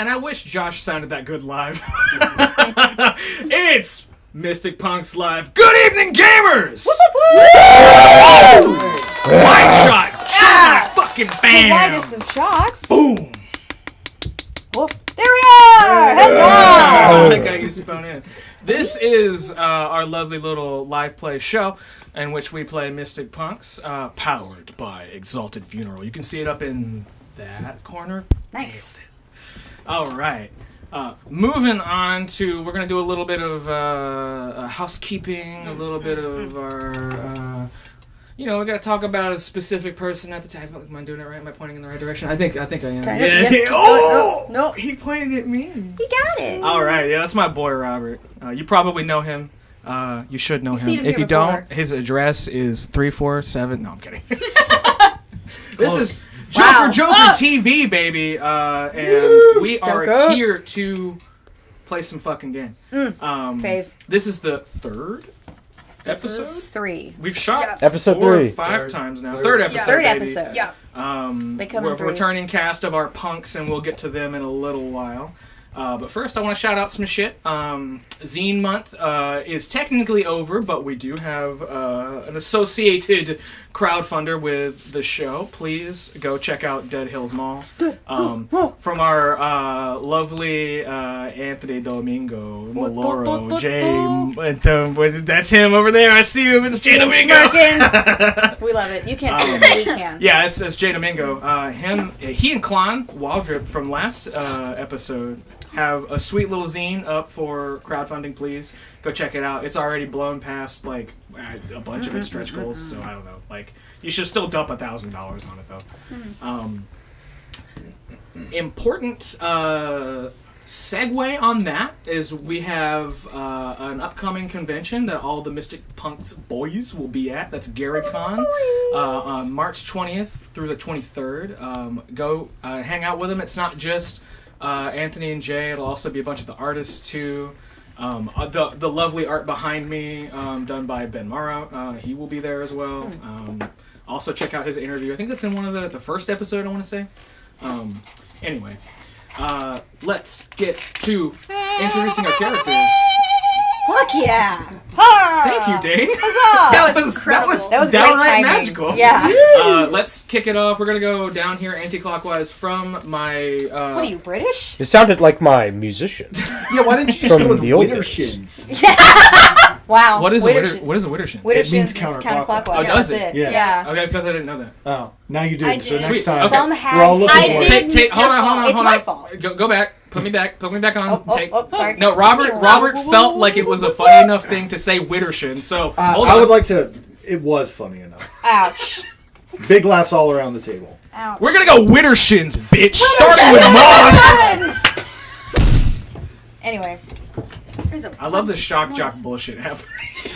Man, I wish Josh sounded that good live. It's Mystic Punks Live. Good evening, gamers! Wide shot! Fucking bam! The widest of shots. Boom! Whoop. There we are! Huzzah! I got you spun in. This is our lovely little live play show in which we play Mystic Punks, powered by Exalted Funeral. You can see it up in that corner. Nice. All right. Moving on to, we're going to do a little bit of housekeeping, a little bit of our, we got to talk about a specific person at the time. Am I doing it right? Am I pointing in the right direction? I think I am. Kind of, yeah. Oh! No. He pointed at me. He got it. All right. Yeah, that's my boy, Robert. You probably know him. You should know him. If you don't, his address is 347. No, I'm kidding. This is JOKERJOKER TV, and we are here to play some fucking game. Fave. This is the third episode. This is 3. We've shot episode 4 or 3. 5 times now. Third episode. Third baby. episode. Yeah. They come We're in a threes. returning cast of our punks, and we'll get to them in a little while. But first, I want to shout out some shit. Zine Month is technically over, but we do have an associated crowdfunder with the show. Please go check out Dead Hills Mall. From our lovely Anthony Domingo, Meloro, Jay. That's him over there. I see him. It's Jay Domingo. We love it. You can't see it, but we can. Yeah, it's Jay Domingo. He and Klon Waldrip from last episode have a sweet little zine up for crowdfunding. Please go check it out. It's already blown past like a bunch of its stretch goals, so I don't know. Like, you should still dump $1,000 on it though. Important segue on that is we have an upcoming convention that all the Mystic Punks boys will be at. That's GaryCon on March 20th through the 23rd. Go hang out with them. It's not just Anthony and Jay. It'll also be a bunch of the artists too. The lovely art behind me, done by Ben Marra. He will be there as well. Also check out his interview. I think that's in one of the first episode, I want to say. Anyway, let's get to introducing our characters. Fuck yeah! Thank you, Dain. Huzzah! That was incredible. That was downright great timing. magical. Yeah. Let's kick it off. We're gonna go down here anti-clockwise from my. What are you, British? It sounded like my musician. Yeah, why didn't you just From go with the old Widdershins? Wow. What is Widdershins. what is a Widdershins? Widdershins means is counterclockwise. counterclockwise. Oh, does That's it? Yeah. Okay, because I didn't know that. Oh, now you do. I So did. next Sweet. time, Okay. Some we're all hags. looking I for did. it. Hold on. It's my fault. Go back. Put me back on. Sorry. No, Robert felt like it was a funny enough thing to say Widdershin, so hold on. I would like to. It was funny enough. Ouch. Big laughs all around the table. Ouch. We're gonna go Widdershins, bitch! Starting with Mom! Anyway, I love the shock jock bullshit happening.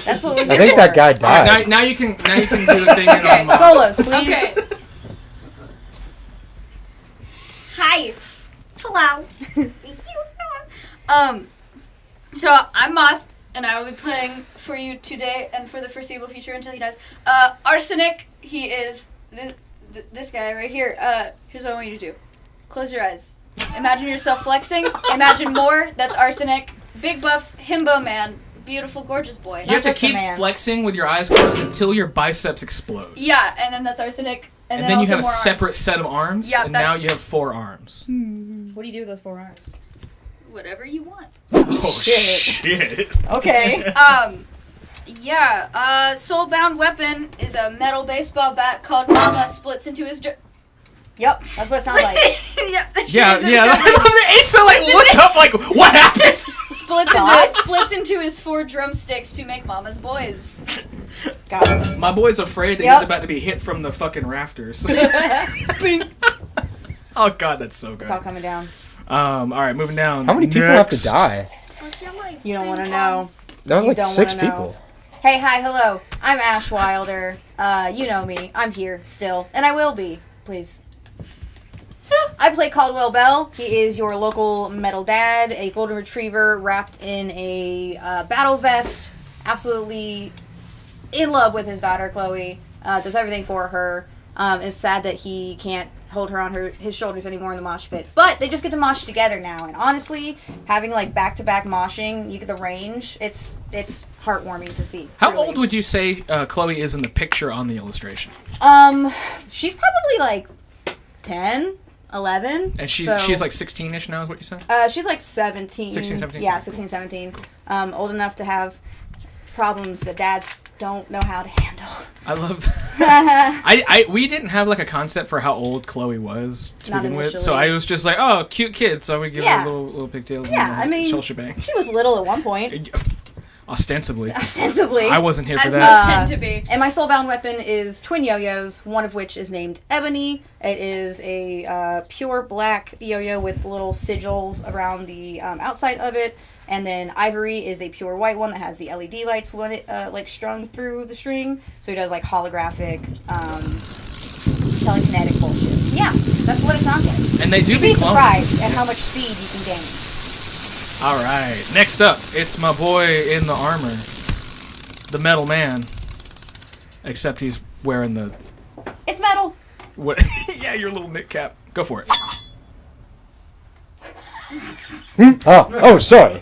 that's what we're I here think for. that guy All right, died. now you can do the thing in Solos, please. Okay. Hi. Hello. So I'm Moth, and I will be playing for you today and for the foreseeable future until he dies. Arsenic, he is this guy right here. Here's what I want you to do. Close your eyes. Imagine yourself flexing. Imagine more. That's Arsenic. Big buff himbo man. Beautiful, gorgeous boy. You have to just a keep man. flexing with your eyes closed until your biceps explode. Yeah, and then that's Arsenic. And And then you also have a more separate arms. set of arms, Yeah, and that- now you have 4 arms. What do you do with those 4 arms? Whatever you want. Oh, shit. shit. Okay. Soulbound weapon is a metal baseball bat called Mama. Splits into his. Yep, that's what it sounds like. Yeah. Asa looked up like, what happened? Splits into his 4 drumsticks to make Mama's boys. Got it. My boy's afraid that Yep. he's about to be hit from the fucking rafters. Bing. Oh god, that's so good. It's all coming down. All right, moving down. How many people have to die? You don't want to know. That was You like don't 6 wanna know. people. Hey, hi, hello. I'm Ashe Wilder. You know me. I'm here still, and I will be. Please. I play Caldwell Bell. He is your local metal dad, a golden retriever wrapped in a battle vest. Absolutely in love with his daughter, Chloe. Does everything for her. It's sad that he can't hold her on his shoulders anymore in the mosh pit. But they just get to mosh together now. And honestly, having like back-to-back moshing, you get the range. It's heartwarming to see. How truly. old would you say Chloe is in the picture on the illustration? She's probably like 10, 11. And she's like 16-ish now, is what you said? She's like 17. 16, 17? Yeah, 16, 17. Old enough to have problems that dads don't know how to handle. I love we didn't have like a concept for how old Chloe was to Not begin with, initially. so I was just like, oh, cute kid, so we give Yeah. her little pigtails Yeah, and I mean, shell shebang. she was little at one point. Ostensibly. Ostensibly. I wasn't here for As that. most tend to be. And my soulbound weapon is twin yo-yos, one of which is named Ebony. It is a pure black yo-yo with little sigils around the outside of it. And then Ivory is a pure white one that has the LED lights when it like strung through the string. So he does like holographic, telekinetic bullshit. Yeah, that's what it sounds like. And they do You'd be cloned. surprised at how much speed you can gain. All right, next up, it's my boy in the armor, the metal man. Except he's wearing the It's metal. what? Yeah, your little knit cap. Go for it. Oh, sorry.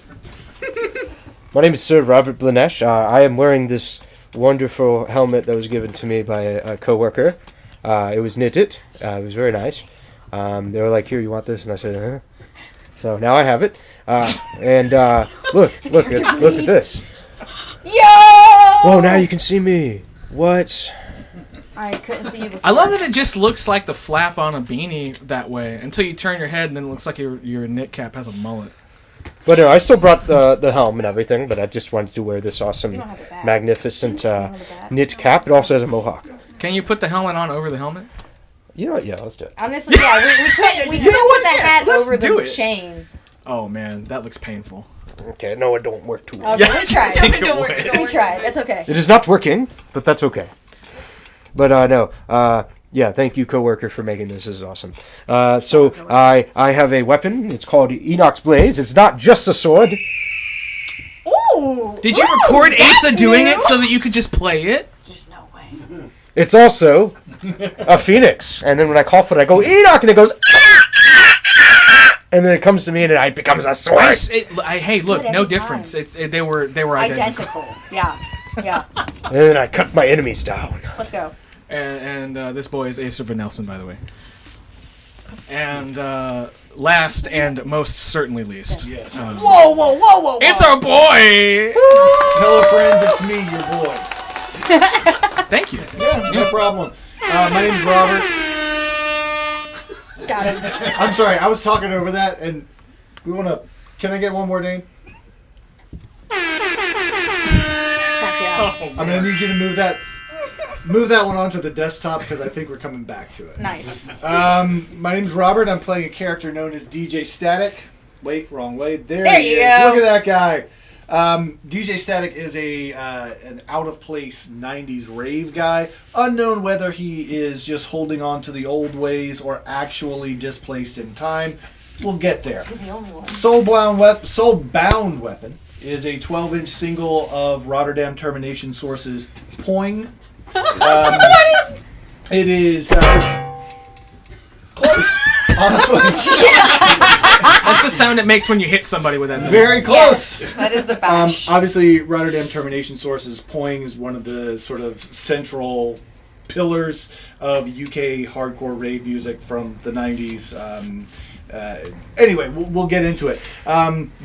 My name is Sir Robert Blanesh. I am wearing this wonderful helmet that was given to me by a coworker. It was knitted. It was very nice. They were like, "Here, you want this?" And I said, "Huh." So now I have it. Look at this. Yo! Whoa, now you can see me. What? I couldn't see you before. I love that it just looks like the flap on a beanie that way until you turn your head and then it looks like your knit cap has a mullet. But no, I still brought the helm and everything, but I just wanted to wear this awesome, You don't have the bat. magnificent You don't have the bat. knit cap. It also has a mohawk. Can you put the helmet on over the helmet? You know what? Yeah, let's do it. Honestly, yeah, we couldn't put the hat let's over do the it. chain. Oh man, that looks painful. Okay, no, it don't work too well. Okay, Yeah, we tried. I think Don't it worry, would. don't We tried. That's okay. It is not working, but that's okay. But yeah, thank you, coworker, for making this. This is awesome. So I have a weapon. It's called Enoch's Blaze. It's not just a sword. Ooh! Did you Ooh, record that's Asa doing new. it so that you could just play it? There's no way. It's also a phoenix. And then when I call for it, I go, Enoch! And it goes, ah, ah, ah, and then it comes to me and it becomes a sword. Hey, look, good no every difference. time. They were identical. Yeah. Yeah. And then I cut my enemies down. Let's go. And this boy is Asa Vernelsen, by the way. And last and most certainly least. Yes. Whoa. It's our boy! Hello, friends. It's me, your boy. Thank you. Yeah, no problem. My name's Robert. Got him. I'm sorry, I was talking over that, and we want to. Can I get one more name? Fuck yeah. Oh, I'm gonna need you to move that one onto the desktop because I think we're coming back to it. Nice. My name's Robert. I'm playing a character known as DJ Static. Wait, wrong way. There There he you is. go. Look at that guy. DJ Static is an out of place '90s rave guy. Unknown whether he is just holding on to the old ways or actually displaced in time. We'll get there. You're the only one. Soulbound Weapon is a 12-inch single of Rotterdam Termination Source's Poing. It is close, honestly. That's the sound it makes when you hit somebody with that. Very close. Yes, that is the bash. Obviously, Rotterdam Termination Source's Poing is one of the sort of central pillars of UK hardcore rave music from the 90s. Anyway, we'll get into it.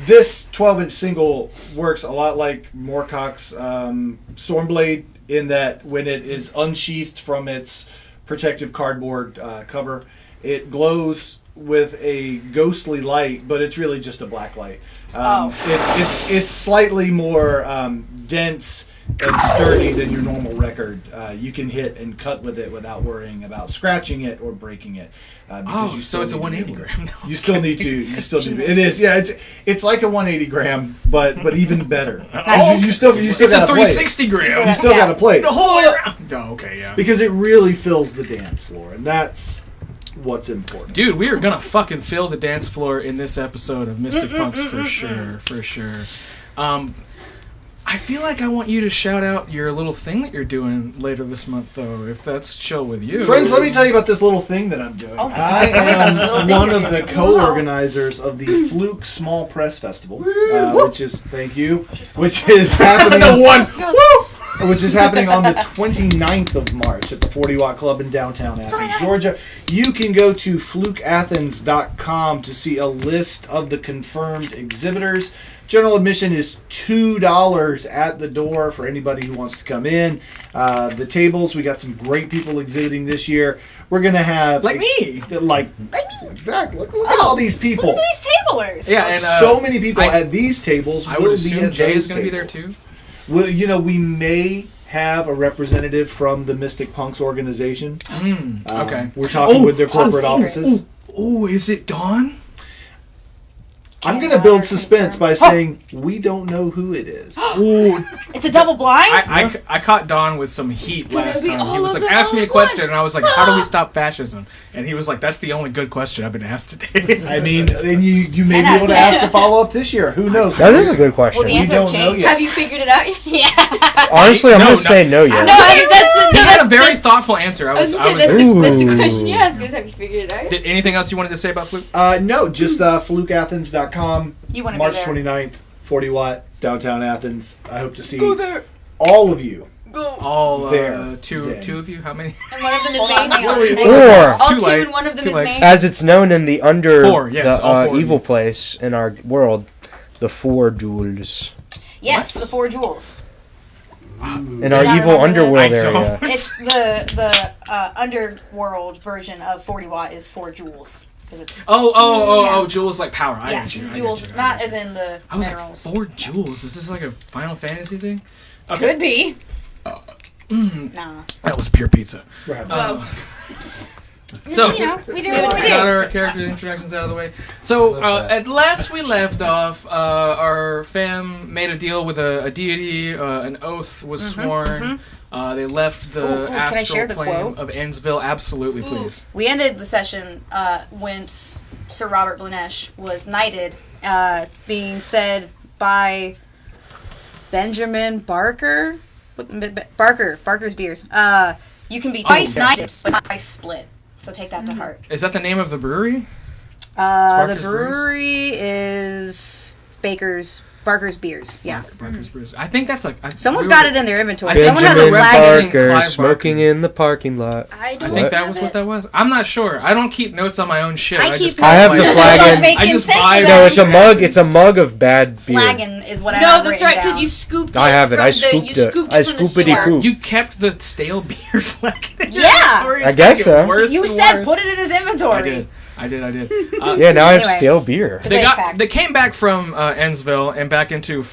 This 12-inch single works a lot like Moorcock's Stormblade in that when it is unsheathed from its protective cardboard cover, it glows with a ghostly light, but it's really just a black light. It's slightly more dense and sturdy than your normal record. You can hit and cut with it without worrying about scratching it or breaking it. Because So it's a 180 gram. No. You still need to. You still need. It is. Yeah. It's like a 180 gram, but even better. Oh, you still it's gotta a 360 play it. gram. You still gotta play it. The whole way around. Oh, okay, yeah. Because it really fills the dance floor, and that's what's important. Dude, we are gonna fucking fill the dance floor in this episode of Mystic Punks for sure. I feel like I want you to shout out your little thing that you're doing later this month, though, if that's chill with you. Friends, let me tell you about this little thing that I'm doing. Oh my God, I tell me about this little am thing one you're of the doing. co-organizers of the Fluke Small Press Festival, which is happening. Which is happening on the 29th of March at the 40 Watt Club in downtown Athens, Georgia. You can go to flukeathens.com to see a list of the confirmed exhibitors. General admission is $2 at the door for anybody who wants to come in. The tables, we got some great people exhibiting this year. We're going to have... Like me! Like me! Exactly. Look at all these people. Look at these tablers. Yeah, and so many people at these tables. I would assume Jay is going to be there, too. Well, we may have a representative from the Mystic Punks organization. Okay. We're talking with their corporate offices. Oh, is it Dawn? I'm going to build suspense by saying we don't know who it is. Ooh, It's a double blind? I caught Don with some heat last be time. He all was of like, them ask me all a at question, once. and I was like, how do we stop fascism? And he was like, that's the only good question I've been asked today. I mean, and you may 10 be out able of to 10. ask a follow-up this year. Who knows? That is a good question. Well, the answer don't know changed. yet. Have you figured it out yet? Yeah. Honestly, I'm No, going no. to say no yet. No, I mean, He had a that's very thoughtful answer. I was gonna say, that's the question you ask is, have you figured it out yet? Did anything else you wanted to say about Fluke? No, just flukeathens.com. You want to March be there. 29th, 40 Watt, downtown Athens. I hope to see there. all of you. All There. two Then. of you? How many? And one of them is Hold on, me. hang on. Or, All Two two, lights, and one of them two is legs. me. as it's known in the under Four, yes, all four of evil you. place in our world, the 4 jewels. Yes, What? the 4 jewels. In our not evil remember this? underworld I don't. area. It's the underworld version of 40 Watt is 4 jewels. Because it's Oh, jewels like power. I yes, get you, I jewels, get you, I not get as you. in the I was minerals. like, 4 jewels? Is this like a Final Fantasy thing? Could be. Nah. That was pure pizza. We're having So, we do what we we got do. our character introductions out of the way. So, at last we left off, our fam made a deal with a deity, an oath was sworn. They left the Ooh, can I astral share the plane quote? of Ennsville. Absolutely, please. We ended the session when Sir Robert Blanesh was knighted, being said by Benjamin Barker. Barker's beers. You can be twice knighted, but not twice split. So take that to heart. Is that the name of the brewery? The Barker's brewery is Barker's Beers. Yeah. Barker's Brews. I think that's like... Someone's got it in their inventory. Benjamin Someone has a Barker. flag. Clive Barker. smoking in the parking lot. I I think that was what that was. I'm not sure. I don't keep notes on my own shit. I keep just I have kinda the like- flag Don't in- make I just sense vibe. of No, that. it's a mug. It's a mug of bad beer. Flagon is what I No, have that's written right, because down. you scooped it. I have it. From I the, scooped you it. scooped I it from the scoopity sewer. coop. You kept the stale beer flag in your Yeah. inventory. I It's guess gonna get so. worse You and said worse. put it in his inventory. I did. Yeah, now I have Anyway. stale beer. The They big got. fact. They came back from Ennsville and back into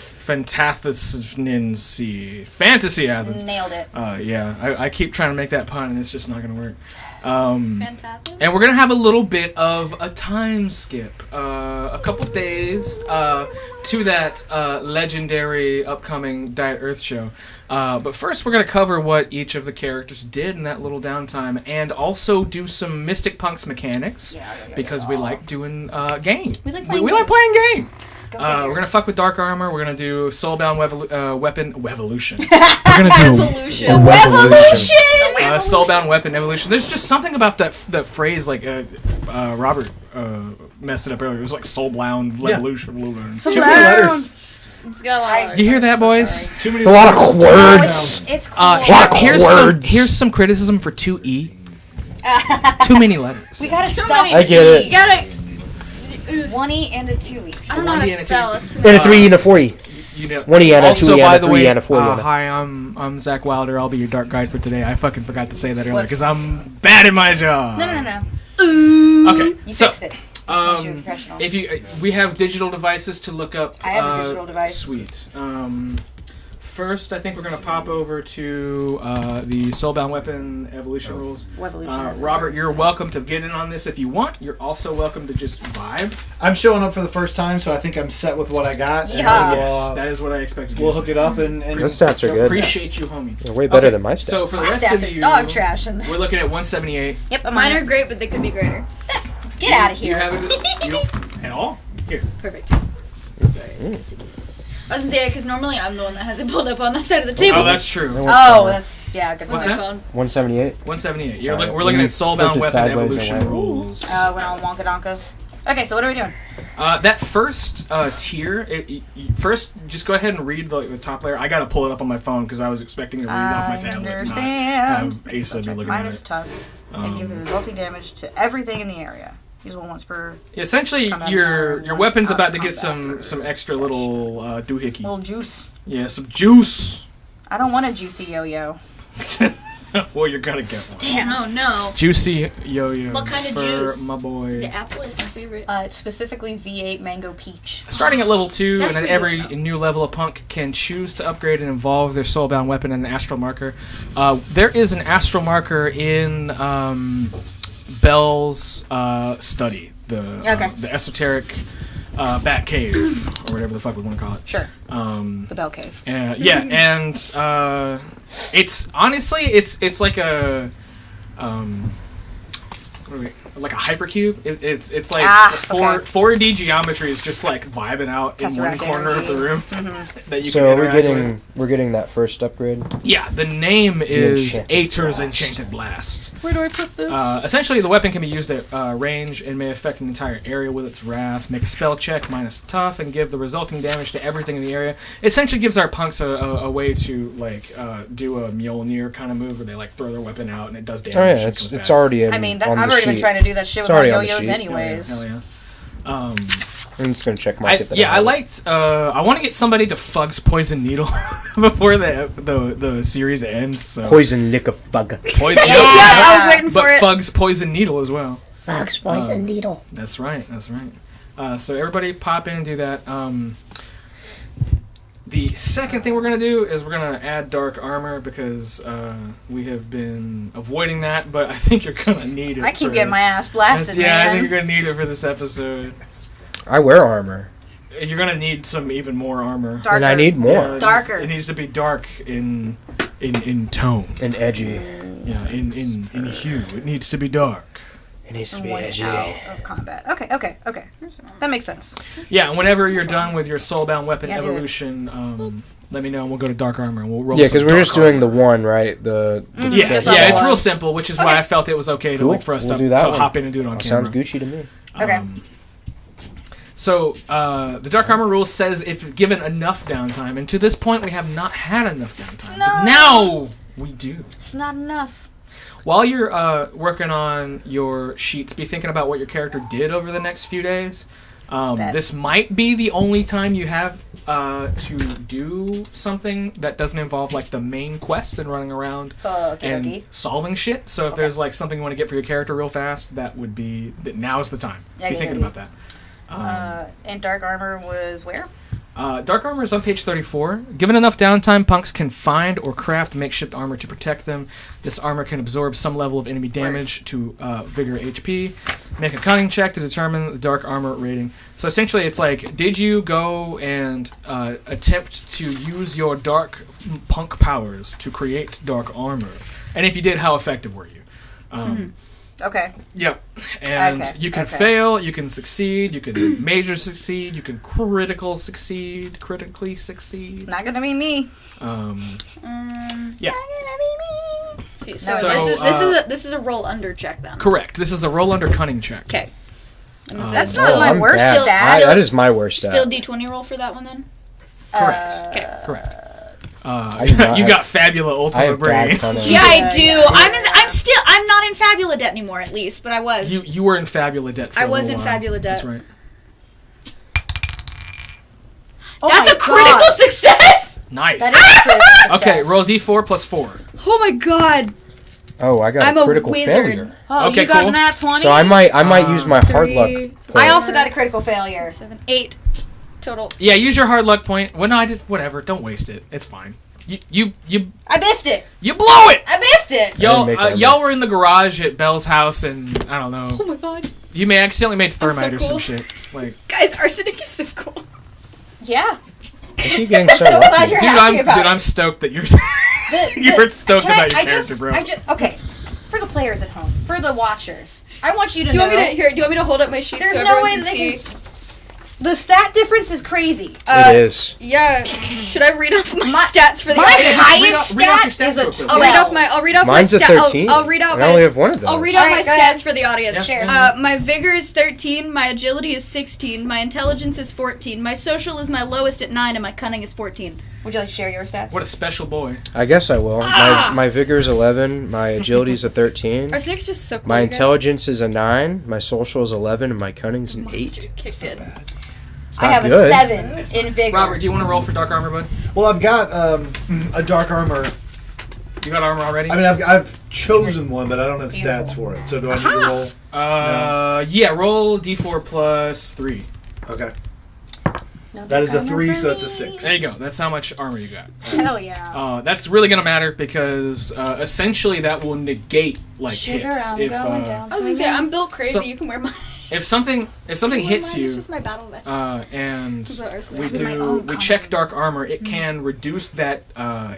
Fantasy Athens. Nailed it. Yeah, I keep trying to make that pun and it's just not gonna work. Fantastic. And we're gonna have a little bit of a time skip, a couple days to that legendary upcoming Diet Earth show. But first, we're gonna cover what each of the characters did in that little downtime, and also do some Mystic Punks mechanics because we like doing game. We like We playing like playing game. Go figure. We're gonna fuck with Dark Armor. We're gonna do Soulbound Weapon Evolution. We're gonna do Evolution. Soulbound Weapon Evolution. There's just something about that phrase, like Robert messed it up earlier. It was like Soulbound Evolution. too many letters. It's got a lot of You hear that, boys? Too many It's a lot of letters. words. It's cool. lot of words. Here's some criticism for 2E. Too many letters. We gotta Too stop many. I get it. You gotta. 1E and a 2E. I don't know how One to D and a spell. two. It's too many. And a 3 and a 4. You know, 1E and a 2 also, and by a the 3 way, and a 4. hi, I'm Zakk Wilder. I'll be your dark guide for today. I fucking forgot to say that earlier Whoops. because I'm bad at my job. No. Okay, You so fixed it. Just you're professional. if you, we have digital devices to look up. I have a digital device. Sweet. First, I think we're gonna pop over to the Soulbound Weapon Evolution rules. Evolution is Robert, worse. you're welcome to get in on this if you want. You're also welcome to just vibe. I'm showing up for the first time, so I think I'm set with what I got. and Yeah. we'll, Yes, that is what I expected. we'll hook it up and Those stats are good. Appreciate you, homie. They're way better Okay, than my stats. So for the My rest stats of are you, dog trash. And we're looking at 178. yep, I'm Mine on are it. great, but they could be greater. Get out of You here. have it you don't, at all? Here. Perfect. I was gonna say, because normally I'm the one that has it pulled up on the side of the table. Oh, that's true. Oh, that's good. What's my that? phone. 178. 178. Sorry, We're looking at soulbound flipped it weapon sideways evolution and went, rules. Went on Wonka Donka. Okay, so what are we doing? That first tier, first just go ahead and read the top layer. I gotta pull it up on my phone because I was expecting to read off my tablet. Understand. Not have Asa be looking Minus at it. tough and give the resulting damage to everything in the area. Use one once per. Essentially, combat your once weapon's out about of to get combat some per extra session. little doohickey. Little juice. Yeah, some juice. I don't want a juicy yo-yo. Well, you're gonna get one. Damn. Oh no. Juicy yo-yo. What kind of for juice? my boy. Is it apple? Is my favorite. It's specifically V8 mango peach. Starting at level 2, That's and then pretty every good, though. new level of punk can choose to upgrade and evolve their soulbound weapon and an astral marker. There is an astral marker in Bell's study, the esoteric bat cave, or whatever the fuck we want to call it. Sure. The Bell Cave. Yeah, and it's honestly it's like a like a hypercube. It's like 4D geometry is just like vibing out in one Tesseract corner of the energy. room that you So can we're interact with. we're getting that first upgrade. Yeah, the name is Enchanted Aeter's Blast. Enchanted Blast. Where do I put this? Essentially, the weapon can be used at range and may affect an entire area with its wrath. Make a spell check minus tough and give the resulting damage to everything in the area. It essentially gives our punks a way to like do a Mjolnir kind of move where they like throw their weapon out and it does damage. Oh and yeah, comes it's back. already in. I mean, on I've the already been sheet. trying to do that shit It's with my already on the yo-yos sheet. anyways. Hell yeah. I'm just gonna check mark it. that I have it. liked. I want to get somebody to Fug's Poison Needle before the series ends. So. Poison lick of bug. Poison Yeah, Needle. I was waiting for But it. Fug's Poison Needle as well. Fox Poison Needle. That's right. That's right. So everybody pop in and do that. The second thing we're going to do is we're going to add dark armor because we have been avoiding that, but I think you're going to need it. I keep for- getting my ass blasted, Yeah, I man. think you're going to need it for this episode. I wear armor, You're going to need some even more armor. Darker. and I need more. Yeah, it needs- Darker. It needs to be dark in tone. and edgy. Yeah, in hue. It needs to be dark. It needs to And be once edgy. out of combat. Okay. That makes sense. Yeah, and whenever you're done with your soulbound weapon Yeah, do it. evolution, let me know and we'll go to dark armor and we'll roll. Yeah, some because we're dark just doing the armor. one, right? The Yeah, Just yeah, level it's one. real simple, which is why Okay. I felt it was okay to Cool. like for us We'll to do that one. hop in and do it on camera. sounds Gucci to me. Okay. So the dark armor rule says if given enough downtime, and to this point we have not had enough downtime. No. But now we do. It's not enough. While you're working on your sheets, be thinking about what your character did over the next few days. This might be the only time you have to do something that doesn't involve like the main quest and running around and Okay. solving shit. So if there's like something you want to get for your character real fast, now's the time. Yeah, be yeah, thinking yeah. about that. And dark armor was where? Dark armor is on page 34. Given enough downtime, punks can find or craft makeshift armor to protect them. This armor can absorb some level of enemy damage to vigor HP. Make a cunning check to determine the dark armor rating. So essentially it's like, did you go and attempt to use your dark punk powers to create dark armor? And if you did, how effective were you? Okay. Yep. And Okay, you can okay. fail, you can succeed, you can major succeed, you can critically succeed. Not gonna be me. Yeah. See, So, this is a roll under check then. Correct. This is a roll under cunning check. Okay. That's not my I'm worst bad. stat. That is my worst stat. Still D20 roll for that one then. Correct. Okay. Correct. I do not You have- got Fabula I Ultimate have bad Brain. cunning. Yeah, I do. yeah. I'm not in Fabula debt anymore. At least, but I was. You were in Fabula debt for I a was little in while. Fabula debt. That's right. Oh That's my a critical God. success. Nice. That is a critical Okay, success. roll D4 plus 4. Oh my god. Oh, I got I'm a a critical wizard. failure. Oh, Okay, you got cool. an nat 20? So I might use my hard luck. 3, I also got a critical failure. 7, 8 total. Yeah, use your hard luck point. Well, no, I did. Whatever. Don't waste it. It's fine. You I biffed it. blow it. I biffed it. Y'all, make that y'all were in the garage at Belle's house, and I don't know. Oh my god. You may accidentally made thermite or some cool. shit. Like, Guys, arsenic is so cool. Yeah. I keep getting I'm so so glad lucky. you're dude, happy about it. I'm stoked that you're. The- You're stoked can about your I character, just, bro. Okay, for the players at home, for the watchers, I want you to Do you know. want me to hold up my sheet There's so no everyone way can that they see? can. The stat difference is crazy. It is. Yeah. Should I read off my stats for the My audience? highest read off your stat stats is a real quick. 12. I'll read off Mine's my a stats. 13. I'll read out I only have one of those. I'll read out my Alright, go ahead. stats for the audience. Yeah. Sure. My vigor is 13, my agility is 16, my intelligence is 14, my social is my lowest at 9, and my cunning is 14. Would you like to share your stats? What a special boy. I guess I will. My vigor is 11. My agility is a 13. Arsenic's just so cool. My you guys. intelligence is a 9. My social is 11, and my cunning's an 8. Monster kicked in. It's I not have good. a 7 in vigor. Robert, do you want to roll for dark armor, bud? Well, I've got a dark armor. You got armor already? I mean, I've chosen one, but I don't have Beautiful. stats for it. So do I need to roll? Yeah, roll d4 plus 3. Okay. No That is a armor 3, for so it's a me. 6. There you go. That's how much armor you got. Hell yeah. That's really gonna matter because essentially that will negate like Sugar, hits. I'm If going down. I was gonna say, I'm built crazy, So- you can wear mine. if something hits It's you, just my battle vest. and Is what Arsenic we is. My own we color. check dark armor, it can reduce that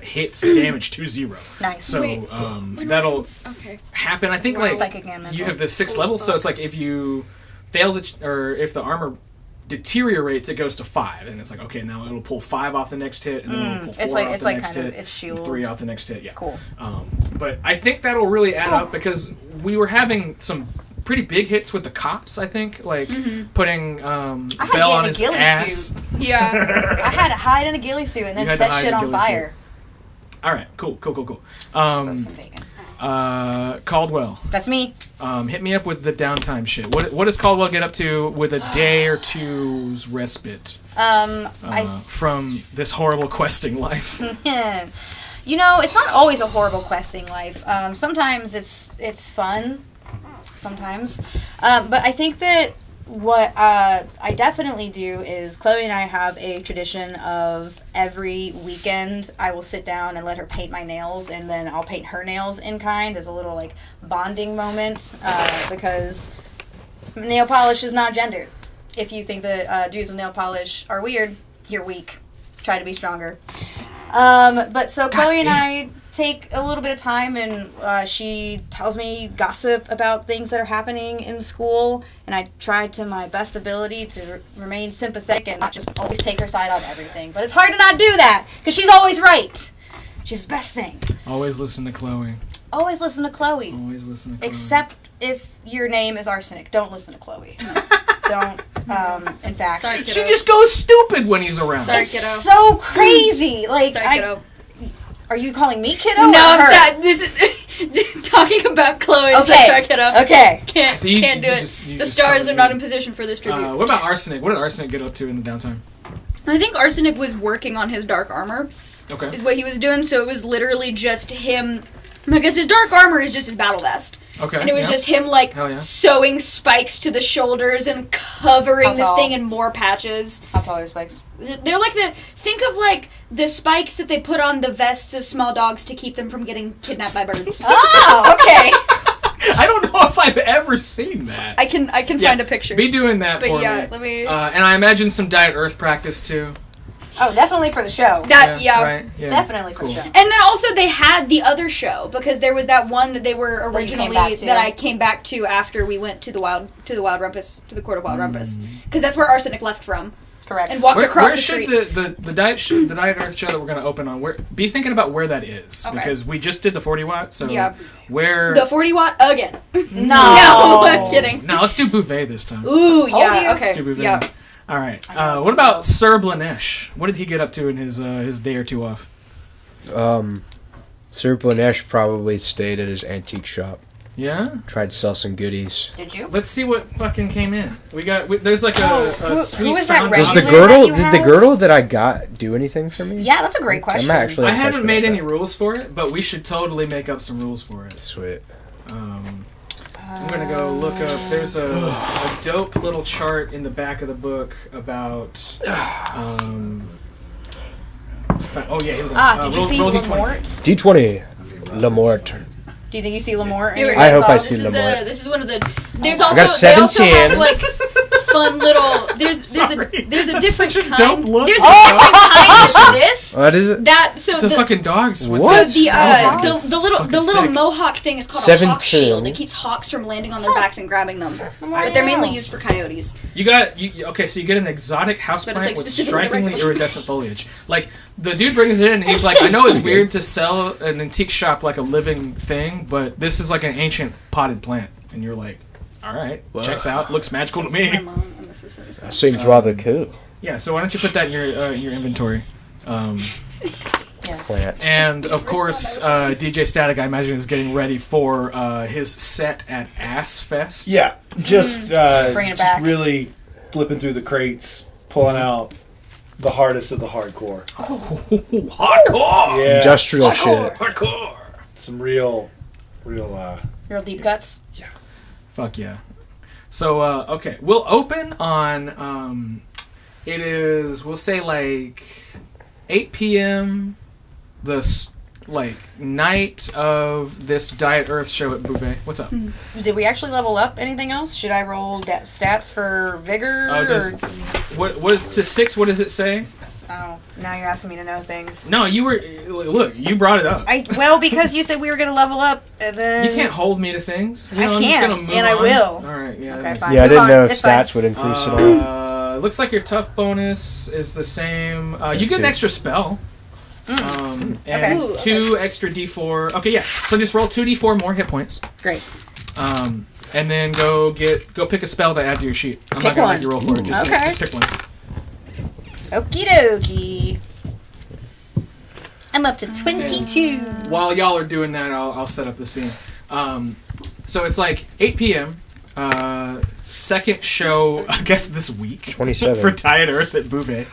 hits damage to 0. Nice. So Wait, that'll Okay. happen. I think like Psychic and mental. you have the 6th level, so it's like if you fail or if the armor deteriorates, it goes to 5, and it's like okay, now it'll pull 5 off the next hit, and then it'll pull 4 It's like- off it's the like next kind of- hit, it's shield. and 3 off the next hit. Yeah, Cool. But I think that'll really add up because we were having some pretty big hits with the cops. I think like putting had to Bell get on a his ghillie ass. suit. Yeah. I had to hide in a ghillie suit and then You had to set hide shit in a on ghillie fire. All right, cool. Roast some bacon. Caldwell, That's me. hit me up with the downtime shit. What does Caldwell get up to with a day or two's respite from this horrible questing life? You know, it's not always a horrible questing life. Sometimes it's fun. Sometimes, but I think that what I definitely do is Chloe and I have a tradition of every weekend I will sit down and let her paint my nails, and then I'll paint her nails in kind as a little like bonding moment because nail polish is not gendered. If you think that dudes with nail polish are weird, you're weak. Try to be stronger. But so Chloe and I take a little bit of time, and she tells me gossip about things that are happening in school, and I try to my best ability to remain sympathetic and not just always take her side on everything. But it's hard to not do that because she's always right. She's the best thing. Always listen to Chloe. Always listen to Chloe. Always listen to Chloe. Except if your name is Arsenic. Don't listen to Chloe. Don't. In fact, Sorry, She kiddo. just goes stupid when he's around. Sorry, it's kiddo. so crazy. Like, Sorry, kiddo. Are you calling me kiddo? No, or I'm her? sad. This is talking about Chloe. Okay. Like, sorry, kiddo. Okay. Can't You do it. just The stars summoned are not me. in position for this tribute. What about Arsenic? What did Arsenic get up to in the downtime? I think Arsenic was working on his dark armor. Okay. Is what he was doing. So it was literally just him. Because his dark armor is just his battle vest. Okay. And it was yeah. just him, like, Hell yeah. sewing spikes to the shoulders and covering How this tall? thing in more patches. How tall are your spikes? They're like think of, like, the spikes that they put on the vests of small dogs to keep them from getting kidnapped by birds. Oh, okay. I don't know if I've ever seen that. I can Yeah, find a picture. Be doing that But for yeah, me. let me... And I imagine some Diet Earth practice too. Oh, definitely for the show. yeah. Right. Yeah. Definitely for Cool. the show. And then also they had the other show because there was that one that they were That you came originally back to. that I came back to after we went to the Wild Rumpus, to the Court of Wild Rumpus, Mm. because that's where Arsenic left from Correct. and walked across Where the should street. the Diet Earth show that we're going to open on? Be thinking about where that is Okay. because we just did the 40 watt. So Yeah. where? The 40 watt again. No. No, I'm kidding. No, let's do Bouvet this time. Ooh, dear. yeah, okay, Let's do Bouvet. yeah. All right. I know What it's about low. Sir Blanesh? What did he get up to in his day or two off? Sir Blanesh probably stayed at his antique shop. Yeah. Tried to sell some goodies. Did you? Let's see what fucking came in. There's like a who sweet is that found Does regular the object. that girdle you did the have? girdle that I got do anything for me? Yeah, that's a great question. I'm actually I haven't question made about any that. rules for it, but we should totally make up some rules for it. Sweet. I'm gonna go look up. There's a dope little chart in the back of the book about. Oh yeah, here we go. Did you see roll D20. Lamort? D20. Lamort. Do you think you see Lamort? Here we I go. hope I This see is Lamort. this is one of the. There's I also got they also 17. have like fun little. There's a Sorry. different That's such a kind. dope look. There's a different kind of this. What is it? The fucking dogs. With What? So the It's little fucking sick. mohawk thing is called a 17. hawk shield. It keeps hawks from landing on their backs and grabbing them. But they're mainly used for coyotes. You so you get an exotic houseplant But it's, like, with specifically strikingly regular iridescent foliage. Like, the dude brings it in and he's like, I know it's weird to sell an antique shop like a living thing, but this is like an ancient potted plant. And you're like, alright, checks out, looks magical to My me. mom, and this is hers. Seems rather cool. Yeah, so why don't you put that in your inventory? Plant. And of course, DJ Static, I imagine, is getting ready for his set at Ass Fest. Yeah, just Bringing it back. really flipping through the crates, pulling out the hardest of the hardcore. Hardcore! Yeah, Industrial shit. Hardcore! some real. Real deep cuts. Fuck yeah. So, okay, we'll open on, it is, we'll say like 8 p.m. the, night of this Diet Earth show at Bouvet. What's up? Did we actually level up anything else? Should I roll stats for vigor? What's to 6, what does it say? Oh, now you're asking me to know things. No, you were, look, you brought it up. Well, because you said we were going to level up, and then... You can't hold me to things. I I'm just can, gonna move and I on. will. Alright, yeah. Okay, fine. Yeah, I Move didn't on. know if It's fine. stats would increase at all. Looks like your tough bonus is the same. You get an extra spell. And Okay. 2 extra d4. Okay, yeah. So just roll 2d4 more hit points. Great. And then go pick a spell to add to your sheet. I'm Pick not gonna one. make you roll for it. Just, Okay. just pick one. Okie dokie. I'm up to 22. While y'all are doing that, I'll set up the scene. So it's like 8 p.m. Second show, I guess, this week 27. for Diet Earth at Bouvet.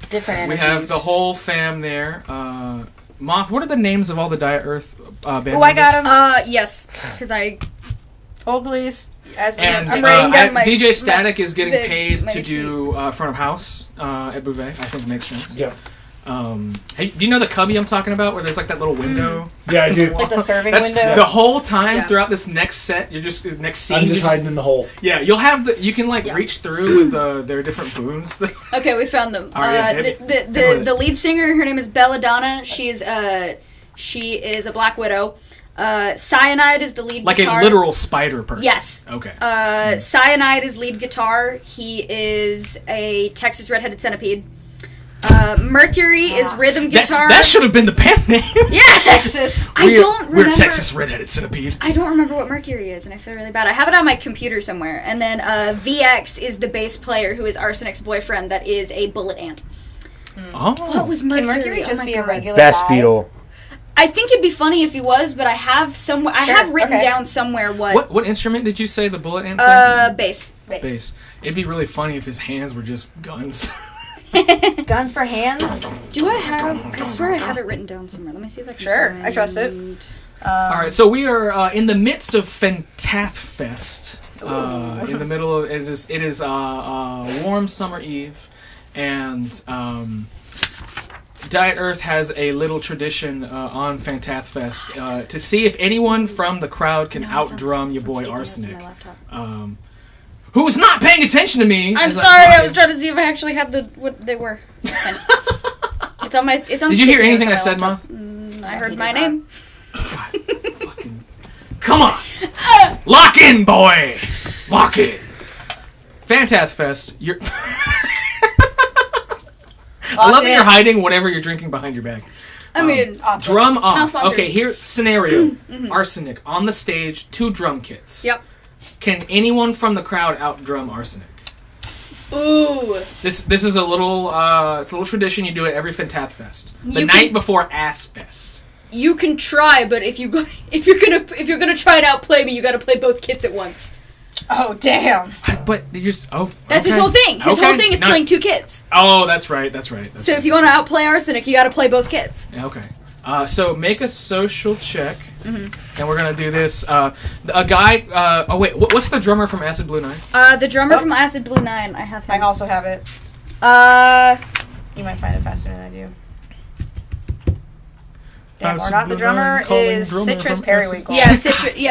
Different energies. We have the whole fam there. Moth, what are the names of all the Diet Earth band members? Oh, I got him. Yes, because I... Hold, please. And I'm writing down my- DJ Static is getting Vic, paid my to HP. do front of house at Bouvet. I think it makes sense. Yeah. Hey, do you know the cubby I'm talking about, where there's like that little window? Yeah, I do. It's like the serving That's window. the whole time Yeah. throughout this next set. You're just next scene. I'm just you're hiding in the hole. Yeah, you'll have you can like Yeah. reach through with their different boons. Okay, we found them. Alright, hit it. The lead singer, her name is Belladonna. She is a Black Widow. Cyanide is the lead Like guitar. a literal spider person. Yes. Okay. Cyanide is lead guitar. He is a Texas Redheaded Centipede. Mercury is rhythm guitar. That should have been the band name. Yes. I don't remember. We're Texas Redheaded Centipede. I don't remember what Mercury is, and I feel really bad. I have it on my computer somewhere. And then VX is the bass player, who is Arsenic's boyfriend. That is a bullet ant. Oh. What was Mercury? Can Mercury Oh just my be a God. regular Bass guy? beetle. I think it'd be funny if he was, but I have somewhere. I Sure, have written okay. down somewhere what. What instrument did you say the bullet ant played? Bass. Bass. It'd be really funny if his hands were just guns. Guns for hands? Do I have? I swear I have it written down somewhere. Let me see if I can. Sure, find... I trust it. All right, so we are in the midst of Fantathfest. In the middle of it is a warm summer eve, and Diet Earth has a little tradition on Fantathfest to see if anyone from the crowd can outdrum your boy Arsenic, who's not paying attention to me. I'm as sorry. I talk. was trying to see if I actually had what they were. It's fine. It's on my. It's on. Did you hear sticky anything I notes on said, my Moth? laptop. I he heard did my not. name. God, fucking, come on, lock in, boy, lock in. Fantathfest, you're. I love that you're hiding whatever you're drinking behind your bag. I mean, Drum Not off. sponsored. Okay, here scenario. Arsenic on the stage, 2 drum kits. Yep. Can anyone from the crowd outdrum Arsenic? Ooh. This is a little it's a little tradition. You do it every Fantathfest. The You night can- before Ass Fest. You can try, but if you're gonna try and outplay me, you got to play both kits at once. Oh, damn. But you just That's his okay. whole thing. His Okay, whole thing is no- playing 2 kits. Oh, that's right. That's So if you want to outplay Arsenic, you got to play both kits. Yeah, okay. So make a social check, and we're gonna do this. A guy. Oh wait, what's the drummer from Acid Blue 9? The drummer from Acid Blue 9, I have I him. also have it. Uh, You might find it faster than I do. Dan Marx, the drummer, is Citrus Periwinkle. Yeah,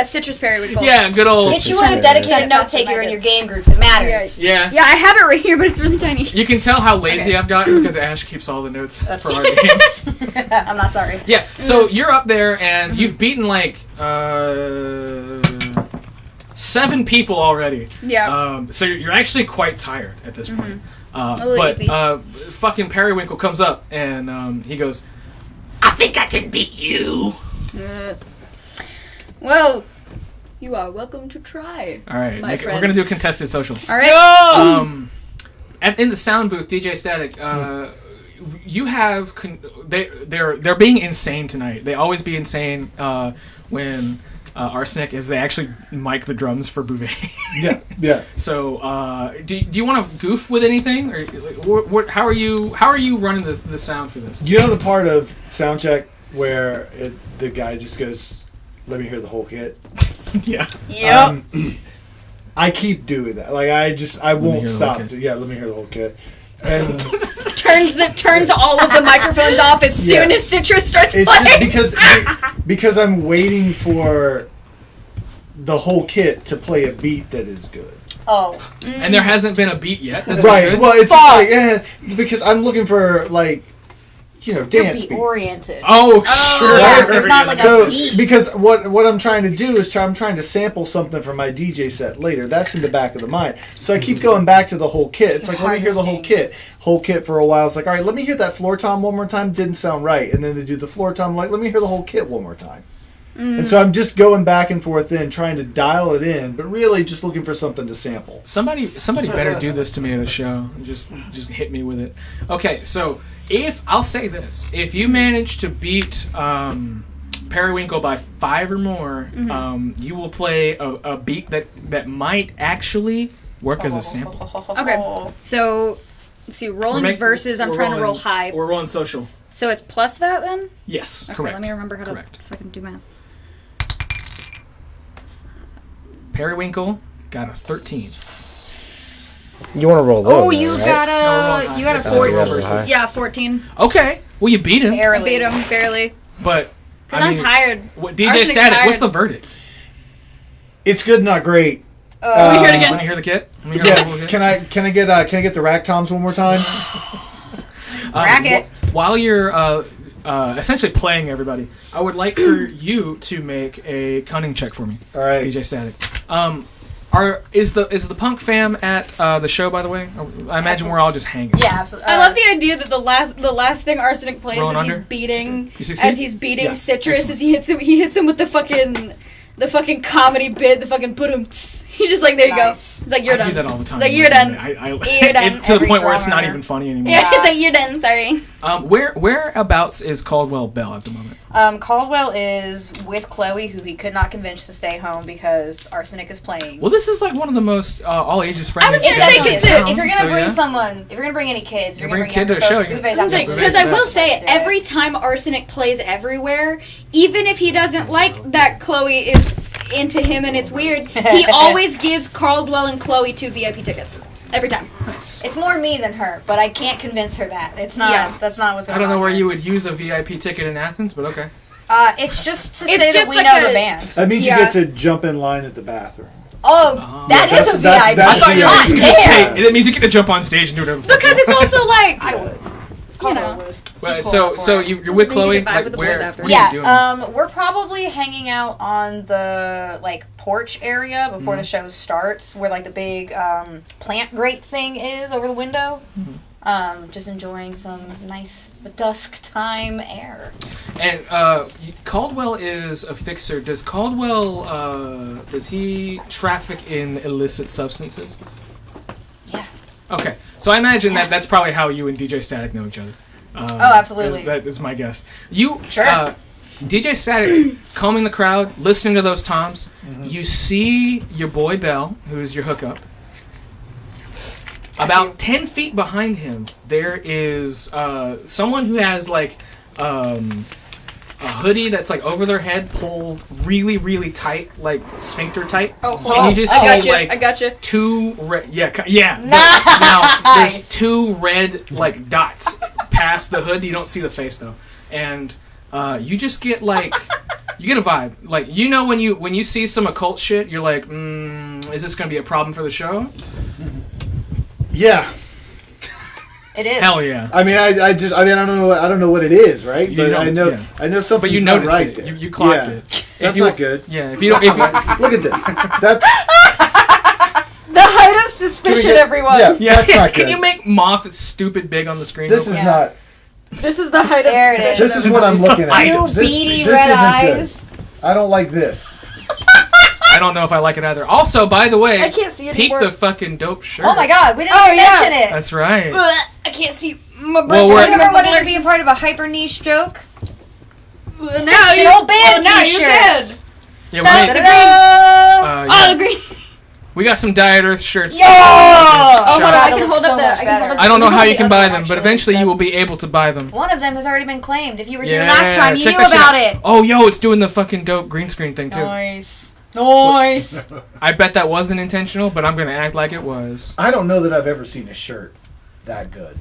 Citrus Periwinkle. Yeah, good old. Get you a dedicated note taker in your game groups. It matters. Yeah. Yeah, I have it right here, but it's really tiny. You can tell how lazy I've gotten because Ashe keeps all the notes for our games. I'm not sorry. Yeah, so you're up there and you've beaten like 7 people already. Yeah. So you're actually quite tired at this point. But fucking Periwinkle comes up and he goes, I think I can beat you. Well, you are welcome to try. All right, my friend. we're gonna do a contested social. All right. In the sound booth, DJ Static, you have they're being insane tonight. They always be insane when Arsenic is they actually mic the drums for Bouvet. Yeah. So, do you want to goof with anything, or how are you running the sound for this? You know the part of soundcheck where the guy just goes, "Let me hear the whole kit." Yeah. Yep. I keep doing that. Like I won't stop. Yeah, let me hear the whole kit. And turns all of the microphones off as soon as Citrus starts it's playing. just because I'm waiting for the whole kit to play a beat that is good. Oh. And there hasn't been a beat yet. That's Right. good. Well, it's just like because I'm looking for like dance beats. Oriented. Oh, sure. Yeah, there's not like a beat. Because what I'm trying to do is I'm trying to sample something from my DJ set later. That's in the back of the mind. So I keep going back to the whole kit. It's like, let me hear the whole kit. Whole kit for a while. It's like, all right, let me hear that floor tom one more time. Didn't sound right. And then they do the floor tom. Like, let me hear the whole kit one more time. And so I'm just going back and forth trying to dial it in, but really just looking for something to sample. Somebody better do this to me at a show. Just hit me with it. Okay, so I'll say this, if you manage to beat Periwinkle by 5 or more, you will play a beat that might actually work as a sample. Okay, so let's see, rolling versus. I'm trying to roll high. We're rolling social. So it's plus that then? Yes, Okay, correct. let me remember how Correct. to fucking do math. Periwinkle got a 13. You want to roll low? Oh, though, you right? got No, a 14. 14. Yeah, 14. Okay, well you beat him, I Barely. beat him, barely. but Because I'm tired. DJ Arsenic's Static, what's tired. the verdict? It's good, not great. Let me hear it again. Want to hear the kit? Let me hear the whole Yeah, kit? can I get the rack toms one more time? Rack it. While you're essentially playing everybody, I would like for you to make a cunning check for me, All right. DJ Static. Is the punk fam at the show? By the way, I imagine we're all just hanging. Yeah, absolutely. I love the idea that the last thing Arsenic plays Rolling as he's under? beating You succeed? Yeah, Citrus as he hits him with the fucking comedy bit, the fucking put-em. He's just like, there you Nice. go. It's like, you're I done. do that all the time. It's like, you're done. You're done. To the Every point where it's not drummer. even funny anymore. Yeah, it's like, you're done, sorry. Whereabouts is Caldwell Bell at the moment? Caldwell is with Chloe, who he could not convince to stay home because Arsenic is playing. Well, this is like one of the most all ages friendly. I was gonna Exactly. say, If because you're gonna bring someone, if you're gonna bring any kids, if you're gonna bring kid to younger a show, folks, you- Bouvet's absolutely Bouvet's Because I will best. say, every time Arsenic plays everywhere, even if he doesn't like that Chloe is into him and it's weird, he always gives Caldwell and Chloe 2 VIP tickets. Every time. Nice. It's more me than her, but I can't convince her that. It's not. Yeah. That's not what's going I on. don't know where here. you would use a VIP ticket in Athens, but okay. It's just to It's say that just we like know a- the band. That means Yeah. you get to jump in line at the bathroom. Oh, that Yeah, is a that's- VIP. that's I thought you were Hot just gonna damn. say it means you get to jump on stage and do whatever. the fuck Because you it's also like, I would. Caldwell would. Well, He's cool enough so for it. you're with Then you Chloe. get to vibe Like, with the boys where? after. What are you Yeah, doing? we're probably hanging out on the porch area before the show starts, where the big plant grate thing is over the window. Just enjoying some nice dusk time air. And Caldwell is a fixer. Does Caldwell does he traffic in illicit substances? Yeah. Okay, so I imagine that's probably how you and DJ Static know each other. Oh, absolutely. That is my guess. You Sure. DJ Static combing the crowd, listening to those toms. You see your boy Bell, who is your hookup. About 10 feet behind him, there is someone who has a hoodie that's over their head, pulled really, really tight, sphincter tight. oh, hold And on. you just I see got you. I got you. two red, yeah. Nice. Now there's two red dots past the hood. You don't see the face though, and you just get like you get a vibe. Like you know when you see some occult shit, you're like, is this gonna be a problem for the show? Yeah. It is. Hell yeah. I mean, I don't know what it is, right? You But don't- I know something. But you not notice right it. there. You clocked Yeah. it. That's you- not good. Yeah. If you don't, Look at this. That's The height of suspicion, everyone. Yeah, yeah. that's not Can good. you make Moth stupid big on the screen? This real is quick? Yeah. not. This is the height There of it is. suspicion. This is what I'm looking at. Two This- beady this red isn't good. eyes. I don't like this. I don't know if I like it either. Also, by the way, I can't see peep anymore. the fucking dope shirt. Oh my god, we didn't Oh, even yeah. mention it. That's right. I can't see my breath. Well, Have you ever wanted to be a part of a hyper niche joke? Now Fictional band now you can. t-shirts. Yeah, Da, we, da, made- da. yeah. Oh, the green. We got some Diet Earth shirts. Yeah! Oh, hold on. Shout I out. can That hold looks up so the. much I can hold better. up I don't know the how you can other buy one, them, but actually, eventually you instead. will be able to buy them. One of them has already been claimed. If you were here Yeah, last time, you check knew that shit about out. it. Oh, yo, it's doing the fucking dope green screen thing too. Nice. Nice. I bet that wasn't intentional, but I'm gonna act like it was. I don't know that I've ever seen a shirt that good.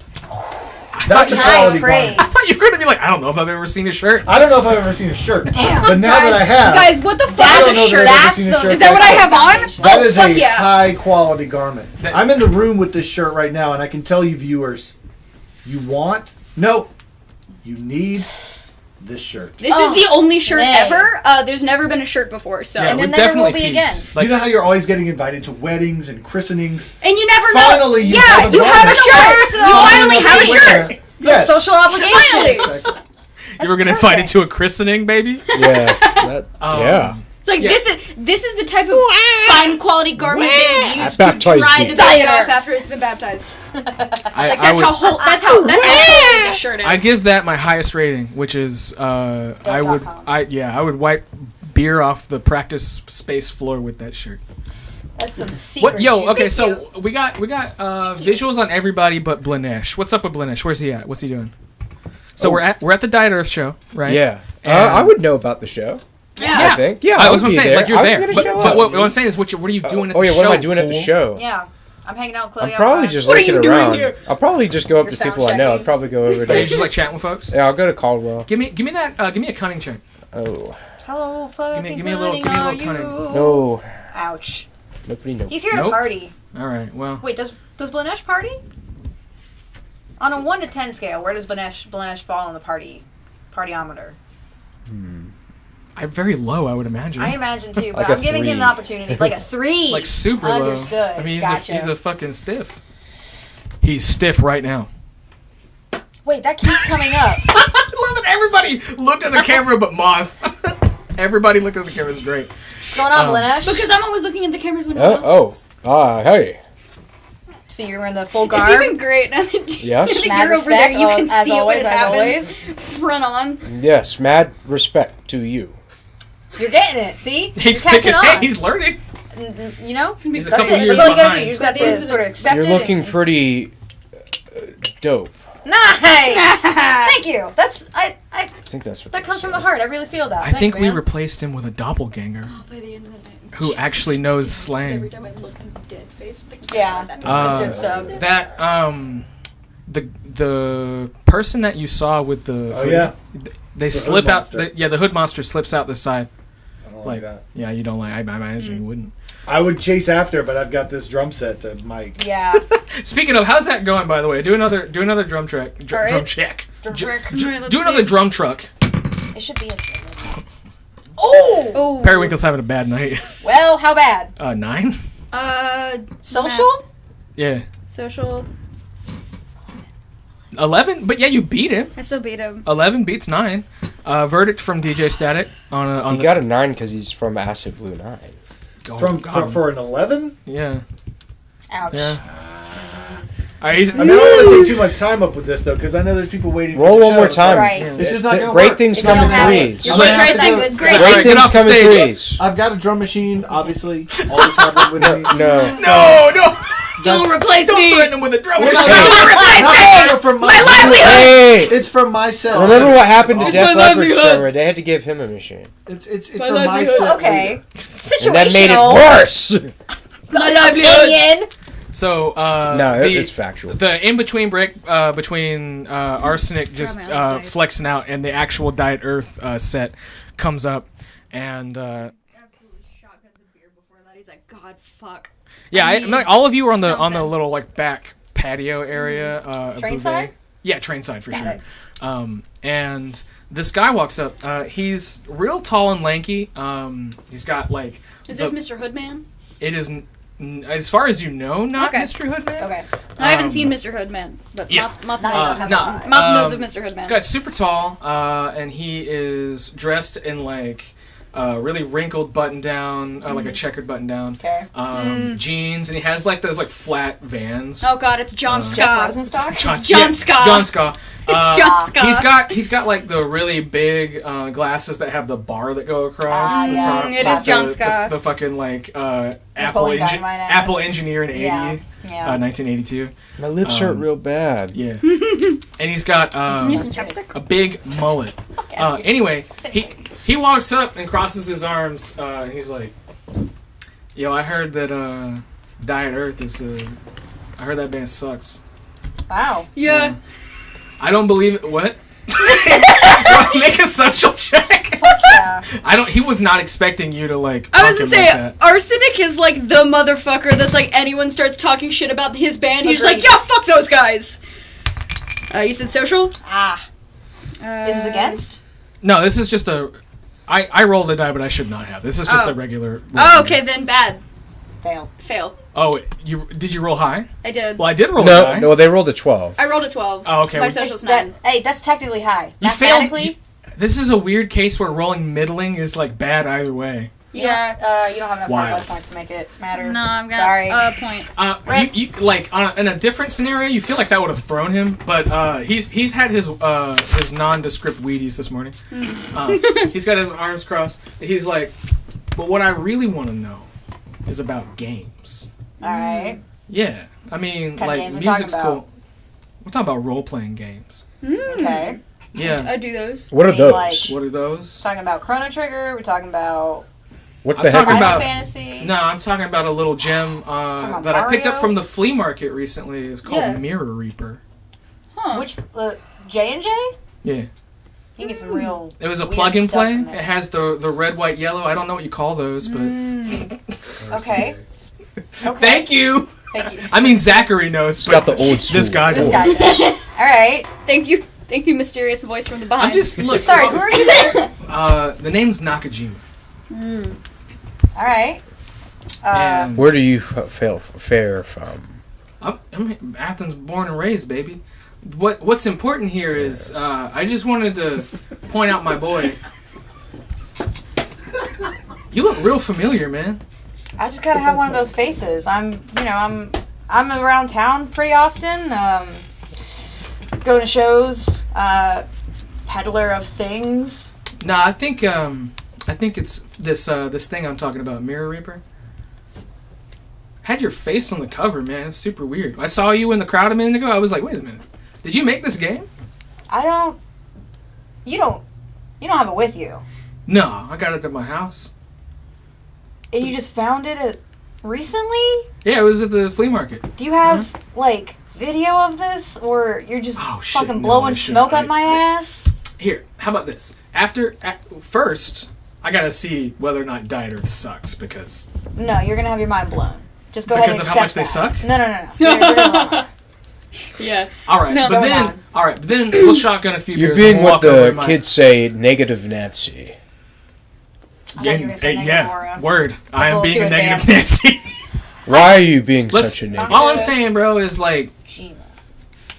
That's a High quality praise. garment. You're gonna be like, I don't know if I've ever seen a shirt. I don't know if I've ever seen a shirt. Damn. But now that I have, Guys, what the fuck I don't is know a shirt? that I've ever That's seen a the. shirt Is that what I have on? that Oh, is fuck a yeah. high quality garment. That- I'm in the room with this shirt right now, and I can tell you viewers, you need this shirt. This is the only shirt nay. ever. There's never been a shirt before, so. Yeah, And we've there never will definitely be peaked. again. Like, You know how you're always getting invited to weddings and christenings? And you never Finally, know. you Yeah, have a you have a garment. shirt. You finally have a shirt. Yes. Social obligation. Finally. Exactly. you were gonna invite it to a christening, baby. Yeah. That, yeah. It's like Yeah. this is the type of fine quality garment they would use to baptized dry you. the baby Diet off Earth. after it's been baptized. I Like that's would, how quality the shirt is. I'd give that my highest rating, which is I would wipe beer off the practice space floor with that shirt. That's some secret. What? Yo, juice. okay, so we got visuals on everybody but Blanesh. What's up with Blanesh? Where's he at? What's he doing? So we're at the Diet Earth show, right? Yeah. And- I would know about the show. Yeah. I think. Yeah. I I was would what I'm be saying, like you're I would there. get a But, show but up. what I'm saying is, what are you doing at the show? Oh yeah, what am I doing at the fool? show? Yeah. I'm hanging out with Chloe. I'm probably outside. just What are looking you doing around. here? I'll probably just go up You're to people I know. sound I'd probably go over Are you to. just like chatting with folks? Yeah, I'll go to Caldwell. Give me that. Give me a cunning check. Oh Hello, fucking give me a little are cunning. you? no, Ouch. nobody knows. He's here to Nope. party. All right. Well, Wait, does Blanesh party? On a 1 to 10 scale, where does Blanesh fall on the partyometer? I'm very low, I would imagine. I imagine too, but Like a I'm giving him 3. the opportunity. Like a 3. like super Understood. low. I mean, Gotcha. he's a fucking stiff. He's stiff right now. Wait, that keeps coming up. I love it. Everybody looked at the camera, but Moth. Everybody looked at the camera. It's great. What's going on, Blanesh? Because I'm always looking at the cameras when no one else Oh, is. hey. So you're in the full It's garb. even great now that Yes. Mad you're over there. respect, You can as see always, what as happens. Front on. Yes, mad respect to you. You're getting it. See? He's you're catching picking. on. He's learning. You know? He's a That's couple it. years That's all you gotta do. behind. You just got to sort of accept You're it. looking and- pretty dope. Nice. Thank you. That's I think that's what that they comes from say. the heart. I really feel that. I Thank think you, we man. replaced him with a doppelganger By the end of the night. who actually knows Every slang. time I look at the dead face. Yeah. That's That's good stuff. That the person that you saw with the Oh, yeah. they The slip hood out. monster. The hood monster slips out the side. I don't Like like that. yeah, you don't like. I imagine you wouldn't. I would chase after, but I've got this drum set to mic. Yeah. Speaking of, how's that going? By the way, do another drum track. All right. Drum check. Drum trick. Do another drum truck. It should be a Oh! Oh. Periwinkle's having a bad night. Well, how bad? 9. Social? Yeah. Social. 11. But yeah, you beat him. I still beat him. 11 beats 9. Verdict from DJ Static on He got a 9 because he's from Acid Blue 9. For an 11? Yeah. Ouch. Yeah. All right, he's, I mean, I don't want to take too much time up with this, though, because I know there's people waiting for Roll the one show, more time. Right. It's just not going to Great work. things If you come don't in have it, threes. you're I'm gonna going have to to that do good it. stuff. All Great right, get things off the come in stage. threes. I've got a drum machine, obviously. Always have it with me. No. no. Don't replace Don't me. threaten him with a drum It's machine. not from my Hey! It's from myself. Remember what happened to It's Def my Leppard's livelihood. drummer? They had to give him a machine. It's My from livelihood. myself. Okay. And that made it Situational. worse! My livelihood. Opinion. So it's factual. The in between break between Arsenic just flexing out and the actual Diet Earth set comes up, and Absolutely shotguns a beer before that. He's like, God, fuck. yeah, I'm like, all of you are on the little like back patio area. Of Train Bouvet. side? Yeah, train side for Got sure. it. And this guy walks up. He's real tall and lanky. He's got like. Is this Mr. Hoodman? It is, as far as you know, not Okay. Mr. Hoodman. Okay. I haven't seen Mr. Hoodman, but yeah. Moth Nice. knows, No. knows of Mr. Hoodman. This guy's super tall, and he is dressed in like really wrinkled button down, like a checkered button down. Okay. Jeans, and he has like those like flat Vans. Oh God, it's John Jeff Scott. Rosenstock? John Scott. John Scott. John Scott. He's got like the really big glasses that have the bar that go across the yeah. top. It is John The- Scott. The fucking like Apple Dynamite ass. Apple engineer in 80, Yeah. 1982. My lips hurt real bad. Yeah. And he's got Can you use some chapstick? a big mullet. Anyway, he walks up and crosses his arms. And he's like, "Yo, I heard that Diet Earth is. I heard that band sucks. Wow. Yeah. I don't believe it. What? Make a social check. Yeah. He was not expecting you to like. I was fuck gonna him say, like that. Arsenic is like the motherfucker that's like anyone starts talking shit about his band, he's just like, Agreed. yeah, fuck those guys. You said social? Ah. Is this against? No, this is just a. I rolled a die, but I should not have. This is just Oh. a regular. Oh, okay, then bad. Fail. Oh, did you roll high? I did. Well, I did roll a die. No, they rolled a 12. I rolled a 12. Oh, okay. My Well, social's That, 9. hey, that's technically high. You failed. Mathematically, This is a weird case where rolling middling is like bad either way. Yeah. you don't have enough Wild. hard points to make it matter. No, I've got Sorry. a point. You like in a different scenario, you feel like that would have thrown him, but he's had his nondescript Wheaties this morning. He's got his arms crossed. He's like, but what I really want to know is about games. All right. Yeah, I mean, What kind of like games we talking music's about? cool. We're talking about role playing games. Okay. Yeah. I do those. What are Being those? like- What are those? Talking about Chrono Trigger. We're talking about What I'm the heck talking is Final about- Fantasy. No, I'm talking about a little gem about that I picked up Mario? from the flea market recently. It's called Yeah. Mirror Reaper. Huh. Which J&J? Yeah. You can get some real. It was a weird plug and stuff play. in It there. has the red, white, yellow. I don't know what you call those, but Okay. Okay. thank you. Thank you. I mean, Zachary knows, but got the old this school. guy. This guy does. All right. Thank you, mysterious voice from the behind. I'm just look. Sorry, who are you? The name's Nakajima. All right. And Where do you fare from? I'm Athens born and raised, baby. What's important here is I just wanted to point out my boy. You look real familiar, man. I just gotta have one of those faces. I'm around town pretty often. Going to shows. Peddler of things. Nah, I think it's this thing I'm talking about, Mirror Reaper. Had your face on the cover, man. It's super weird. I saw you in the crowd a minute ago. I was like, wait a minute. Did you make this game? You don't have it with you. No, I got it at my house. And you just found it recently? Yeah, it was at the flea market. Do you have, like, video of this? Or you're just Oh, shit, fucking no, blowing I shouldn't. smoke up my ass? Here, how about this? First, I gotta see whether or not Diet Earth sucks because No, you're gonna have your mind blown. Just go Because ahead and of how accept much they that. suck? No. You're wrong. yeah. all right, No. but Going then we'll shotgun a few You're beers being and what walk over the to my kids say, negative Nancy. I thought you were gonna say negative yeah, Laura. word. I am little being too a negative advanced. Nancy. Why are you being Let's- such a negative? All I'm saying, bro, is like Gina.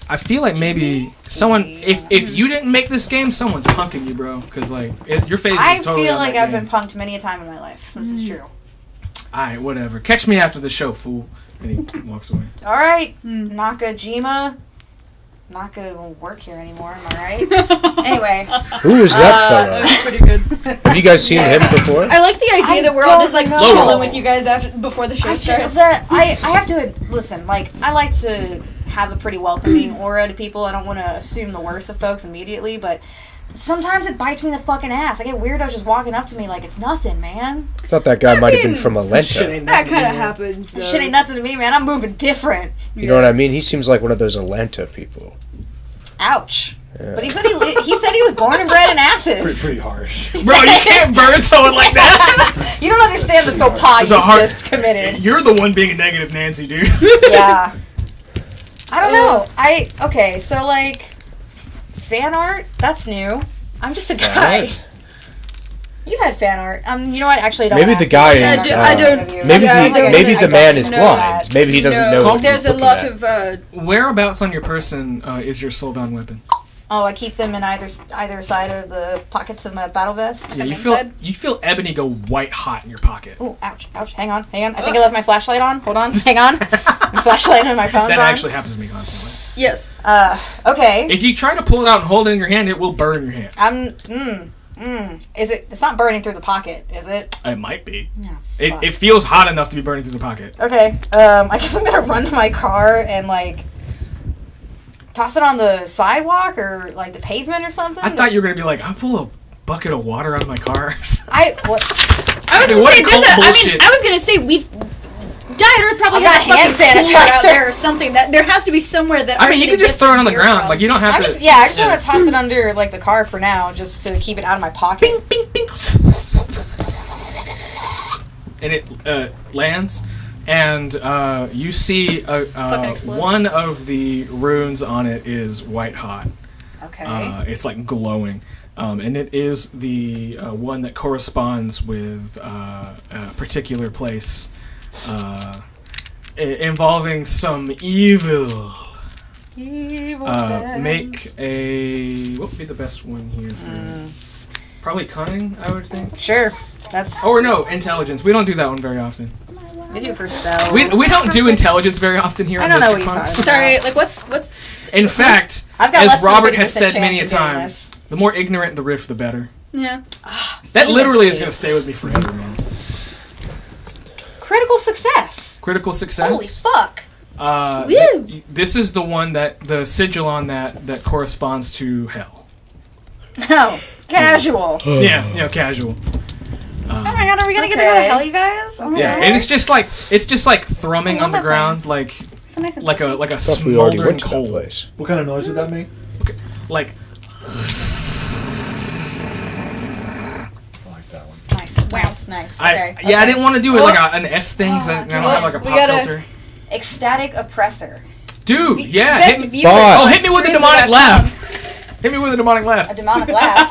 I feel like maybe someone, if you didn't make this game, somene's punking you, bro. Because like your face I is totally feel on like that I've game. been punked many a time in my life. This is true. All right, whatever. Catch me after the show, fool. And he walks away. All right, Nakajima. Not gonna work here anymore. Am I right? Anyway, Who is that That's pretty good. fella? Have you guys seen him before? I like the idea I that we're all don't just like know. chilling with you guys before the show I starts. just, I have to listen. Like I like to have a pretty welcoming aura to people. I don't want to assume the worst of folks immediately, but sometimes it bites me in the fucking ass. I get weirdos just walking up to me like it's nothing, man. I thought that guy might have been from Atlanta. That kind of happens, though. Shit ain't nothing to me, man. I'm moving different. You know what I mean? He seems like one of those Atlanta people. Ouch. Yeah. But he said he was born and bred in Athens. Pretty harsh. Bro, you can't burn someone like that. You don't understand the faux pas you just committed. You're the one being a negative Nancy, dude. Yeah. I don't know. Okay, so like fan art, that's new. I'm just a guy. What? You've had fan art. You know what? Actually, don't Maybe ask the guy me. is. I don't- Maybe I don't- maybe I the man don't is know blind. that. Maybe he doesn't know. what There's he's a lot looking of Whereabouts on your person is your soulbound weapon? Oh, I keep them in either side of the pockets of my battle vest. Yeah, you Inside. feel ebony go white hot in your pocket. Oh, ouch. Hang on. I think I left my flashlight on. Hold on. Hang on. My flashlight and my phone's That on. actually happens to me constantly. yes. Okay. If you try to pull it out and hold it in your hand, it will burn your hand. Is it? It's not burning through the pocket, is it? It might be. No. It feels hot enough to be burning through the pocket. Okay. I guess I'm gonna run to my car and like toss it on the sidewalk or like the pavement or something. I thought you were gonna be like, I pull a bucket of water out of my car. I was Hey, gonna what say cult bullshit. I was gonna say we've. Diet Earth probably I has got a hand fucking cooler out sanitizer. there or something. That there has to be somewhere that. I mean, you could just throw it on the ground. Like, you don't have I to. just want to toss it under like the car for now, just to keep it out of my pocket. Bing, bing, bing. And it lands, and you see explodes. one of the runes on it is white hot. Okay. It's like glowing. And it is the one that corresponds with a particular place involving some evil. Make a... What would be the best one here for... Probably cunning, I would think. Sure. That's. Or no, intelligence. We don't do that one very often. We do it for spells. We don't do intelligence very often here I on don't know Mystic what you're Punks. talking Sorry, like what's? In fact, I've got less as than a Robert has 50% said many a chance of getting time, this. the more ignorant the riff, the better. Yeah. That literally is famously. going to stay with me forever, man. Critical success. Critical success. Holy fuck. Woo! This is the one that the sigil on that corresponds to Hale. No. Casual. Yeah, casual. Oh my god, are we gonna get to go to Okay. hell, you guys? Oh my Yeah, god. and it's just like thrumming I on the love that ground, place. like So nice and like a I thought we already smoldering went to that coal. place. What kind of noise would that make? Like I like that one. Nice. Okay. I didn't want to do it like an S thing because I don't have like a We pop gotta- filter. Ecstatic oppressor. Dude, yeah, Best hit me. viewer Oh, on Hit me with a stream demonic dot laugh. com. Hit me with a demonic laugh. A demonic laugh.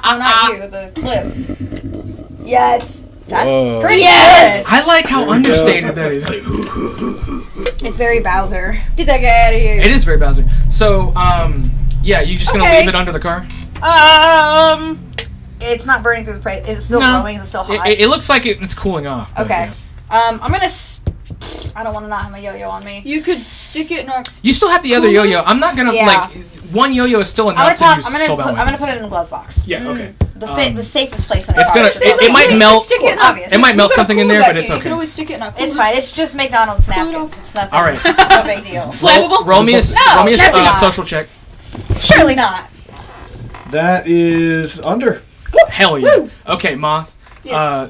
No, not you. The clip. Yes. That's Whoa. pretty Yes. I like how There we understated that is. good. It's very Bowser. Get that guy out of here. It is very Bowser. So, yeah, you just gonna Okay. leave it under the car? It's not burning through the plate. Is it still No. glowing? Is it still hot? It looks like it's cooling off. but Okay. yeah. I'm gonna. I don't want to not have my yo-yo on me. You could stick it in our. You still have the other yo-yo. I'm not gonna Yeah. like one yo-yo is still I'm enough gonna to use I'm soulbound gonna weapons. put it in the glove box. Yeah. Okay. The safest place in It's the gonna. car. It might melt. Stick it in Obviously. It might melt We've got a something in cooler there, back but it's here. You can okay. always stick it in our. It's fine. It's just McDonald's Cool it napkins. off. It's nothing. All right. It's no big deal. Flammable? Roll me a definitely not. social check. Surely not. That is under. Hell yeah. Okay, Moth. Yes.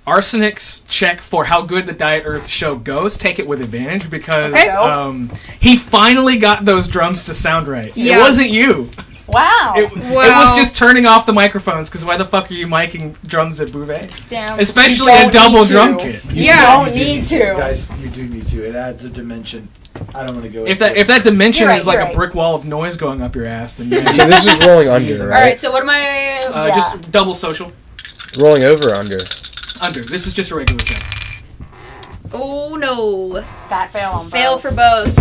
Arsenic's check for how good the Diet Earth show goes, take it with advantage because Okay. he finally got those drums to sound right. Yeah. It wasn't you. Wow. It was just turning off the microphones because why the fuck are you miking drums at Bouvet? Damn. Especially You a don't double need to. drum kit. You don't do need to. Guys, you do need to. It adds a dimension. I don't want to go If into that dimension You're right, is like you're a right. brick wall of noise going up your ass, then yeah. So this is rolling under, right? Alright, so what am I. Yeah. Just double social. Rolling over or under. Under. This is just a regular check. Oh no. Fat fail on both. Fail for both.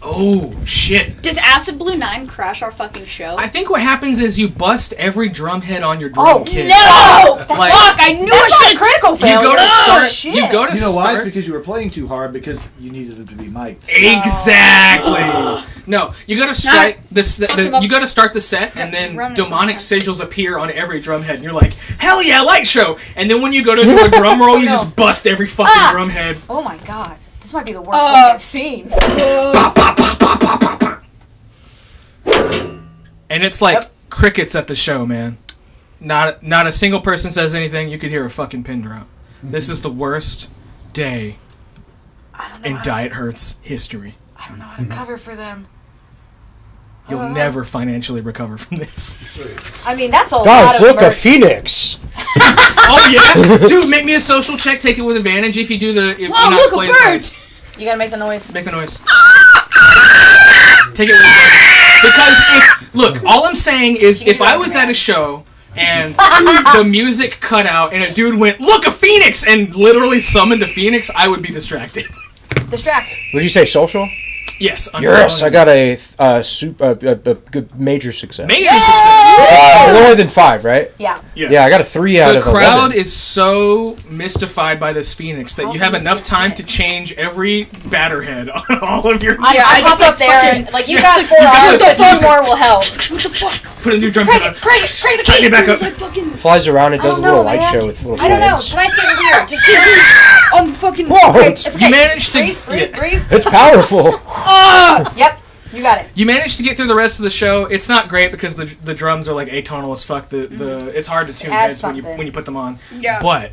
Oh shit. Does Acid Blue 9 crash our fucking show? I think what happens is you bust every drum head on your drum Oh, kit. No! Like- Fuck, I knew I That's not a should. critical fail. You go to Oh, start. shit. You go to You know why? It's start. because you were playing too hard because you needed them to be mic'd. Exactly. No, you gotta start him up. you gotta start the set, and then Run it demonic sometimes. sigils appear on every drum head, and you're like, hell yeah, light show. And then when you go to do a drum roll, you just bust every fucking Ah! drum head. Oh my god. This might be the worst thing I've seen. And it's like crickets at the show, man. Not a single person says anything. You could hear a fucking pin drop. This is the worst day in Diet Hurt's history. I don't know how to cover for them. You'll never financially recover from this. I mean, that's a lot Guys, of look, a merch. phoenix. Oh yeah, dude, make me a social check. Take it with advantage if you do the. If you're not look, a plays bird! twice. You gotta make the noise. Make the noise. Take it with advantage. Because look, all I'm saying is, if I was at a show and the music cut out and a dude went, "Look, a phoenix," and literally summoned a phoenix, I would be distracted. Distract. Would you say social? Yes. Yes, I got a good major success. Major success. More than 5, right? Yeah. Yeah, I got a 3 out The of crowd 11. is so mystified by this phoenix that you have enough time to change every batter head on all of your. I hop up there and, like, you got 4 hours, but 2 more will help. What the fuck? Put a new drum Craig kit it, on. Craig it, Craig the Tighten it key. back up. Flies around and does a I don't little know, light man. show with little I don't know. flames. Tonight's getting weird. Just On the fucking. Whoa, okay, it's, it's okay. You managed to. breathe, breathe. it's powerful. Yep, you got it. You managed to get through the rest of the show. It's not great because the drums are like atonal as fuck. It's hard to tune Add heads when you put them on. Yeah. But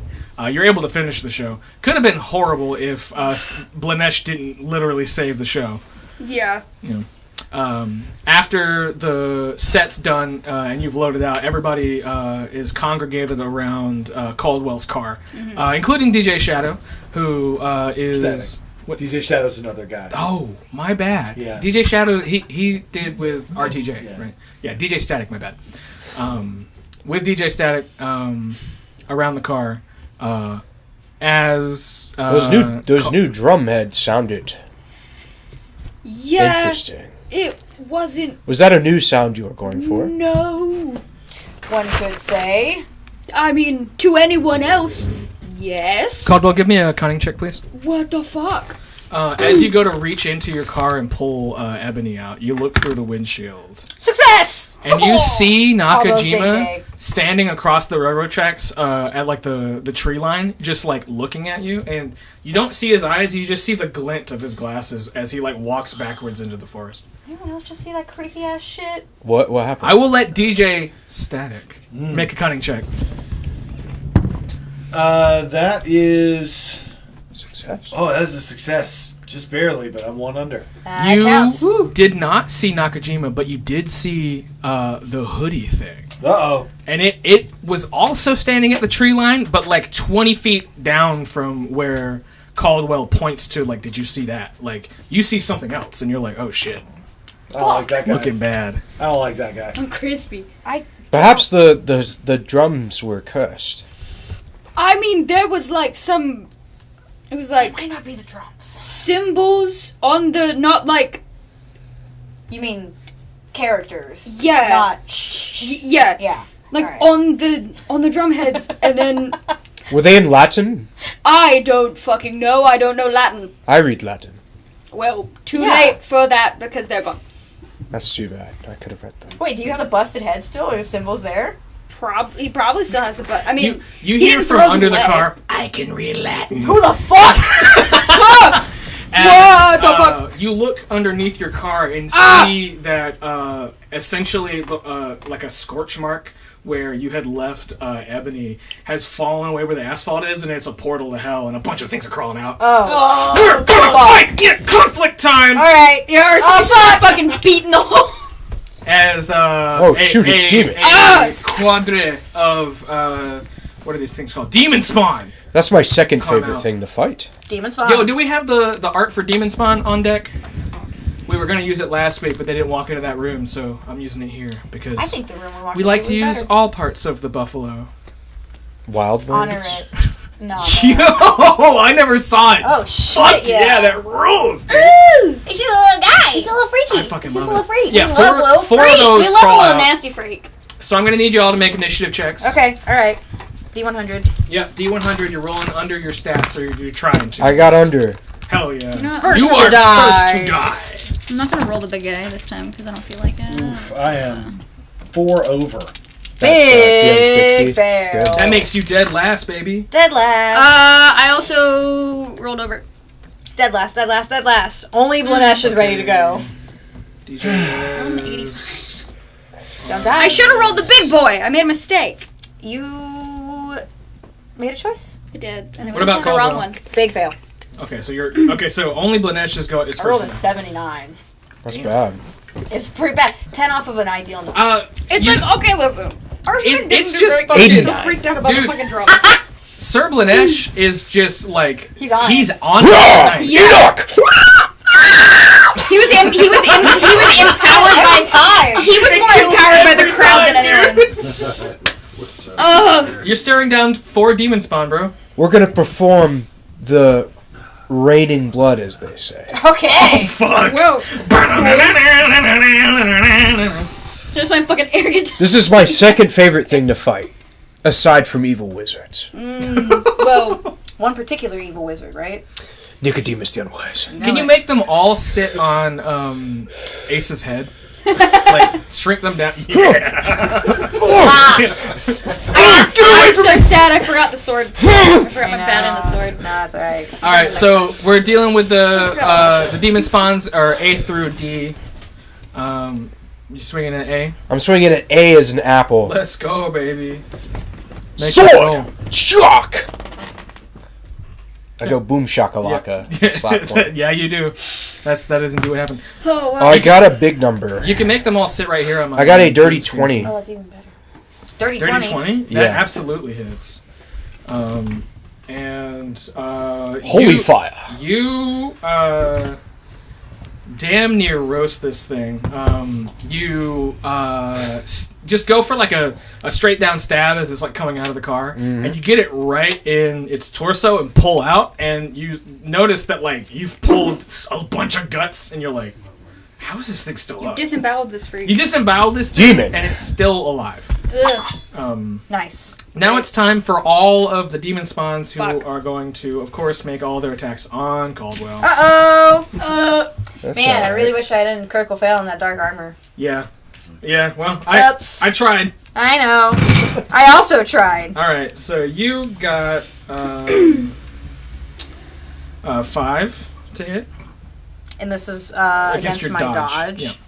you're able to finish the show. Could have been horrible if Blanesh didn't literally save the show. Yeah. You know. After the set's done and you've loaded out, everybody is congregated around Caldwell's car, including DJ Shadow, who is. Static. What? DJ Shadow's another guy. Oh, my bad. Yeah. DJ Shadow, he did with RTJ, Yeah. right? Yeah, DJ Static, my bad. With DJ Static around the car, as Those new drum heads sounded Yeah. interesting. It wasn't. Was that a new sound you were going for? No. One could say. I mean, to anyone else, yes. Caldwell, give me a cunning check, please. What the fuck? As you go to reach into your car and pull Ebony out, you look through the windshield. Success! And you see Caldwell's big Nakajima day. standing across the railroad tracks at like the tree line, just like looking at you. And you don't see his eyes, you just see the glint of his glasses as he like walks backwards into the forest. Anyone else just see that creepy ass shit? What happened? I will let DJ Static make a cunning check. That is. Success. Oh, that is a success. Just barely, but I'm 1 under. That You counts. did not see Nakajima, but you did see the hoodie thing. Uh-oh. And it was also standing at the tree line, but like 20 feet down from where Caldwell points to, like, did you see that? Like, you see something else, and you're like, oh shit. I don't like that guy. Looking bad. I don't like that guy. I'm crispy. Perhaps the drums were cursed. I mean, there was like some. It was like Might not be the drums. symbols on the not like. You mean characters? Yeah. Not. Yeah. Yeah. Like Alright. on the drum heads, and then Were they in Latin? I don't fucking know. I don't know Latin. I read Latin. Well, too Yeah. late for that because they're gone. That's too bad. I could have read them. Wait, do you have the busted head still? Or symbols there? He probably still has the butt. I mean, You he hear didn't from throw under them the away. car, I can read Latin. Who the fuck? As, What the fuck? You look underneath your car and see that essentially like a scorch mark where you had left Ebony has fallen away where the asphalt is, and it's a portal to hell, and a bunch of things are crawling out. Oh. We're gonna fight! Yeah, conflict time! Alright. You're fucking beating the hole. As shoot, it's demon. a quadre of what are these things called? Demon spawn. That's my second Come favorite out. thing to fight. Demon spawn. Yo, do we have the art for demon spawn on deck? We were gonna use it last week, but they didn't walk into that room, so I'm using it here because I think the room we're watching we like would to be use better. all parts of the buffalo. Wild Honor ones? it. No. Yo, I never saw it. Oh shit! Fuck yeah. that rules, dude. He's just a little guy. He's a little freaky. I fucking He's just a love little it. freak. Yeah, We love little four of freaks. those We love a crawl little out. nasty freak. So I'm gonna need you all to make initiative checks. Okay. All right. D100. Yep, D100. You're rolling under your stats, or you're trying to. I got under. Hell yeah. You know what? First You to are die. first to die. I'm not gonna roll the big guy this time because I don't feel like it. Oof, I am 4 over. Big TN60. fail. That makes you dead last, baby. Dead last. I also rolled over. Dead last. Only Blanesh is ready to go. I'm 80. Don't die. I should have rolled the big boy. I made a mistake. You made a choice. I did. And it What about the wrong Caldwell? one. Big fail. Okay, so only Blanesh is I rolled a first. 79. That's bad. It's pretty bad. 10 off of an ideal number. It's okay, listen. It's It's just just fucking- 89. freaked out about Dude. the fucking drums. Sir Blanesh is just like He's on He's it. on it tonight. Enoch! He was empowered by time. He was more empowered by the crowd than anyone. Oh, You're staring down 4 demon spawn, bro. We're gonna perform the raining blood, as they say. Okay. Fuck. whoa. Just my fucking arrogant. This is my second favorite thing to fight, aside from evil wizards. Well, one particular evil wizard, right? Nicodemus the Unwise. Can you make them all sit on Ace's head? Like shrink them down. Yeah. I'm so sad I forgot the sword. I forgot my bat in the sword. Nah, it's alright. All right, so we're dealing with the demon spawns are A through D. You swinging an A. I'm swinging an A as an apple. Let's go, baby. Make it Sword! roll. Shock! I go boom shakalaka. Slap point. Yeah, you do. That doesn't do what happened. Oh, Oh, wow. I got a big number. You can make them all sit right here on my. I got a dirty 20. Oh, that's even better. Dirty 30 20. 20? That Yeah. absolutely hits. And Holy fire. You damn near roast this thing. Just go for like a straight down stab as it's like coming out of the car, and you get it right in its torso and pull out, and you notice that like you've pulled a bunch of guts, and you're like, how is this thing still You up? disemboweled this freak. You disemboweled this thing, Demon. and it's still alive. Ugh. Nice. Now it's time for all of the demon spawns who Fuck. are going to, of course, make all their attacks on Caldwell. Uh-oh. That's Man, I alright. really wish I didn't critical fail in that dark armor. Yeah. Yeah, well, Oops. I tried. I know. I also tried. All right, so you got 5 to hit. And this is Against against your my dodge. dodge.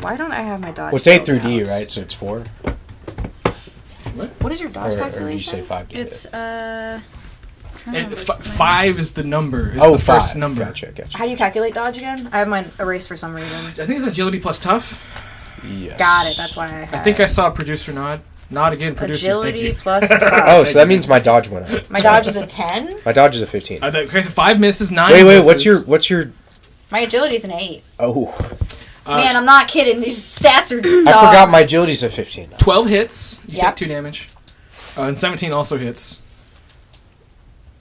Why don't I have my dodge? Well, it's 8 filled through D, out? right? So it's 4. What is your dodge Or calculation? did you say 5 to hit? It's, And 5 is the number. Is Oh, the first 5. number. Gotcha. How do you calculate dodge again? I have mine erased for some reason. I think it's agility plus tough. Yes. Got it. That's why I have I think I saw a producer nod. Nod again, producer. agility Thank you. plus tough. Oh, so that means my dodge went up. My dodge is a 10. My dodge is a 15. Okay, 5 misses, 9 Wait, misses. what's your... My agility is an 8. Oh. Man, I'm not kidding. These stats are I forgot my agility's a 15 now. 12 hits. You Yep. take 2 damage. And 17 also hits.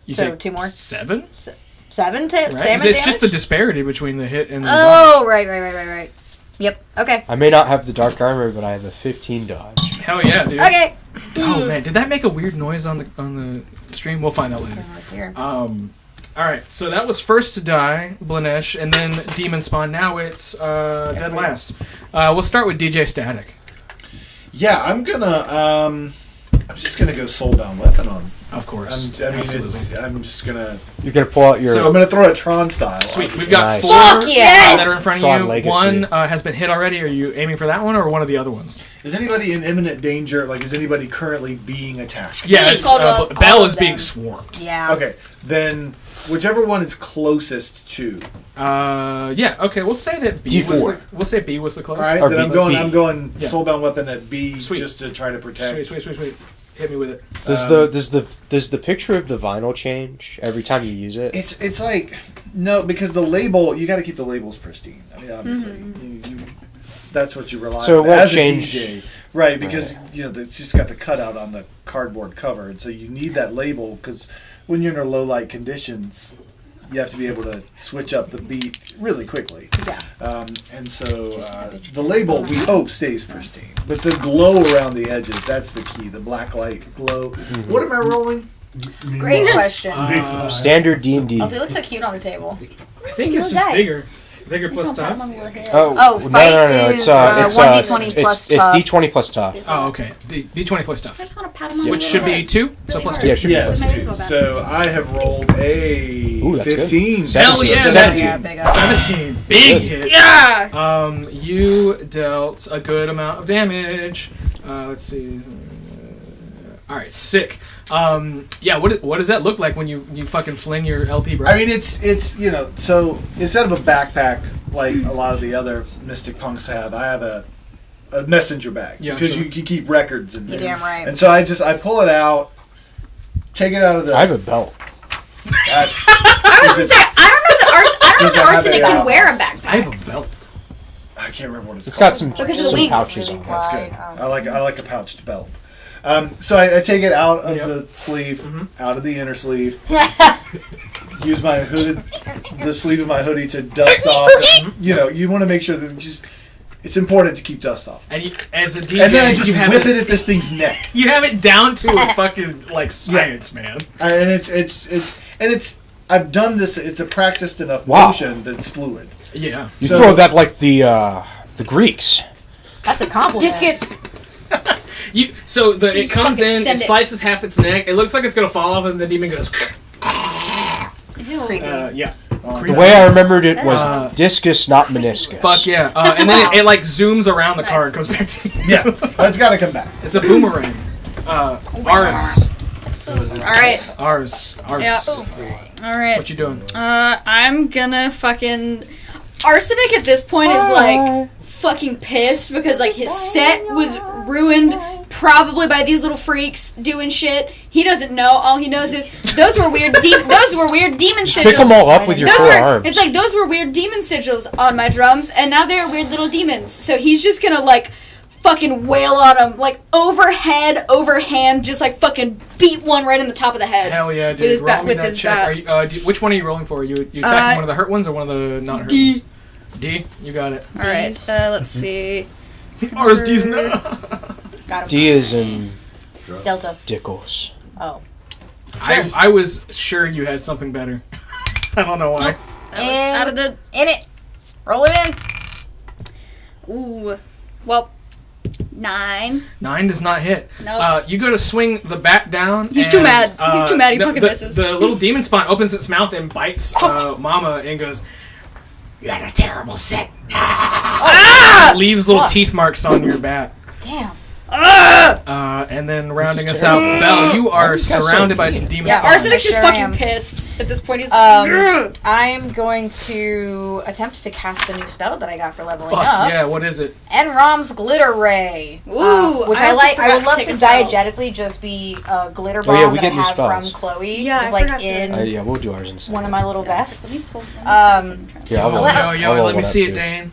You So take 2 more. 7? 7 Right? salmon It's just the damage? disparity between the hit and the dodge. Oh, right. Yep. Okay. I may not have the dark armor, but I have a 15 dodge. Hell yeah, dude. Okay. Oh man, did that make a weird noise on the stream? We'll find out later. Here. All right, so that was first to die, Blanesh, and then Demon Spawn. Now it's dead last. We'll start with DJ Static. Yeah, I'm just gonna go soulbound weapon on. Of course. Absolutely. I'm just gonna. You're gonna pull out your... So- I'm gonna throw it Tron style. Sweet. obviously. We've got Nice. 4 Fuck yes! that are in front of Tron you. Legacy. One has been hit already. Are you aiming for that one or one of the other ones? Is anybody in imminent danger? Like, is anybody currently being attacked? Yeah, Me, it's, Caldwell. Belle All is of being them. swarmed. Yeah. Okay, then whichever one is closest to. Yeah. Okay. We'll say that B D4. was the. We'll say B was the All closest. right, Or then B. I'm going Yeah. soulbound weapon at B Sweet. just to try to protect. Sweet. Hit me with it. Does the picture of the vinyl change every time you use it? It's like no, because the label, you got to keep the labels pristine. I mean, obviously, you, that's what you rely So on it won't as change- a DJ, right? Because it's just got the cutout on the cardboard cover, and so you need that label because when you're under low light conditions, you have to be able to switch up the beat really quickly. Yeah. And so the label, we hope, stays pristine. But the glow around the edges, that's the key. The black light glow. What am I rolling? Great question. Standard D&D. Oh, they look so cute on the table. I think it's Little just dice. bigger. Vigor plus tough. Oh, fight no. is, It's 1d20 plus it's tough. D20 plus tough. Oh, okay. D20 plus tough. I just want to pat him on Which the should be head. 2, so plus 2. Yeah, it should be Yeah, plus it's Maybe 2. it's not bad. So I have rolled a Ooh, that's good. 15. Hell yeah. 17. Yeah, big up. 17. Big hit. Yeah! You dealt a good amount of damage. Let's see. All right, sick. Yeah, what does that look like when you fucking fling your LP, bro? I mean, it's you know, so instead of a backpack like a lot of the other Mystic Punks have, I have a messenger bag Yeah, because sure. you keep records in there. You're damn right. And so I pull it out, take it out of the. I have a belt. That's. I was gonna say, I don't know Does it that have arsenic a- can wear a backpack. I have a belt. I can't remember what it's It's called. got some Because of the some wings. pouches on it. That's good. Wide, I like a pouched belt. So I take it out of Yep. the sleeve, Mhm. out of the inner sleeve. Use my the sleeve of my hoodie to dust off. You know, you want to make sure that it's important to keep dust off. And you, as a DJ, And then I just you have whip this, it at this thing's neck. You have it down to a fucking like science, man. And it's I've done this. It's a practiced enough Wow. motion that it's fluid. Yeah. You So- throw that like the Greeks. That's a compliment. Discus. So it comes fucking in, send it it. slices half its neck. It looks like it's gonna fall off, and the demon goes. Creepy. Yeah. The way I remembered it was Uh, discus, not meniscus. Fuck yeah. And then it like zooms around the car and goes back to you. Yeah, that's got to come back. It's a boomerang. Ars. Alright. Ars. Yeah. Alright. What you doing? I'm gonna fucking... Arsenic at this point is like fucking pissed because like his set was ruined probably by these little freaks doing shit. He doesn't know. All he knows is those were weird demon sigils. Pick them all up with your Those four were, arms. it's like those were weird demon sigils on my drums, and now they're weird little demons. So he's just gonna like fucking wail on them, like overhead, overhand, just like fucking beat one right in the top of the head. Hell yeah, With dude. his Roll bat- me with that his check. bat. Are you, which one are you rolling for? You attacking one of the hurt ones or one of the not hurt D. ones? D? You got it. All right, let's see. Ars D's no. Got him. D is in Delta. Dickles. Oh. I was sure you had something better. I don't know why. That was out of the... In it. Roll it in. Ooh. Well, 9. 9 does not hit. Nope. You go to swing the bat down. He's and, too mad. He's too mad he the- fucking the, misses. The little demon spawn opens its mouth and bites Mama and goes, "You had a terrible set." Leaves little teeth marks on your bat. Damn. And then rounding us out, Belle, you are surrounded by some demon Yeah, spawns. Arsenic's just Sure fucking am. pissed at this point. He's I'm going to attempt to cast a new spell that I got for leveling Fuck up. yeah, what is it? Enrom's Glitter Ray. Ooh, which I I also like. I forgot would to love take to a spell. diegetically just be a glitter Oh, bomb yeah, we that get I new have from spells. Chloe. Yeah, just I like forgot to- in Yeah, we'll do ours inside. one of my little vests. Yeah, I'll roll Yo, I'll roll let me one see up, it, too. Dane.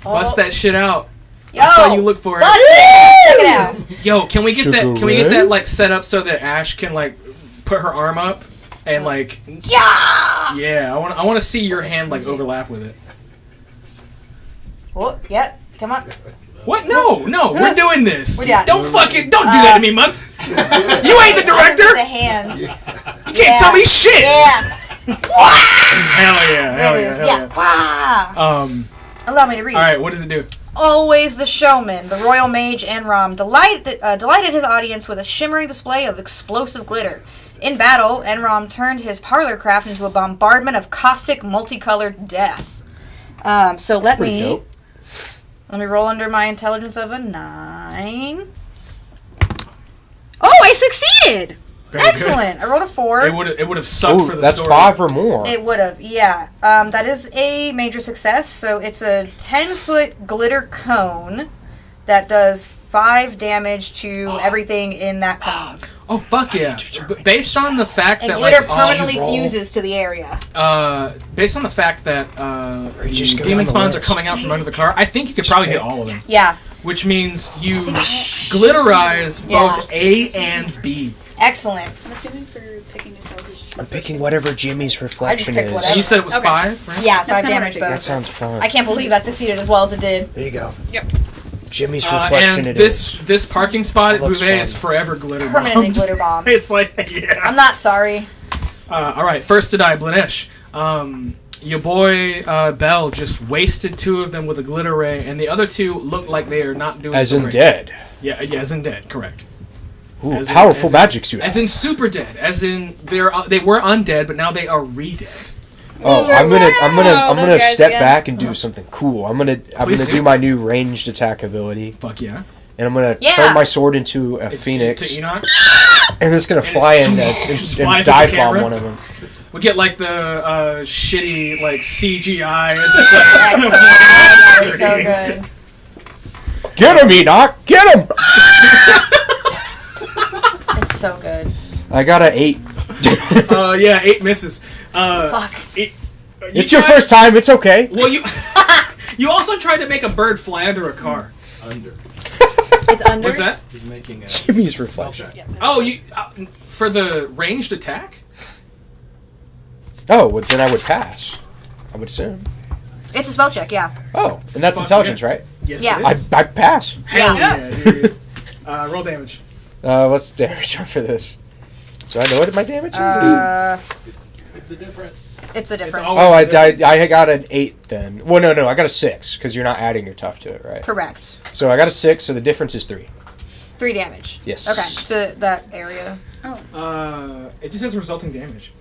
Bust that shit out. Yo, I saw you look for it. Check it out. Yo, can we get Sugar that? Can we get Ray? that like set up so that Ashe can like put her arm up and like Yeah. I want to see your hand like overlap with it. Oh, yeah. Come on. What? No, we're doing this. What do you got? Don't do that to me, Mux. You ain't the director. The hand. You can't tell me shit. Yeah. Hell yeah, There hell it yeah, is. hell Yeah. Wah. yeah. Allow me to read. All right, what does it do? Always the showman, the royal mage Enrom delighted his audience with a shimmering display of explosive glitter. In battle, Enrom turned his parlor craft into a bombardment of caustic, multicolored death. So let Pretty me dope. roll under my intelligence of a 9. Oh, I succeeded! Very Excellent. I rolled a 4. good. It would have sucked Ooh, for the that's story. 5 or more. It would have, yeah. That is a major success. So it's a 10-foot glitter cone that does 5 damage to everything in that cone. Oh fuck yeah! Based on the fact And that glitter like all- permanently fuses to the area. based on the fact that just go demon down the spawns are list. coming out from under the car, I think you could probably hit all of them. Yeah. Which means you glitterize both Yeah. A and B. Excellent. I'm assuming for picking new spells, it's just I'm picking whatever Jimmy's reflection picked is. whatever. And you said it was Okay. 5, right? Yeah, 5 kinda damage what I That both. sounds fun. I can't believe that succeeded as well as it did. There you go. Yep. Jimmy's reflection And it this is. this parking spot at That looks Bouvet fun. is forever glitter Permanently bombed. glitter bombed. It's like, yeah. I'm not sorry. All right, first to die, Blanesh. Your boy Bell just wasted 2 of them with a glitter ray, and the other 2 look like they are not doing As so in great. dead. Yeah, as in dead, correct. Ooh, As in- powerful as in- magics you have. As in super dead. As in they were undead, but now they are re-dead. Oh, I'm gonna those guys step again. back and do something cool. I'm gonna Please do do. my new ranged attack ability, Fuck yeah. and I'm gonna Yeah. turn my sword into a It's phoenix, to Enoch. and it's gonna fly in just and flies at dive the bomb camera. one of them. We get like the shitty like CGI. It's just like, That's so good. Get him, Enoch! Get him! It's so good. I got an 8. yeah, 8 misses. Fuck. It's your first time. It's okay. Well, you you also tried to make a bird fly under a car. Under. It's under. What's that? He's making a Jimmy's spell reflection. check. Oh, you for the ranged attack? Oh, well, then I would pass. I would assume. It's a spell check, yeah. Oh, and that's Fuck intelligence, yeah. right? Yes, Yeah. it is. I pass. Hell Yeah. yeah, dude. Roll damage. What's the damage for this? Do I know what my damage is? It's the difference. It's a difference. all- Oh, I got an 8 then. Well, no, I got a 6 because you're not adding your tough to it, right? Correct. So I got a 6, so the difference is 3. 3 damage. Yes. Okay, to that area. It just says resulting damage.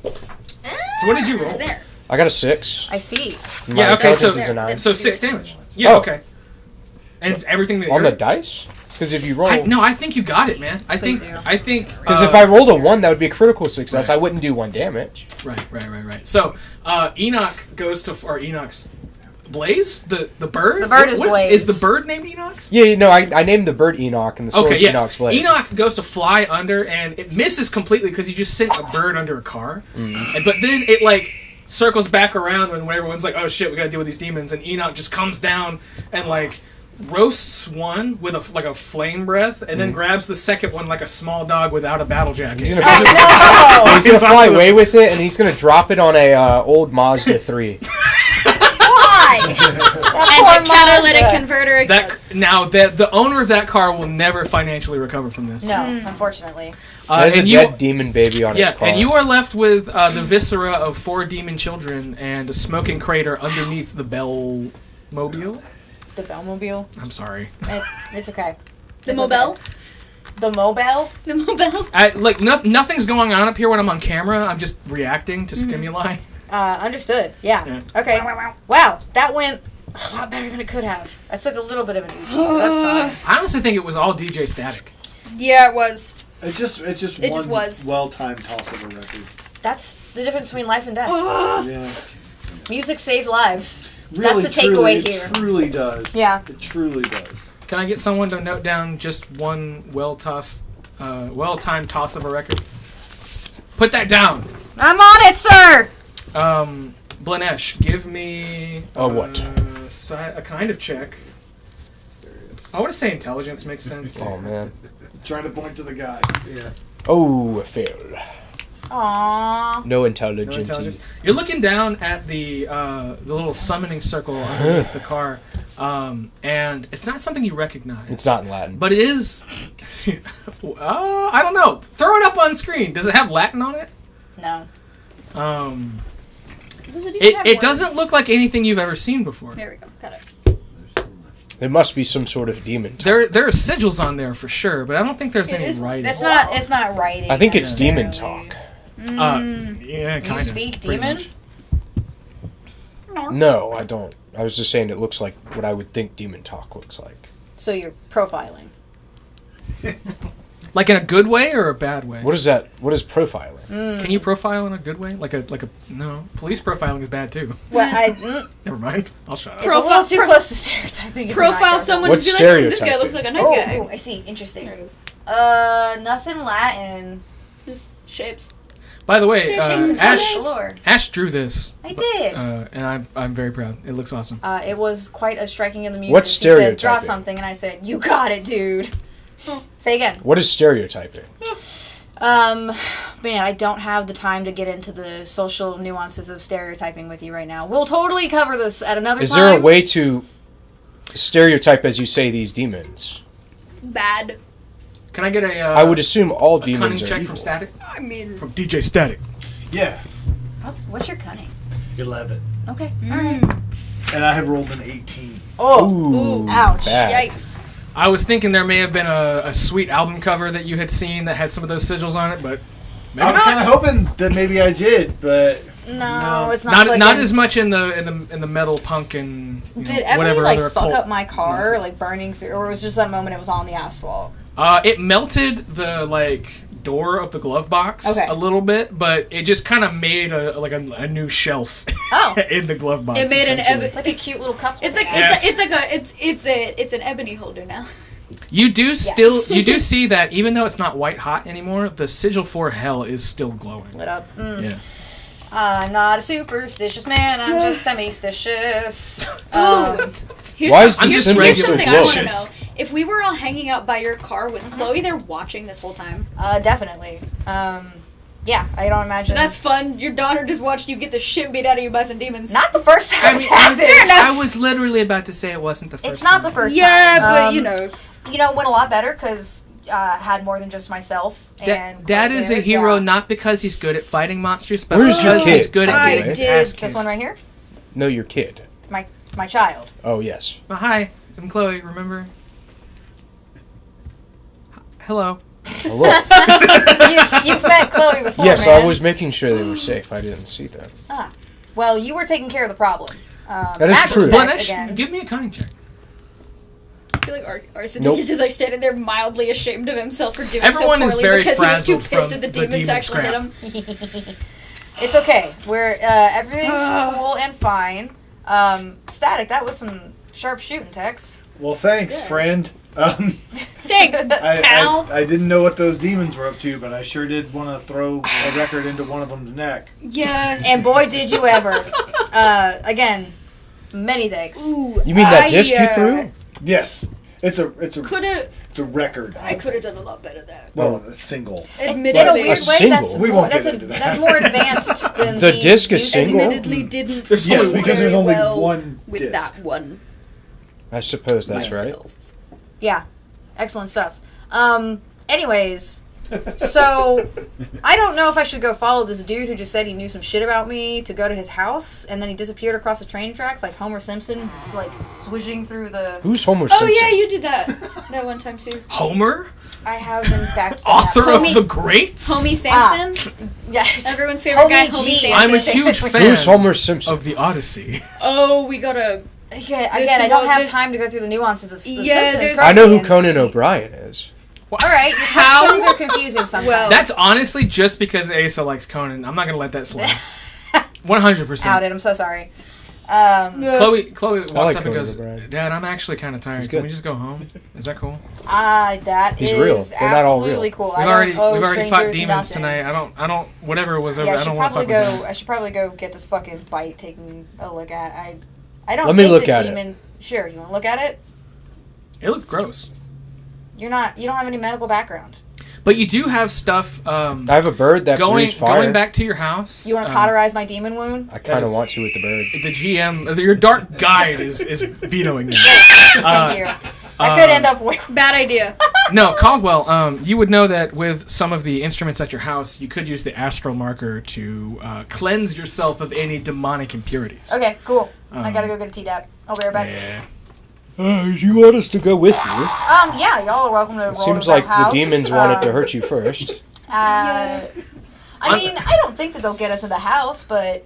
So what did you roll? There. I got a 6. I see. My Yeah, okay, so intelligence is a 9. so 6 damage. Yeah, Oh. okay. And it's everything that On the you're... dice? Because if you roll... No, I think you got it, man. I Please think... do. Because if I rolled a 1, that would be a critical success. Right. I wouldn't do 1 damage. Right. So, Enoch goes to... Or Enoch's... Blaze? The bird? The bird is Blaze. Is the bird named Enoch's? Yeah, no, I named the bird Enoch and the sword's Okay, yes. Enoch's Blaze. Enoch goes to fly under, and it misses completely because you just sent a bird under a car. And, but then it, like, circles back around when everyone's like, oh shit, we gotta deal with these demons. And Enoch just comes down and, like, roasts one with a flame breath, and then grabs the second one like a small dog without a battle jacket. He's gonna, No! he's gonna fly away with it, and he's gonna drop it on a old Mazda 3. Why? And That the poor catalytic Mazda. converter explodes. The owner of that car will never financially recover from this. No, unfortunately. There's a and dead demon baby on yeah, its car. and you are left with the viscera of 4 demon children and a smoking crater underneath the Bell Mobile. The Bellmobile. I'm sorry. It's okay. The It's Mobile? okay. The Mobile? The Mobile? Nothing's going on up here when I'm on camera. I'm just reacting to stimuli. Understood. Yeah. Yeah. Okay. Wow, that went a lot better than it could have. I took a little bit of an oochie, but that's fine. I honestly think it was all DJ Static. Yeah, it was. It's just It just one was. well-timed toss of a record. That's the difference between life and death. Yeah. Music saves lives. Really, That's the takeaway truly, here. It truly does. Yeah. It truly does. Can I get someone to note down just one well-timed toss of a record? Put that down. I'm on it, sir! Blanesh, give me... what? A kind of check. I want to say intelligence makes sense. Oh, man. Trying to point to the guy. Yeah. Oh, a fail. Aww. No No intelligence. intelligence. You're looking down at the little summoning circle underneath the car, and it's not something you recognize. It's not in Latin. But it is... I don't know. Throw it up on screen. Does it have Latin on it? No. Does it even have It doesn't words? look like anything you've ever seen before. There we go. Got it. It must be some sort of demon. There are sigils on there for sure, but I don't think there's It any is- writing. It's not writing. I think it's demon necessarily. talk. Yeah, kind of. speak demon? No, I don't. I was just saying it looks like what I would think demon talk looks like. So you're profiling. Like in a good way or a bad way? What is that? What is profiling? Can you profile in a good way? No. Police profiling is bad too. Well, Never mind. I'll shut up. it's a little too close to stereotyping. if you're not Profile careful. someone What's to be like, this guy stereotyping? looks like a nice Oh, guy. ooh, I see. Interesting. There it is. Nothing Latin. Just shapes. By the way, Shapes and Ashe colors. Ash drew this. I did. And I'm very proud. It looks awesome. It was quite a striking in the music. What's He said, draw stereotyping? something, and I said, you got it, dude. Say again. What is stereotyping? Man, I don't have the time to get into the social nuances of stereotyping with you right now. We'll totally cover this at another Is time. there a way to stereotype as you say these demons? Bad. Can I get a? I would assume all a cunning demons are check evil. from Static. I mean, From DJ Static. Yeah. Oh, what's your cunning? 11. Okay. All right. And I have rolled an 18. Oh. Ooh, Ouch. bad. Yikes. I was thinking there may have been a sweet album cover that you had seen that had some of those sigils on it, but maybe I was kind of hoping that maybe I did, but No, it's not. not as much in the metal punk and Did Emily whatever other fuck occult up my car, nonsense. burning through, or was it just that moment it was on the asphalt? It melted the door of the glove box Okay. a little bit, but it just kind of made a new shelf Oh. in the glove box. It made an essentially. It's like a cute little cup. It's like Yes. it's an ebony holder now. You do see that even though it's not white hot anymore, the sigil for hell is still glowing. lit up. Yeah. I'm not a superstitious man. I'm just semi-stitious. Here's Why is some- the just symbol here's so something I glow? want to know. If we were all hanging out by your car, was Chloe there watching this whole time? Definitely. Yeah, I don't imagine. So that's fun. Your daughter just watched you get the shit beat out of you by some demons. not the first time it's happened. I was literally about to say it wasn't the first It's not time. the first yeah, time. but you know. It went a lot better because had more than just myself. And Dad is a hero yeah. not because he's good at fighting monsters, but Where's your because he's kid, good at by the getting way? his ass kicked. This one right here, No, your kid. my child. Oh, yes. Oh, hi, I'm Chloe, remember? Hello. Hello. You've met Chloe before, Yes, man. I was making sure they were safe. I didn't see them. Well, you were taking care of the problem. That is Ash true. was back Blanesh, again. give me a cunning check. I feel like Arsenic Nope. is just standing there mildly ashamed of himself for doing Everyone so is poorly very because he was too frazzled pissed from at the the demons demon actually hit scrap. him. It's okay. We're everything's cool and fine. Static. That was some sharp shooting, Tex. Well, thanks, Yeah. friend. Thanks, pal. I didn't know what those demons were up to, but I sure did want to throw a record into one of them's neck. Yeah. And boy, did you ever! Again, many thanks. Ooh, You mean that disc you threw? Yes, it's a record. I could have done a lot better there. Well, a single. In a Admittedly, weird way, single? that's We more, won't that's, get a, into that. that's more advanced than The he disc is used to. single? admittedly didn't. There's Yes, only because very there's only well one with disc. that one. I suppose that's right. myself. Yeah, excellent stuff. Anyways, so I don't know if I should go follow this dude who just said he knew some shit about me to go to his house, and then he disappeared across the train tracks like Homer Simpson, like swishing through the. Who's Homer Oh Simpson? yeah, you did that one time too. Homer, I have in fact done author that. of the greats. Homie Samson, Yes. everyone's favorite guy, Homie Homie G. Samson. I'm a huge fan Who's Homer Simpson? of the Odyssey. Oh, we gotta. Okay, There's again, I some don't more- have there's- time to go through the nuances of the Yeah, Simpsons. there's- I know who and- Conan O'Brien is. All right, your How? touchstones are confusing sometimes. Well- That's honestly just because Asa likes Conan. I'm not gonna let that slide. 100%. outed. I'm so sorry. Chloe walks like up and Conan goes, O'Brien. Dad, I'm actually kind of tired. He's Can good. we just go home? Is that cool? That He's is real. They're not all absolutely real. cool. We've I already don't owe fought strangers demons nothing. tonight. I don't whatever was over. Yeah, I don't want to fuck with them. I should probably go get this fucking bite taken a look at. I don't Let me think look the at it. demon. Sure, you want to look at it? It looked gross. You don't have any medical background. But you do have stuff I have a bird that breathes fire. going back to your house. You want to cauterize my demon wound? I kind That of is- want to with the bird. The GM, your dark guide is vetoing that. Thank you. I could end up with. Bad idea. No, Caldwell, you would know that with some of the instruments at your house, you could use the astral marker to cleanse yourself of any demonic impurities. Okay, cool. I gotta go get a T-Dap. I'll be right back. Yeah. You want us to go with you? Yeah, y'all are welcome to roll It seems to like the house. the demons wanted to hurt you first. I mean, I don't think that they'll get us in the house, but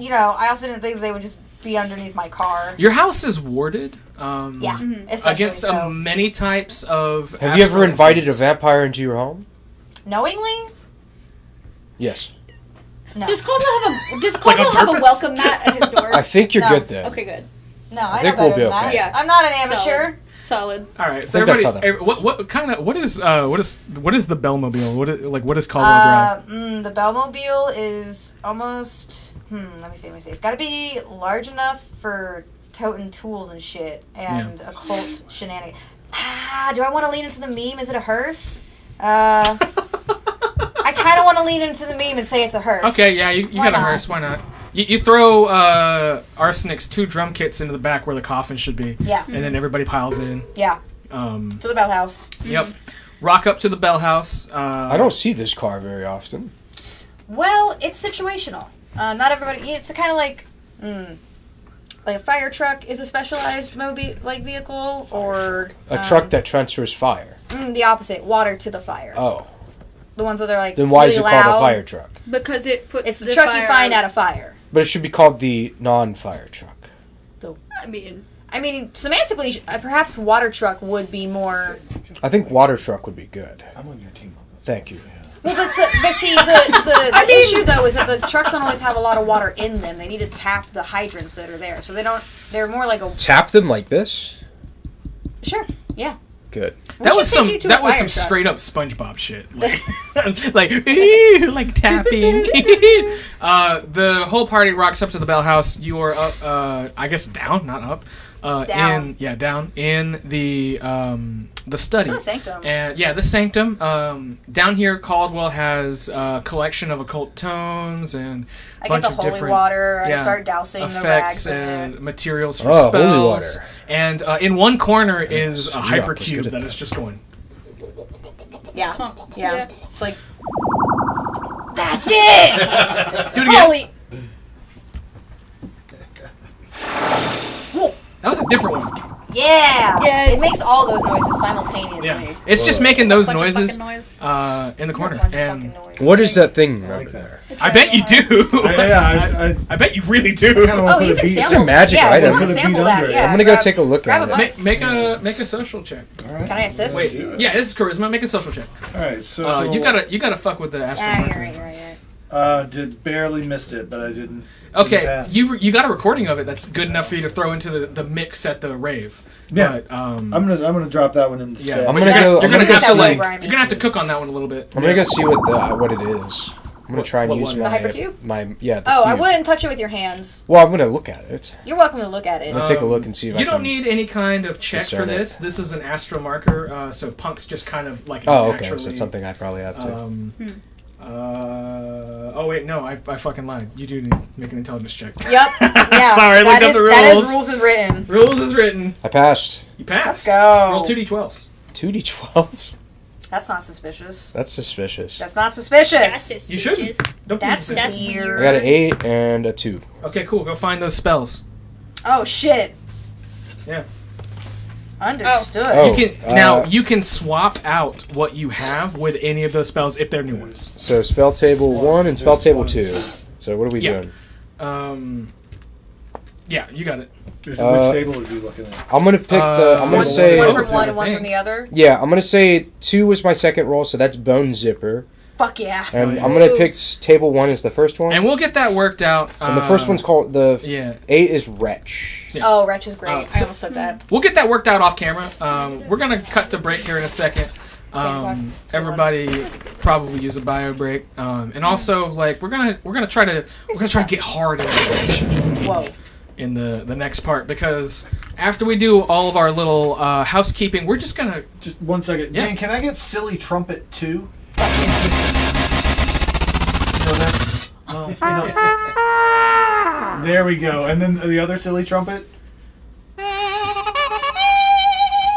I also didn't think that they would just be underneath my car. Your house is warded. Yeah, especially Against so. many types of. Have you ever astral invited a influence. vampire into your home? Knowingly? Yes. No. Does Caldwell Like on have a purpose? welcome mat at his door? I think you're No. good then. Okay, good. No, I know think better we'll be than that. okay. Yeah. I'm not an amateur. Solid. All right, so I think that's everybody, how that- what is the Bellmobile? What is Caldwell Drive? The Bellmobile is almost. Let me see. It's got to be large enough for toting tools and shit and occult shenanigans. Do I want to lean into the meme? Is it a hearse? I kind of want to lean into the meme and say it's a hearse. Okay, yeah, you Why got a not? hearse. Why not? You throw Arsenic's 2 drum kits into the back where the coffin should be. Yeah. And then everybody piles in. Yeah. Um, To the Bell House. Yep. Rock up to the Bell House. I don't see this car very often. Well, it's situational. Not everybody. It's kind of like a fire truck is a specialized vehicle, or A truck that transfers fire. the opposite, water to the fire. Oh. The ones that are like. Then why really is it loud. called a fire truck? Because it puts It's the truck fire you find out. at a fire. But it should be called the non-fire truck. I mean, Semantically, perhaps water truck would be more. I think water truck would be good. I'm on your team on this. Thank you. Well, but see, the issue though is that the trucks don't always have a lot of water in them. They need to tap the hydrants that are there, so they don't. They're more like a. Tap them like this? Was yeah. Good. That was some straight up SpongeBob shit, like tapping. The whole party rocks up to the Bell House. You are up, I guess down, not up. Down. Down in the study. The sanctum. And the sanctum. Down here, Caldwell has a collection of occult tomes and I bunch get the of holy different water. I start dousing the effects rags in and it. materials for holy spells. water. And in one corner is a was hypercube good at that that. is just going. Yeah. Yeah. It's like. That's it. Do it again. Holy. That was a different one. Yeah. Yeah, It makes all those noises simultaneously. Yeah, it's just making those bunch noises of fucking noise. in the corner. Bunch of And fucking noise. What is that thing I like over that. there? I bet you do. I I bet you really do. kinda wanna Oh, put you a can beat- sample. a magic yeah, item. If you want Put to a sample beat that, under it. yeah. I'm gonna go take a look grab at a it. mic. Make a social check. All right. Can I assist? Wait, yeah, this is charisma. Make a social check. All right. So You gotta fuck with the astral. Ah, marker. you're right. did barely missed it, but I didn't. Okay, pass. you got a recording of it that's good enough for you to throw into the mix at the rave. Yeah. But, I'm gonna drop that one in the yeah, set. I'm but gonna you're go- You're I'm gonna gonna have go to see- like. Grimy. You're gonna have to cook on that one a little bit. I'm gonna go see what it is. I'm gonna try and What use one? my The hypercube? the Oh, I cube. wouldn't touch it with your hands. Well, I'm gonna look at it. You're welcome to look at it. I'm gonna take a look and see if I You can. don't need any kind of check for discern it. this. This is an astral marker, so punk's just kind of like Oh, okay. naturally. So it's something I probably have to. Oh wait, no, I fucking lied. You do need to make an intelligence check. Yep. Yeah. Sorry, I looked up the That is rules. rules is written. Rules is written. I passed. You pass. Let's go. Roll 2d12s. 2d12s. That's not suspicious. That's suspicious. That's not suspicious. That's suspicious. You shouldn't. Don't be That's suspicious. weird. I got an 8 and a 2. Okay, cool. Go find those spells. Oh shit. Yeah. Understood. Oh. You can swap out what you have with any of those spells if they're new ones. So spell table 1 and spell There's table one. 2. So what are we Yeah. doing? Yeah, you got it. Which table is he looking at? I'm gonna pick the. I'm gonna one say. One both, from one I and one from think. the other. Yeah, I'm gonna say 2 was my second roll, so that's Bone Zipper, Fuck yeah. and yeah. I'm gonna Ooh. pick table 1 as the first one, And we'll get that worked out. and the first one's called the. Yeah. 8 is Wretch. Yeah. Oh, Wretch is great. I so- almost took that. We'll get that worked out off camera. We're gonna cut to break here in a second. Everybody probably use a bio break, and also like we're gonna try to get hard into the action Whoa. in the next part, because after we do all of our little housekeeping, we're just gonna Just 1 second. Yeah. Dan, can I get Silly Trumpet too? There we go. And then the other Silly Trumpet?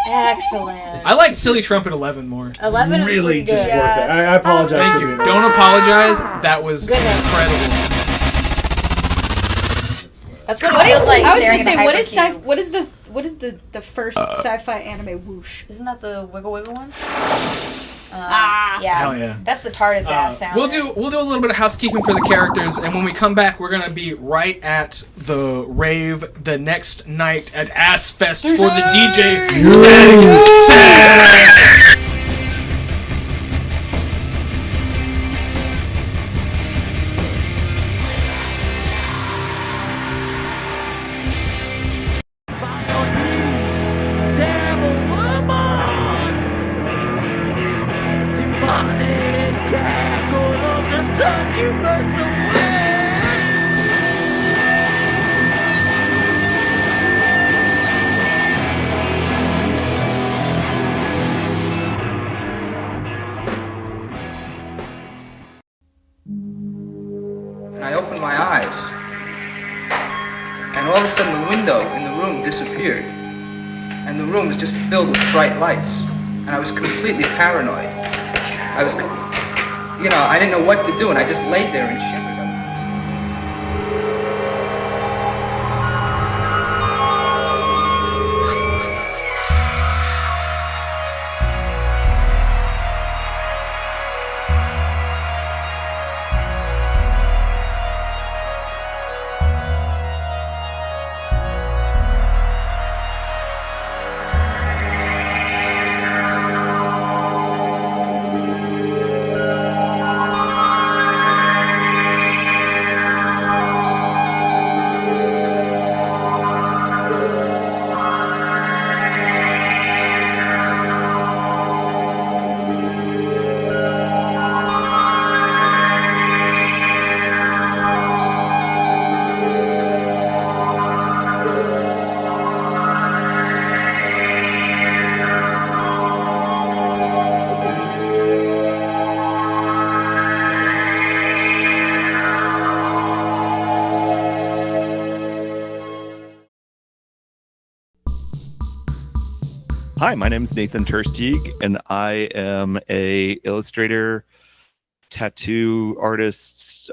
Excellent. I like Silly Trumpet 11 more. 11 is Really pretty just good. worth it. I apologize Thank for you. the Don't apologize. That was Goodness. incredible. That's what it feels like I was staring gonna at say, a what is hypercube. what is the first sci-fi anime whoosh? Isn't that the Wiggle Wiggle one? Ah. Hell yeah. That's the TARDIS ass sound. We'll do a little bit of housekeeping for the characters, and when we come back, we're gonna be right at the rave the next night at Ass Fest for the DJ Static Set. I opened my eyes, and all of a sudden the window in the room disappeared, and the room was just filled with bright lights, and I was completely paranoid. I didn't know what to do, and I just laid there and shivered. Hi, my name is Nathan Tersteeg, and I am a illustrator, tattoo artist,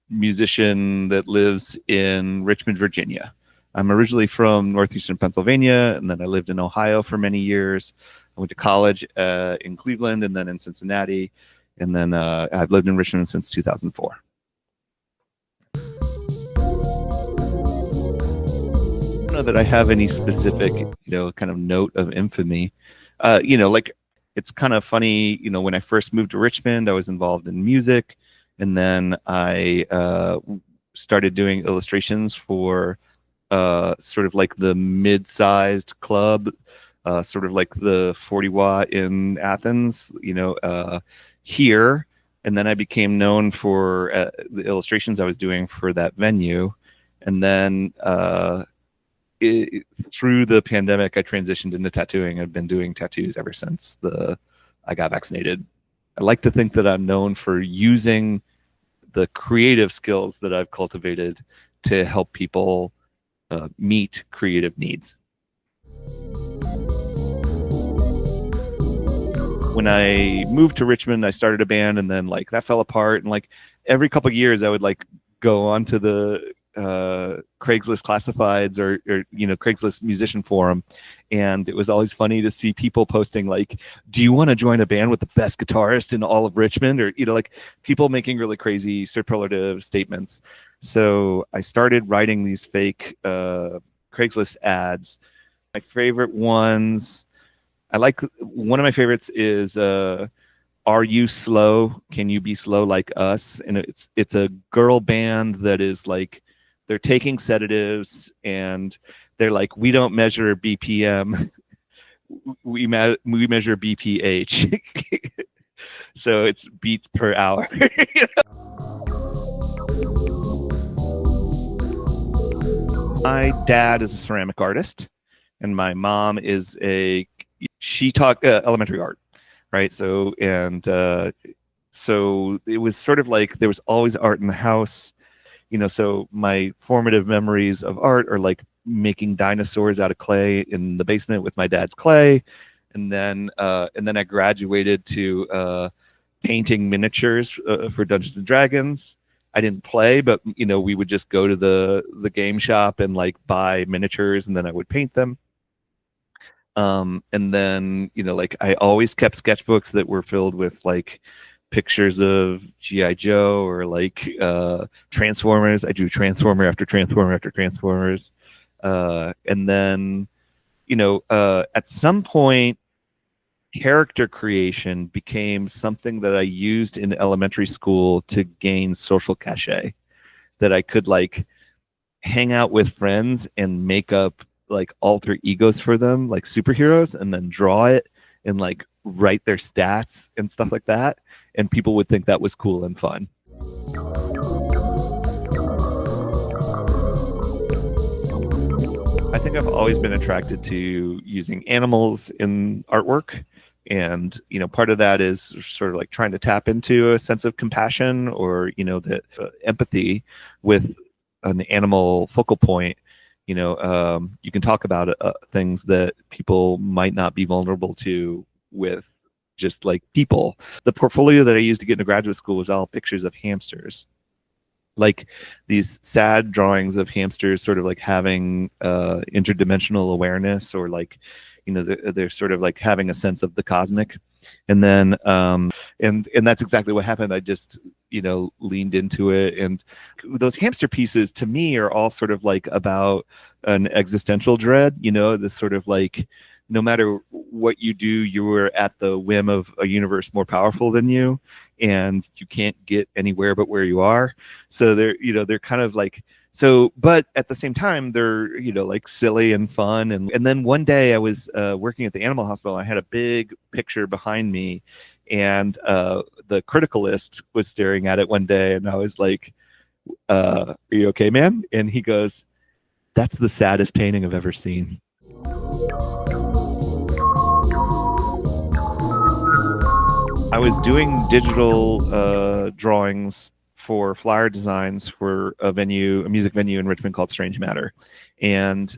musician that lives in Richmond, Virginia. I'm originally from northeastern Pennsylvania, and then I lived in Ohio for many years. I went to college in Cleveland and then in Cincinnati, and then I've lived in Richmond since 2004. I don't know that I have any specific, kind of note of infamy. Like it's kind of funny, when I first moved to Richmond, I was involved in music, and then I started doing illustrations for sort of like the mid-sized club, sort of like the 40 Watt in Athens, here. And then I became known for the illustrations I was doing for that venue. And then through the pandemic, I transitioned into tattooing. I've been doing tattoos ever since I got vaccinated. I like to think that I'm known for using the creative skills that I've cultivated to help people meet creative needs. When I moved to Richmond, I started a band, and then like that fell apart. And like every couple of years, I would like go onto the Craigslist classifieds or Craigslist musician forum, and it was always funny to see people posting like, do you want to join a band with the best guitarist in all of Richmond, or like people making really crazy superlative statements. So I started writing these fake Craigslist ads. My favorite ones, one of my favorites is Are You Slow? Can You Be Slow Like Us? And it's a girl band that is like, they're taking sedatives, and they're like, we don't measure BPM, we measure BPH. So it's beats per hour. My dad is a ceramic artist, and my mom is she taught elementary art, right? So so it was sort of like there was always art in the house. So my formative memories of art are like making dinosaurs out of clay in the basement with my dad's clay. And then I graduated to painting miniatures for Dungeons and Dragons. I didn't play, but we would just go to the game shop and like buy miniatures, and then I would paint them. And then, like I always kept sketchbooks that were filled with like pictures of G.I. Joe or like Transformers. I drew Transformer after Transformer after Transformers. And then, at some point, character creation became something that I used in elementary school to gain social cachet, that I could like hang out with friends and make up like alter egos for them, like superheroes, and then draw it and like write their stats and stuff like that. And people would think that was cool and fun. I think I've always been attracted to using animals in artwork. And, part of that is sort of like trying to tap into a sense of compassion or, that empathy with an animal focal point. You can talk about things that people might not be vulnerable to with just like people. The portfolio that I used to get into graduate school was all pictures of hamsters, like these sad drawings of hamsters sort of like having interdimensional awareness, or like they're sort of like having a sense of the cosmic. And then and that's exactly what happened. I just leaned into it, and those hamster pieces to me are all sort of like about an existential dread, this sort of like, no matter what you do, you are at the whim of a universe more powerful than you, and you can't get anywhere but where you are. So they're kind of like, so, but at the same time, they're, like silly and fun. And then one day I was working at the animal hospital. I had a big picture behind me, and the criticalist was staring at it one day, and I was like, are you okay, man? And he goes, that's the saddest painting I've ever seen. I was doing digital drawings for flyer designs for a music venue in Richmond called Strange Matter. And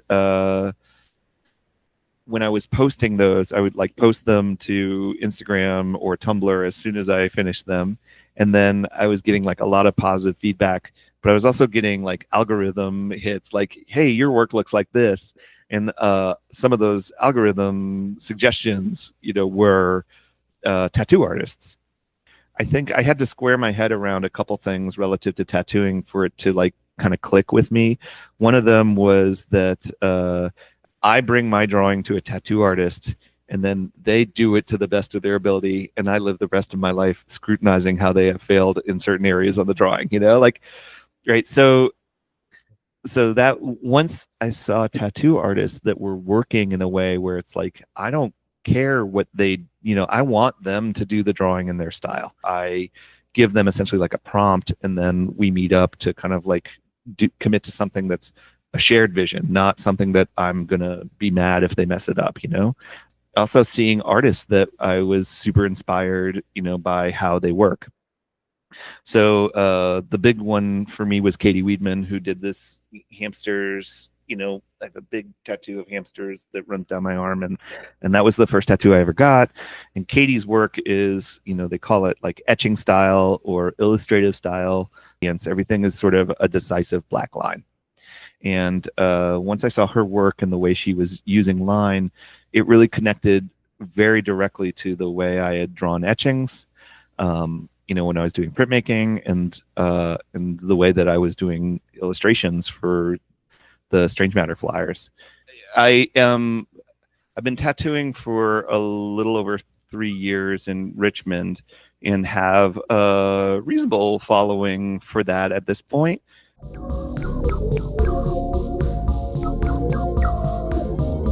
when I was posting those, I would like post them to Instagram or Tumblr as soon as I finished them. And then I was getting like a lot of positive feedback, but I was also getting like algorithm hits like, hey, your work looks like this. And some of those algorithm suggestions, were tattoo artists. I think I had to square my head around a couple things relative to tattooing for it to like kind of click with me. One of them was that I bring my drawing to a tattoo artist and then they do it to the best of their ability, and I live the rest of my life scrutinizing how they have failed in certain areas on the drawing, right? So that once I saw tattoo artists that were working in a way where it's like, I don't care what they, I want them to do the drawing in their style. I give them essentially like a prompt, and then we meet up to kind of like commit to something that's a shared vision, not something that I'm going to be mad if they mess it up, Also seeing artists that I was super inspired, by how they work. So the big one for me was Katie Weedman, who did this hamsters, I have a big tattoo of hamsters that runs down my arm, and that was the first tattoo I ever got. And Katie's work is, they call it like etching style or illustrative style, and so everything is sort of a decisive black line. And once I saw her work and the way she was using line, it really connected very directly to the way I had drawn etchings, when I was doing printmaking, and the way that I was doing illustrations for the Strange Matter flyers. I've been tattooing for a little over 3 years in Richmond and have a reasonable following for that at this point.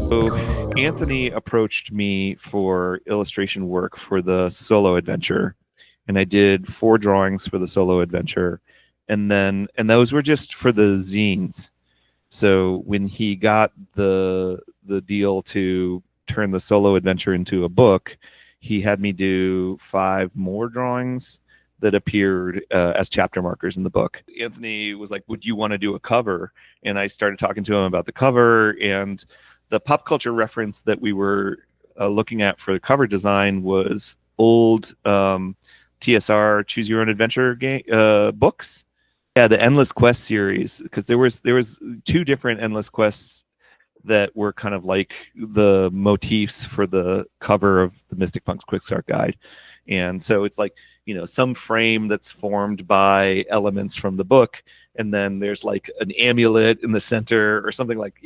So Anthony approached me for illustration work for the solo adventure, and I did 4 drawings for the solo adventure, and those were just for the zines. So when he got the deal to turn the solo adventure into a book, he had me do 5 more drawings that appeared as chapter markers in the book. Anthony was like, would you want to do a cover? And I started talking to him about the cover, and the pop culture reference that we were looking at for the cover design was old TSR Choose Your Own Adventure books. Yeah, the Endless Quest series, because there was 2 different Endless Quests that were kind of like the motifs for the cover of the Mystic Punks Quick Start Guide. And so it's like, some frame that's formed by elements from the book, and then there's like an amulet in the center or something like,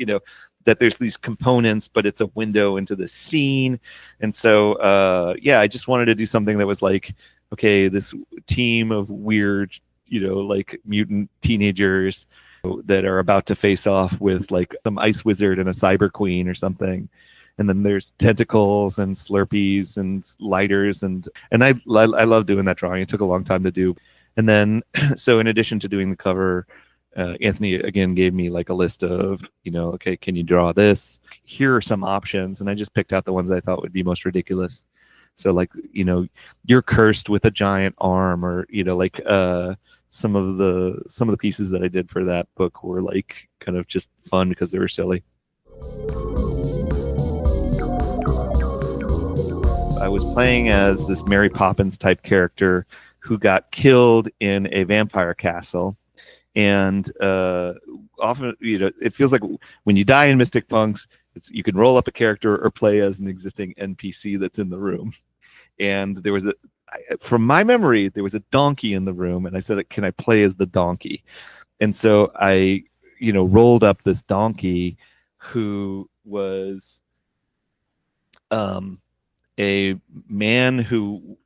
that there's these components, but it's a window into the scene. And so, I just wanted to do something that was like, okay, this team of weird, like mutant teenagers that are about to face off with like some ice wizard and a cyber queen or something. And then there's tentacles and Slurpees and lighters, and I love doing that drawing. It took a long time to do. And then, so in addition to doing the cover, Anthony again gave me like a list of, okay, can you draw this? Here are some options, and I just picked out the ones I thought would be most ridiculous. So like, you're cursed with a giant arm, or like some of the pieces that I did for that book were like kind of just fun because they were silly. I was playing as this Mary Poppins type character who got killed in a vampire castle. And often, it feels like when you die in Mystic Punks, you can roll up a character or play as an existing NPC that's in the room. And there was from my memory, there was a donkey in the room, and I said, can I play as the donkey? And so I, rolled up this donkey who was a man who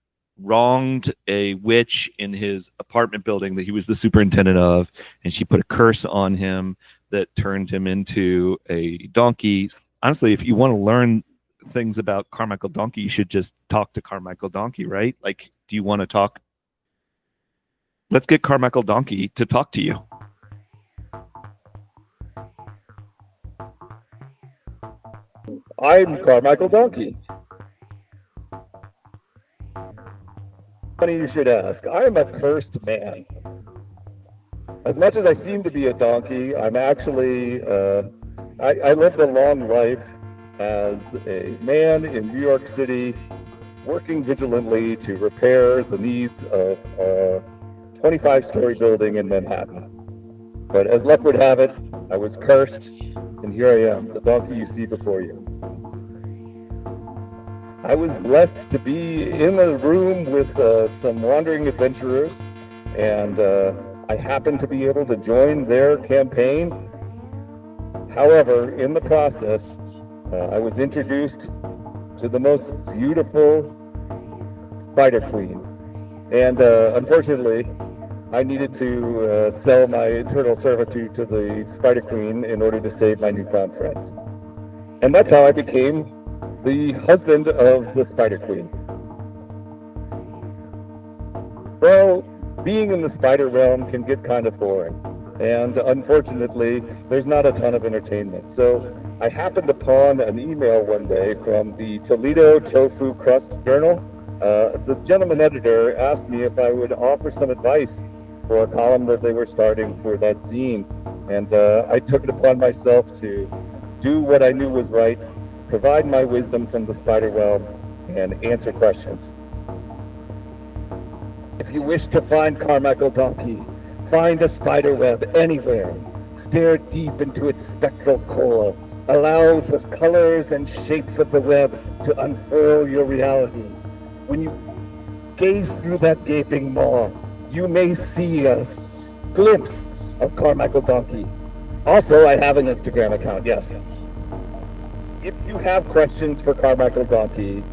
wronged a witch in his apartment building that he was the superintendent of, and she put a curse on him that turned him into a donkey. Honestly, if you want to learn things about Carmichael Donkey, you should just talk to Carmichael Donkey, right? Like, do you want to talk? Let's get Carmichael Donkey to talk to you. I'm Carmichael Donkey. Funny you should ask. I'm a cursed man. As much as I seem to be a donkey, I'm actually, I lived a long life, as a man in New York City working vigilantly to repair the needs of a 25-story building in Manhattan. But as luck would have it, I was cursed, and here I am, the donkey you see before you. I was blessed to be in a room with some wandering adventurers, and I happened to be able to join their campaign. However, in the process, I was introduced to the most beautiful Spider Queen. And unfortunately, I needed to sell my eternal servitude to the Spider Queen in order to save my newfound friends. And that's how I became the husband of the Spider Queen. Well, being in the spider realm can get kind of boring. And unfortunately, there's not a ton of entertainment. So I happened upon an email one day from the Toledo Tofu Crust Journal. The gentleman editor asked me if I would offer some advice for a column that they were starting for that zine. And I took it upon myself to do what I knew was right, provide my wisdom from the spider realm, and answer questions. If you wish to find Carmichael Donkey, find a spider web anywhere. Stare deep into its spectral core. Allow the colors and shapes of the web to unfurl your reality. When you gaze through that gaping maw, you may see a glimpse of Carmichael Donkey. Also, I have an Instagram account, yes. If you have questions for Carmichael Donkey,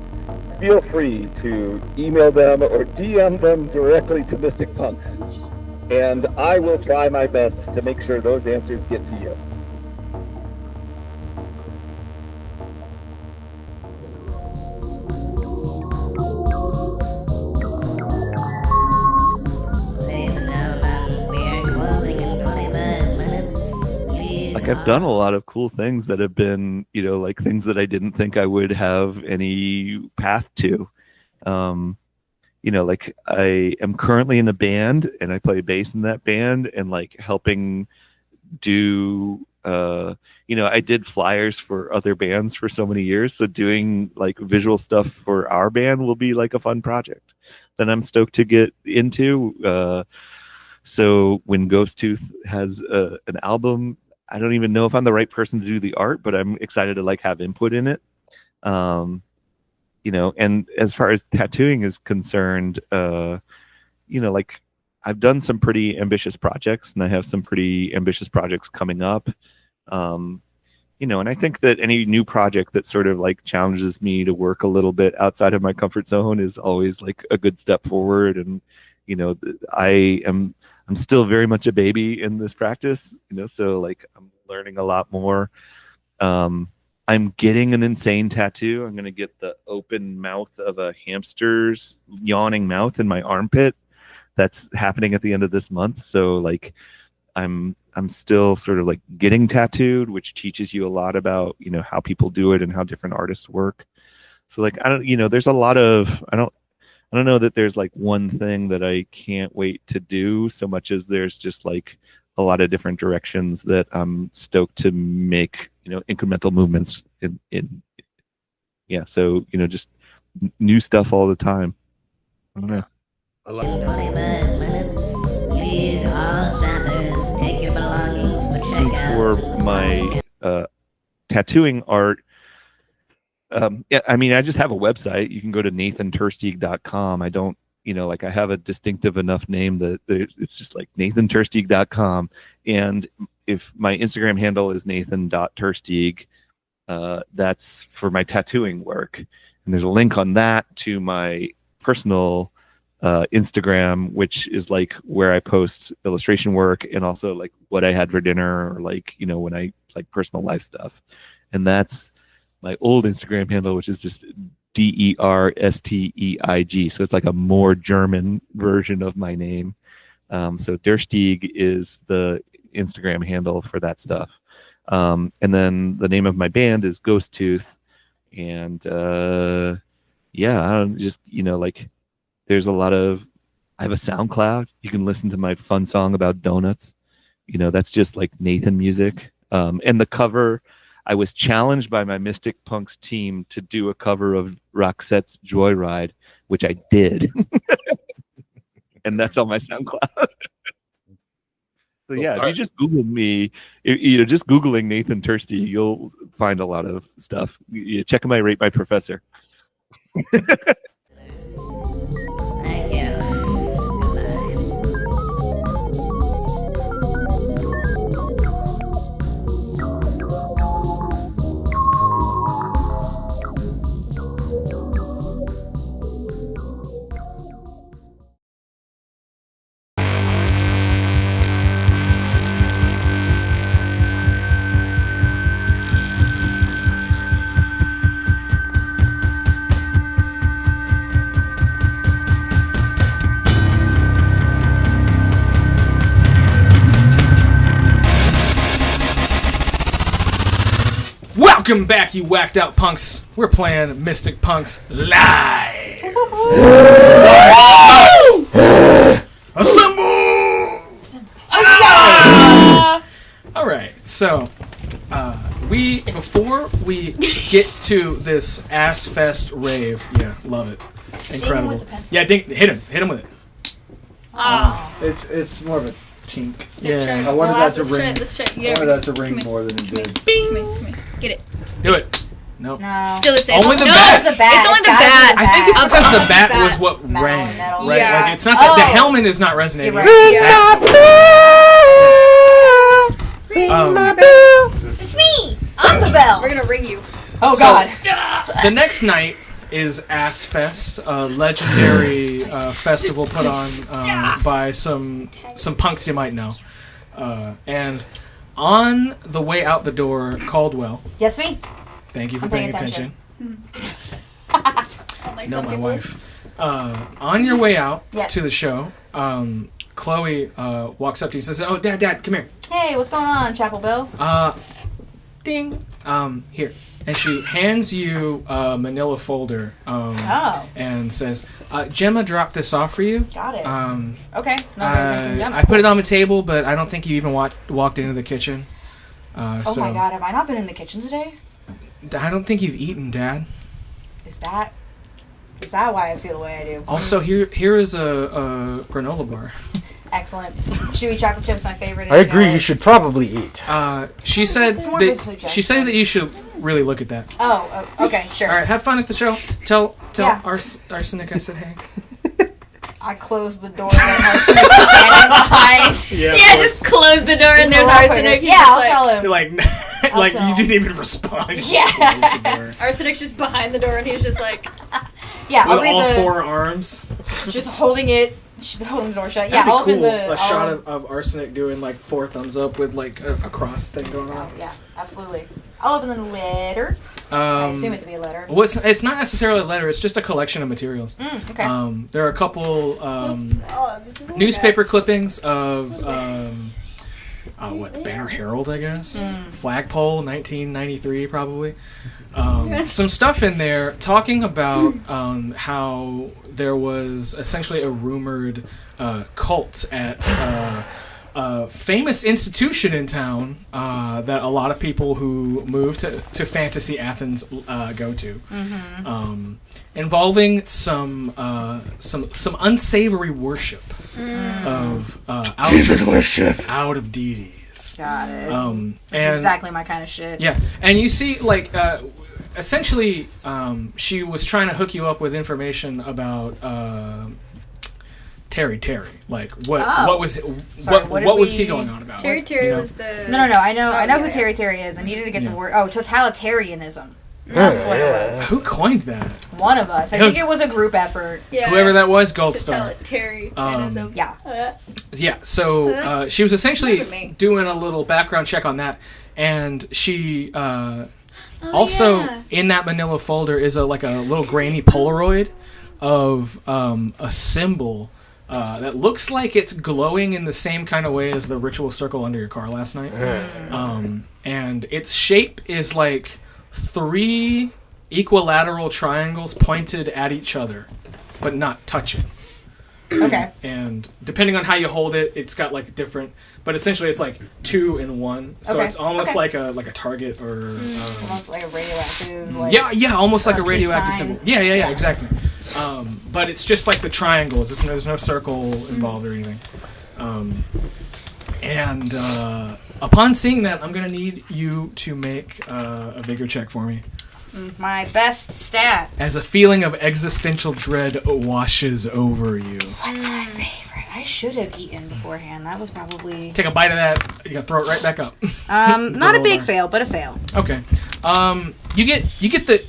feel free to email them or DM them directly to Mystic Punks. And I will try my best to make sure those answers get to you. I've done a lot of cool things that have been, like things that I didn't think I would have any path to. Like I am currently in a band and I play bass in that band and like helping do, I did flyers for other bands for so many years. So doing like visual stuff for our band will be like a fun project that I'm stoked to get into. So when Ghost Tooth has an album, I don't even know if I'm the right person to do the art, but I'm excited to like have input in it. And as far as tattooing is concerned, like I've done some pretty ambitious projects and I have some pretty ambitious projects coming up. And I think that any new project that sort of like challenges me to work a little bit outside of my comfort zone is always like a good step forward. And, I'm still very much a baby in this practice, so like I'm learning a lot more. I'm getting an insane tattoo. I'm going to get the open mouth of a hamster's yawning mouth in my armpit. That's happening at the end of this month. So like I'm still sort of like getting tattooed, which teaches you a lot about, how people do it and how different artists work. So like, I don't, there's a lot of, I don't know that there's like one thing that I can't wait to do so much as there's just like a lot of different directions that I'm stoked to make, incremental movements in. Yeah. So, just new stuff all the time. I don't know. For my tattooing art, I just have a website. You can go to nathantersteeg.com. I don't, I have a distinctive enough name that it's just like nathantersteeg.com. And if my Instagram handle is nathan.tersteeg, that's for my tattooing work. And there's a link on that to my personal Instagram, which is like where I post illustration work and also like what I had for dinner or like, when I like personal life stuff. And that's my old Instagram handle, which is just DERSTEIG. So it's like a more German version of my name. So Der Steeg is the Instagram handle for that stuff. And then the name of my band is Ghost Tooth. And just, like there's a lot of, I have a SoundCloud. You can listen to my fun song about donuts. That's just like Nathan music. And the cover, I was challenged by my Mystic Punks team to do a cover of Roxette's Joyride, which I did. And that's on my SoundCloud. So yeah, if you just Google me, just Googling Nathan Thirsty, you'll find a lot of stuff. Check my Rate My Professor. Welcome back, you whacked out punks. We're playing Mystic Punks live. Assemble! All right, so before we get to this ass fest rave, yeah, love it, incredible. With the pencil. Yeah, hit him with it. It's more of a tink. Yeah, I wanted that to ring. Let's try. I wanted that to ring more than it did. Come here. Get it. do it. No. Still the same. Only the no, bat. It's the bat. It's only the gotta be bat. I think it's because the bat bat. was what Metal, rang, metal. right? Yeah. Like it's not that the helmet is not resonating. You're It's me. I'm the bell. We're gonna ring you. Oh So- God. The next night is Ass Fest, a legendary festival put on by some punks you might know. And on the way out the door, Caldwell. Yes, me. Thank you for I'm paying paying attention. Like No, some my people. wife. On your way out Yes. to the show, Chloe walks up to you and says, "Oh, Dad, come here." Hey, what's going on, Chapel Bill? Ding. Here. And she hands you a manila folder and says, Gemma dropped this off for you. Got it. I Okay. From Gemma. put it on the table, but I don't think you even walked into the kitchen. Oh so my God, have I not been in the kitchen today? I don't think you've eaten, Dad. Is that why I feel the way I do? Also, here is a granola bar. Excellent. Chewy chocolate chips, my favorite. I agree. You should probably eat. She said It's more of a that suggestion. you should really look at that. Oh, okay, sure. All right, have fun at the show. Tell Yeah. Arsenic I said hey. I closed the door that Arsenic was standing behind. Yeah, just close the door and there's Arsenic. He's Yeah, just I'll like, tell him. Like Also- you didn't even respond. You just Yeah. closed the door. Arsenic's just behind the door and he's just like, Yeah, With I'll read all the. 4 arms. Just holding it, holding the door shut. Yeah, That'd I'll be open cool. the. A shot of Arsenic doing like 4 thumbs up with like a cross thing going on. Yeah, absolutely. I'll open the letter. I assume it to be a letter. Well, it's not necessarily a letter. It's just a collection of materials. Okay. There are a couple oh, this is newspaper clippings of the Banner Herald, I guess. Flagpole, 1993, probably. Some stuff in there talking about how there was essentially a rumored cult at a famous institution in town that a lot of people who move to Fantasy Athens go to, involving some unsavory worship of out of deities. Got it. And That's exactly my kind of shit. yeah, and you see, like, essentially, she was trying to hook you up with information about Terry. Like, what was what was he going on about? Terry You know? was the... No. I know yeah, who yeah. Terry is. I needed to get Yeah. the word. Oh, totalitarianism. That's what it was. Who coined that? One of us. I think it was a group effort. Yeah. Whoever that was, Gold Star. Totalitarianism. Yeah. Yeah, so she was Look at essentially me. doing a little background check on that, and she Oh, also in that manila folder is a little grainy Polaroid of a symbol that looks like it's glowing in the same kind of way as the ritual circle under your car last night. And its shape is like 3 equilateral triangles pointed at each other, but not touching. Okay. And depending on how you hold it, it's got like different. But essentially, it's like 2 in 1. So Okay. it's almost Okay. like a target or. Almost like a radioactive. Like, Yeah, almost like a peace radioactive sign. symbol. Yeah, exactly. But it's just like the triangles. There's no circle involved or anything. And upon seeing that, I'm gonna need you to make a vigor check for me. My best stat. As a feeling of existential dread washes over you. That's my favorite. I should have eaten beforehand. That was probably. Take a bite of that. You gotta throw it right back up. Not a big bar. fail, but a fail. Okay. You get the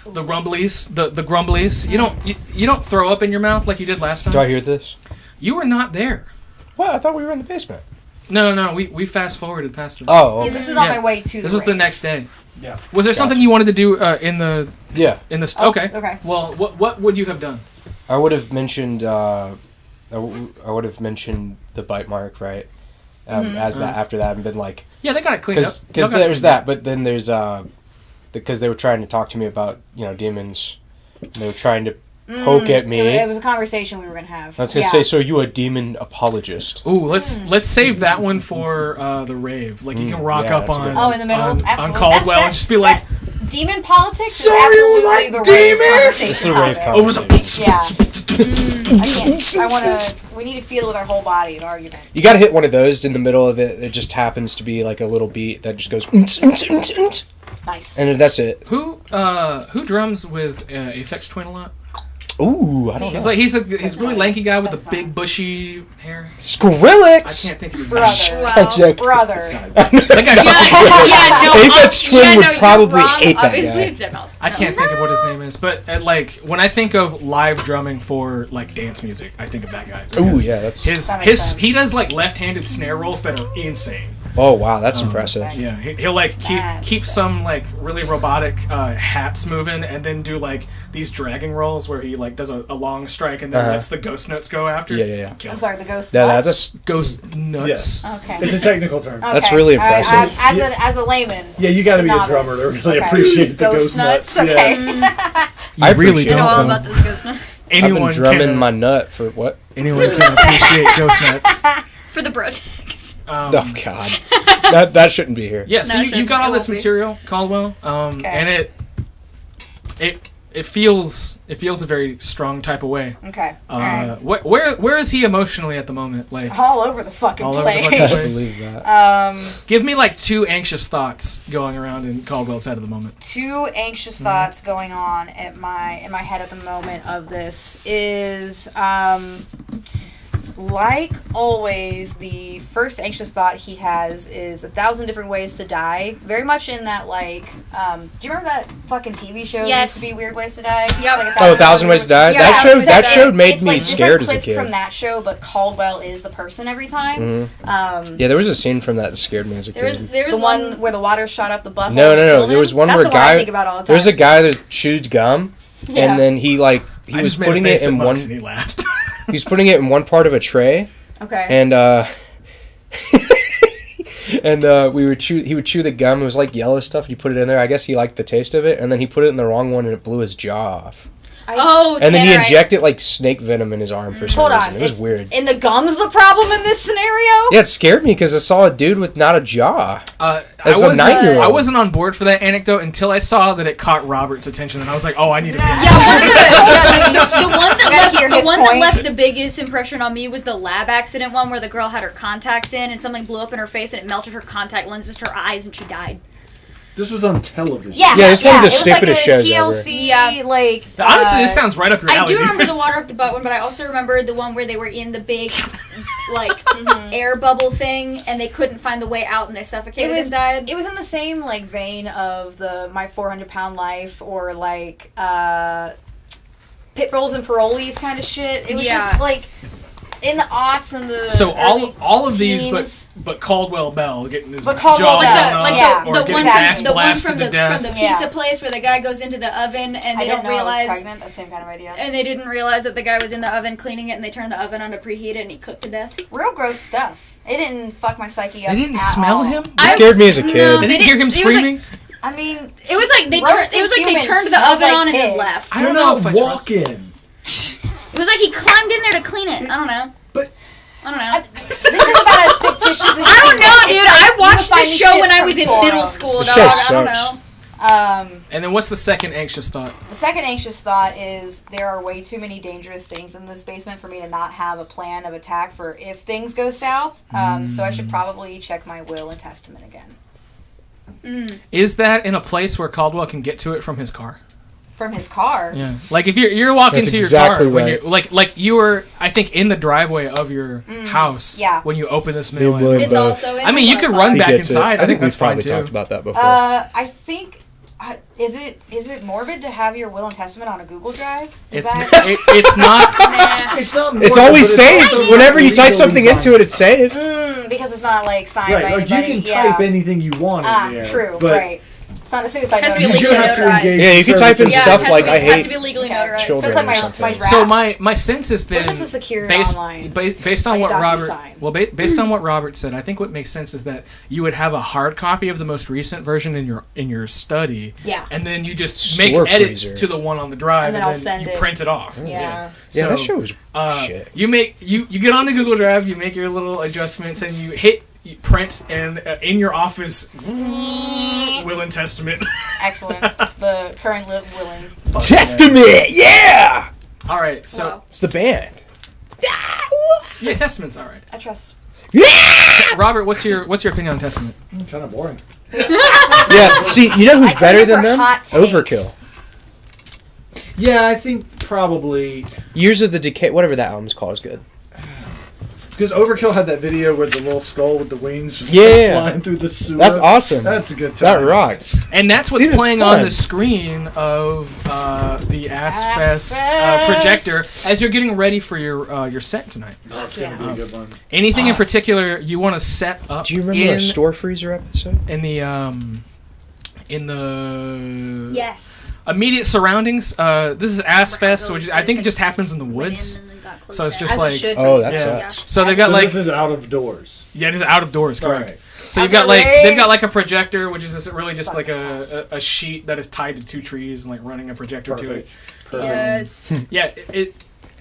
rumblies, the grumblies. You don't throw up in your mouth like you did last time. Do I hear this? You were not there. What? I thought we were in the basement. No. We fast forwarded past that. Oh, okay. Yeah, this is on my way to. This was the next day. Yeah. Was there something you wanted to do in the? Yeah. In the. Oh, okay. okay. Well, what would you have done? I would have mentioned. I would have mentioned the bite mark, right? As that after that, and been like. Yeah, they got it cleaned up. Because there's that, but then there's because they were trying to talk to me about demons. And they were trying to poke at me. It was a conversation we were gonna have. I was gonna say, so are you a demon apologist? Ooh, let's save that one for the rave. Like you can rock up that's a on good one. in the middle, on absolutely. Caldwell and just be like, demon politics So is you absolutely like the rave demons? conversation It's a rave topic. over the. Yeah. I want to. We need to feel with our whole body the argument. You gotta hit one of those in the middle of it. It just happens to be like a little beat that just goes. Nice. And that's it. Who drums with Aphex Twin a lot? Ooh, I don't know. He's a really lanky guy with a big bushy hair. Skrillex. I can't think of his name. Brother. Brother. That guy Aphex Twin would probably hate that Obviously, guy. it's Dead Mouse. I can't think of what his name is, but when I think of live drumming for like dance music, I think of that guy. Ooh, Because yeah, that's. That makes sense. he does like left-handed snare rolls that are insane. Oh wow, that's impressive. Yeah, he'll like keep some like really robotic hats moving, and then do like these dragging rolls where he like does a long strike and then lets the ghost notes go after. Yeah. I'm sorry, the ghost Yeah, nuts? that's Ghost nuts. Okay. It's a technical term. Okay. That's really impressive. As a layman. Yeah, you got to as be a novice. drummer to really Okay. appreciate the Ghost nuts. Yeah. Okay. I really appreciate I know it. all don't about this ghost nuts. I've been Anyone drumming can, my nut for what? anyone can appreciate ghost nuts. For the bro tags. Oh god, that shouldn't be here. Yeah, so No, you got all it this won't be. material, Caldwell, and it feels a very strong type of way. Okay. Alright. Where is he emotionally at the moment? Like All over the fucking all over the place. fucking I place. believe that. Give me like 2 anxious thoughts going around in Caldwell's head at the moment. 2 anxious thoughts going on in my head at the moment of this is like always, the first anxious thought he has is 1,000 different ways to die. Very much in that, like, do you remember that fucking TV show? Yes. Used to be Weird Ways to Die? Yep. Like Oh, 1,000 Ways to Die. Yeah, that show made it's me like scared different as a clips kid. from that show, but Caldwell is the person every time. Yeah, there was a scene from that scared me as a There was kid. The one where the water shot up the butthole. No. and killed There him? was one That's where the a guy. one I think about all the time. There's a guy that chewed gum, Yeah. and then he I was just made putting a it face in at one. Mux and he laughed. He's putting it in one part of a tray, Okay. and we would chew. He would chew the gum. It was like yellow stuff. You put it in there. I guess he liked the taste of it, and then he put it in the wrong one, and it blew his jaw off. Oh, And then he Tannerite. injected like snake venom in his arm for some Hold reason. on. It was It's weird. And the gum's the problem in this scenario? Yeah, it scared me because I saw a dude with not a jaw. I As a wasn't- 9-year-old. I wasn't on board for that anecdote until I saw that it caught Robert's attention, and I was like, "Oh, I need to." Yeah, the one that Gotta hear his point. left the biggest impression on me was the lab accident one where the girl had her contacts in and something blew up in her face and it melted her contact lenses to her eyes and she died. This was on television. Yeah, it's one of the it was stupidest like a shows ever. TLC, Yeah. like... Honestly, this sounds right up your alley. I do dude. remember the water up the butt one, but I also remember the one where they were in the big, like, air bubble thing and they couldn't find the way out and they suffocated and died. It was in the same, like, vein of the My 400-Pound Life or, like, Pit Bulls and Parolees kind of shit. It was Yeah. just, like... In the aughts and the So early all of these, teens. but Caldwell Bell getting his But Caldwell jaw Bell, blown like off, the- or the getting one- ass the one blasted from to the death. pizza place where the guy goes into the oven and I they didn't don't know I was realize pregnant. That's the same kind of idea. and they didn't realize that the guy was in the oven cleaning it and they turned the oven on to preheat it and he cooked to death. Real gross stuff. It didn't fuck my psyche up. They didn't at smell all. him. It scared me as a kid. No. They didn't hear him it was like- screaming. I mean, It was like they Roasted turned. It was like they humans turned the smells oven like on and then pig. left. I They're don't know not if I trust. walking. It was like he climbed in there to clean it. I don't know. But I don't know. This is about as fictitious as I don't know, dude. I you watched find this show shit when I from was in forums. middle school, The dog. show I don't sucks. know. And then what's the second anxious thought? The second anxious thought is there are way too many dangerous things in this basement for me to not have a plan of attack for if things go south. So I should probably check my will and testament again. Is that in a place where Caldwell can get to it from his car? From his car. Yeah. Like if you're walking That's to your exactly car when right. you like you were I think in the driveway of your house when you open this mail. would. It's also in I mean, the you could glove run He back gets it. inside. I think we've that's fine probably too. talked about that before. I think. Is it morbid to have your will and testament on a Google Drive? It's it's not. Nah. it's not. It's more, always but saved. also Whenever you type legally something into it, binding. it's saved. Because it's not like signed Right, by like you anybody. can type anything you want in there. True, but right. It's not a suicide Has to note. be You do legally have to notarized. engage. Yeah, you can type in Yeah, stuff it has like to be, I it has hate to be legally Okay. notarized. So it's children like or my something. draft. So my sense is What if then it's a secured based online? based on Like what a Robert DocuSign? based on what Robert said, I think what makes sense is that you would have a hard copy of the most recent version in your study. Yeah. And then you just Store make edits freezer. to the one on the drive, And then I'll send you it. print it off. Yeah. Yeah, So, that show was shit. You get on the Google Drive, you make your little adjustments, and you print, and in your office, will and testament. Excellent. The current willing. Testament, yeah! All right, so Wow. It's the band. yeah, testament's all right. I trust. Robert, what's your opinion on testament? Kind of boring. Yeah, see, you know who's I come better here than for them? hot takes. Overkill. Yeah, I think probably Years of the Decay, whatever that album's called, is good. because Overkill had that video where the little skull with the wings was Yeah. flying through the sewer. That's awesome. That's a good That time. rocks. And that's what's Dude, it's playing on fun. the screen of the Ass Ass Fest Fest. projector as you're getting ready for your set tonight. That's gonna be a good one. Anything in particular you want to set up? Do you remember our Store Freezer episode? in the Yes. immediate surroundings? This is Ass Fest, which I think it just happens in the Went woods. in and then got closed So it's down. just As like it should Oh, be. that Yeah. sucks. So they've got So like this is out of doors. yeah, it is out of doors, correct? Alright. So you've got like Outdoor they've got rave. like a projector, which is really just like a sheet that is tied to two trees and like running a projector to it. Perfect. Yes. Yeah, it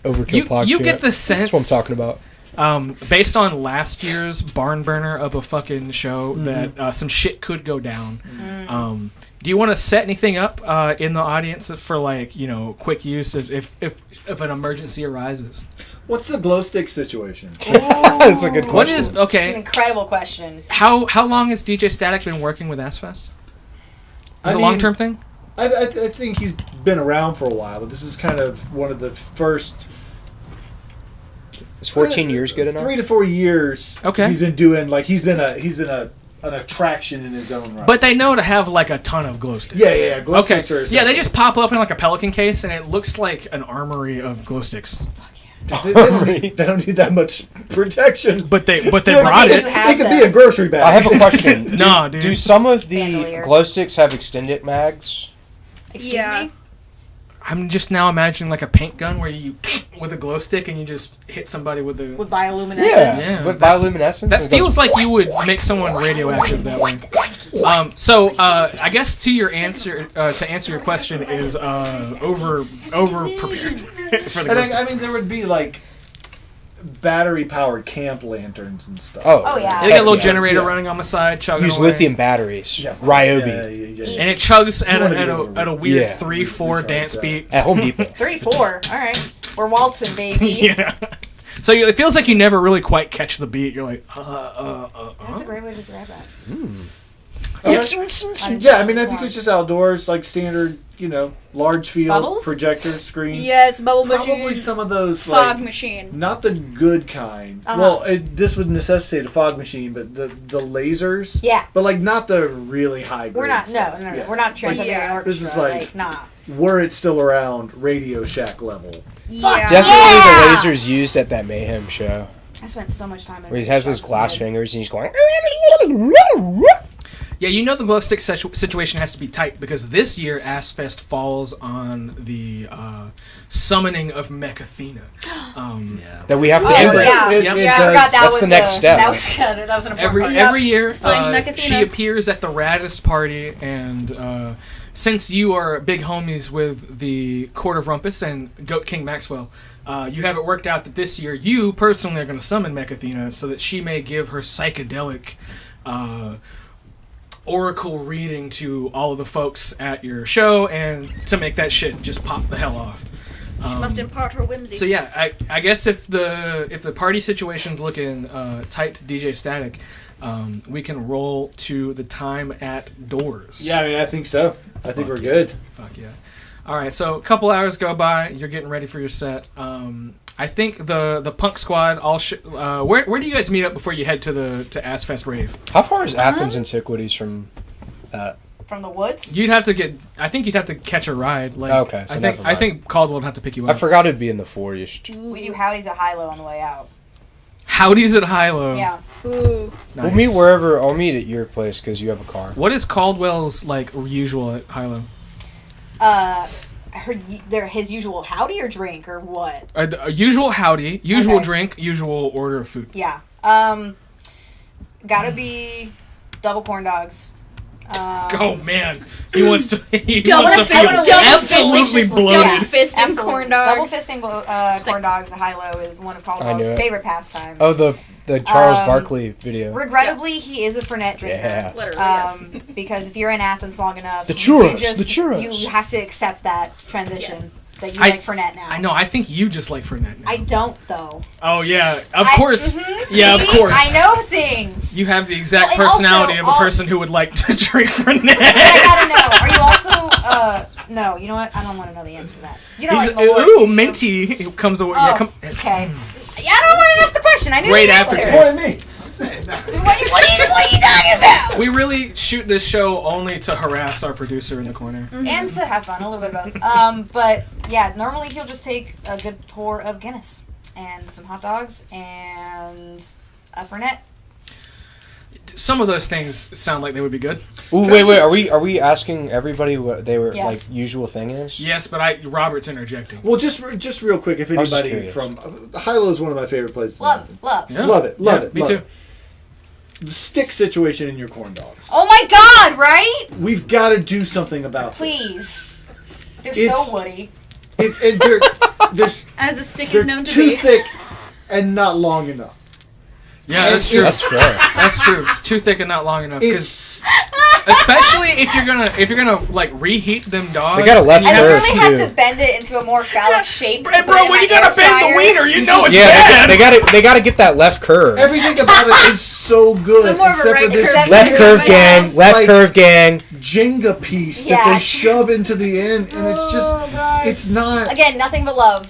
Overkill podcast. you get the sense That's what I'm talking about. based on last year's barn burner of a fucking show that some shit could go down. Do you want to set anything up in the audience for like quick use if an emergency arises? What's the glow stick situation? That's a good question. What is It's an okay? incredible question. How long has DJ Static been working with Assfest? Is I it a mean, long term thing? I think he's been around for a while, but this is kind of one of the first. Is 14 years good enough? 3 to 4 years. Okay. He's been doing like he's been an attraction in his own right. But they know to have like a ton of glow sticks. yeah. Glow Okay. sticks are Yeah, they just pop up in like a pelican case, and it looks like an armory of glow sticks. they don't need that much protection. But they brought they it. do have It could them. be a grocery bag. I have a question. Nah, dude. Do some of the Bandolier. glow sticks have extended mags? Excuse Yeah. me? I'm just now imagining like a paint gun where you with a glow stick and you just hit somebody with the. With bioluminescence. Yeah. With bioluminescence? That It feels goes- like you would make someone radioactive that way. So I guess to answer your question is over prepared for the I glow think, I sticks. mean, there would be like battery-powered camp lanterns and stuff. Oh, yeah. They got a little Yeah. generator Yeah. running on the side, chugging Use away. lithium batteries. Yeah, of course. Ryobi. Yeah. And it chugs You wanna be at able to a weird Yeah. 3/4 recharge dance that. beat. At Home Depot. 3-4. All right. We're waltzing, baby. Yeah. So it feels like you never really quite catch the beat. You're like, That's a great way to describe that. Yeah, I mean, I think it's just outdoors, like standard, large field Bubbles? projector screen. Yes, bubble Probably machine. some of those Fog like, machine. not the good kind. Uh-huh. Well, this would necessitate a fog machine, but the lasers. Yeah. But like not the really high grade. We're not. stuff. No. Yeah. We're not transcending Yeah. an orchestra. This is like- nah. Were it still around, Radio Shack level. Yeah. Definitely Yeah! the lasers used at that Mayhem show. I spent so much time in Where he has Shops those glass as a kid. fingers and he's going... yeah, the glow stick situation has to be tight because this year Assfest falls on the summoning of Mechathena. That we have to Oh, embrace. yeah. Yep. Yeah, I does- forgot that that's was the next step. That was that was an important part. Every year, Find Mechathena. she appears at the raddest party, and since you are big homies with the Court of Rumpus and Goat King Maxwell, you have it worked out that this year you personally are going to summon Mechathena so that she may give her psychedelic oracle reading to all of the folks at your show and to make that shit just pop the hell off. She must impart her whimsy. So yeah, I guess if the party situation's looking tight to DJ Static, we can roll to the time at doors. Yeah, I mean, I think so. I think we're good. Fuck yeah. All right, so a couple hours go by. You're getting ready for your set. I think the punk squad all. Where do you guys meet up before you head to Assfest Rave? How far is Athens Antiquities from that? From the woods? I think you'd have to catch a ride. Like, Okay, so I think Caldwell would have to pick you up. I forgot it'd be in the 4-ish. We do howdies at Hilo on the way out. Howdy's at Hilo. Yeah. Ooh. Nice. We'll meet wherever. I'll meet at your place because you have a car. What is Caldwell's like usual at Hilo? His usual howdy or drink or what? A usual howdy, usual Okay. drink, usual order of food. Yeah. Gotta be double corn dogs. Oh man, he wants to. He Double wants to fist- feel double absolutely fist- bloated. double fisting Absolutely. corn dogs. Double fisting corn dogs at Hilo is one of I Caldwell's knew it. favorite pastimes. Oh, the Charles Barkley video. Regrettably, he is a Fernet drinker. Yeah. Literally, yes. Because if you're in Athens long enough, The you churros, just- the churros. you have to accept that transition that you I- like Fernet now. I know. I think you just like Fernet now. I don't though. Oh yeah, of I- course. mhm, Yeah, of see? course. I know things. You have the exact Well, and personality also, of a person who would like to drink Fernet. But I gotta know. Are you also? No. You know what? I don't want to know the answer to that. You don't He's, like Meloro, do ooh, you? minty comes away. Oh, Yeah, come. okay. Yeah, I don't want to ask the question. I knew Great the answer. aftertaste. Boy, me. What are you talking about? We really shoot this show only to harass our producer in the corner. And to have fun, a little bit of both. But yeah, normally he'll just take a good pour of Guinness and some hot dogs and a Fernet. Some of those things sound like they would be good. Ooh, wait. Are we asking everybody what they were Yes. like usual thing is? Yes, but Robert's interjecting. Well, just real quick, if was just anybody curious. from Hilo is one of my favorite places. in Love, Athens. love. Yeah. Love it, love Yeah, it. Me love too. it. The stick situation in your corn dogs. Oh my God! Right? We've got to do something about this. Please. They're It's- so woody. There's As a stick they're is known to too be. thick and not long enough. Yeah, that's true. That's fair. That's true. It's too thick and not long enough. 'Cause It's especially if you're gonna like reheat them dogs. They got a left you I have curve, to- really had too. to bend it into a more phallic shape. to Hey, put bro, it in when my you gotta air bend the fryer. wiener, you know it's Yeah, bad. they got to get that left curve. everything about it is so good, The more of a except for right this curve. Left curve gang, left Like- curve gang. Jenga piece that Yeah. they shove into the end, and it's just Oh, God. it's not. Again, nothing but love.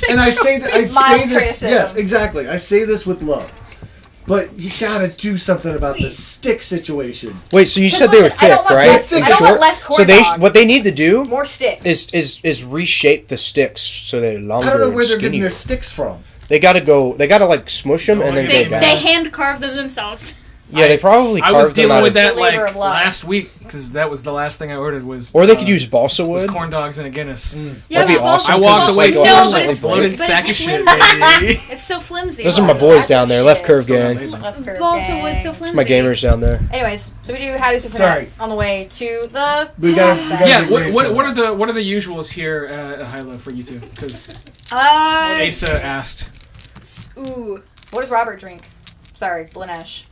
And I say that I Mild say this. criticism. Yes, exactly. I say this with love. But you gotta do something about the Please. stick situation. Wait, so you Because said they were listen, I don't thick, want right? less- I don't Short? want less corn So dog. what they need to do More stick. is reshape the sticks so they're longer. I don't know and where they're getting skinnier. their sticks from. They gotta like smush them and then They- go down. They hand carve them themselves. Yeah, they probably I carved was them dealing out with of- that The like labor of love. last week because that was the last thing I ordered was. Or they could use balsa was wood. corn dogs and a Guinness. Yeah, That'd be but awesome. I balsa- walked Because away it's feeling like, no, like but a it's bloated but sack of it's shit, flimsy. baby. It's so flimsy. Those are my Balsa boys sack down of there. shit. Left curve Still gang. not made. Left curve Balsa gang. wood's so flimsy. My gamers down there. Anyways, so we do how does it Sorry. on the way to the. We got. Yeah, what are the usuals here at Hilo for you two? Because Asa asked. Ooh. What does Robert drink? Sorry, Blanesh.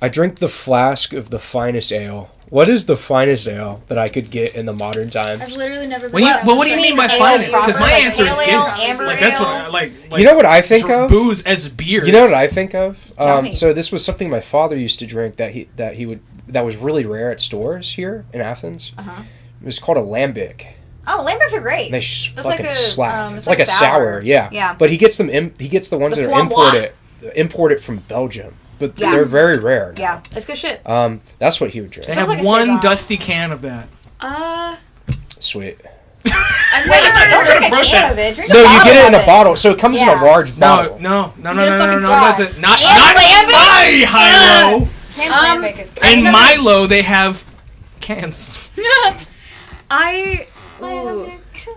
I drink the flask of the finest ale. What is the finest ale that I could get in the modern times? I've literally never been. When you, to well, what do you mean by Ale finest? Because my proper, answer is like pale ale, Guinness. amber Like that's what ale. I like. You know what I think of? Booze as beers. You know what I think of? Tell me. So this was something my father used to drink that was really rare at stores here in Athens. Uh-huh. It was called a lambic. Oh, lambics are great. And they It's fucking like a, slap. it's It's like a sour, yeah. Yeah. But he gets them. He gets the ones The that are flambois. imported from Belgium, but Yeah. they're very rare. Yeah, it's good shit. That's what he would drink. They Sounds have like a one saison. dusty can of that. Sweet. I've Wait, never don't drink a protest. can of it. Drink No, a you bottle get it in of a bottle, so it comes in Yeah. a large bottle. No, get a fucking it fry. doesn't. Not And my Hilo. Can lambic is good. And Milo, they have cans.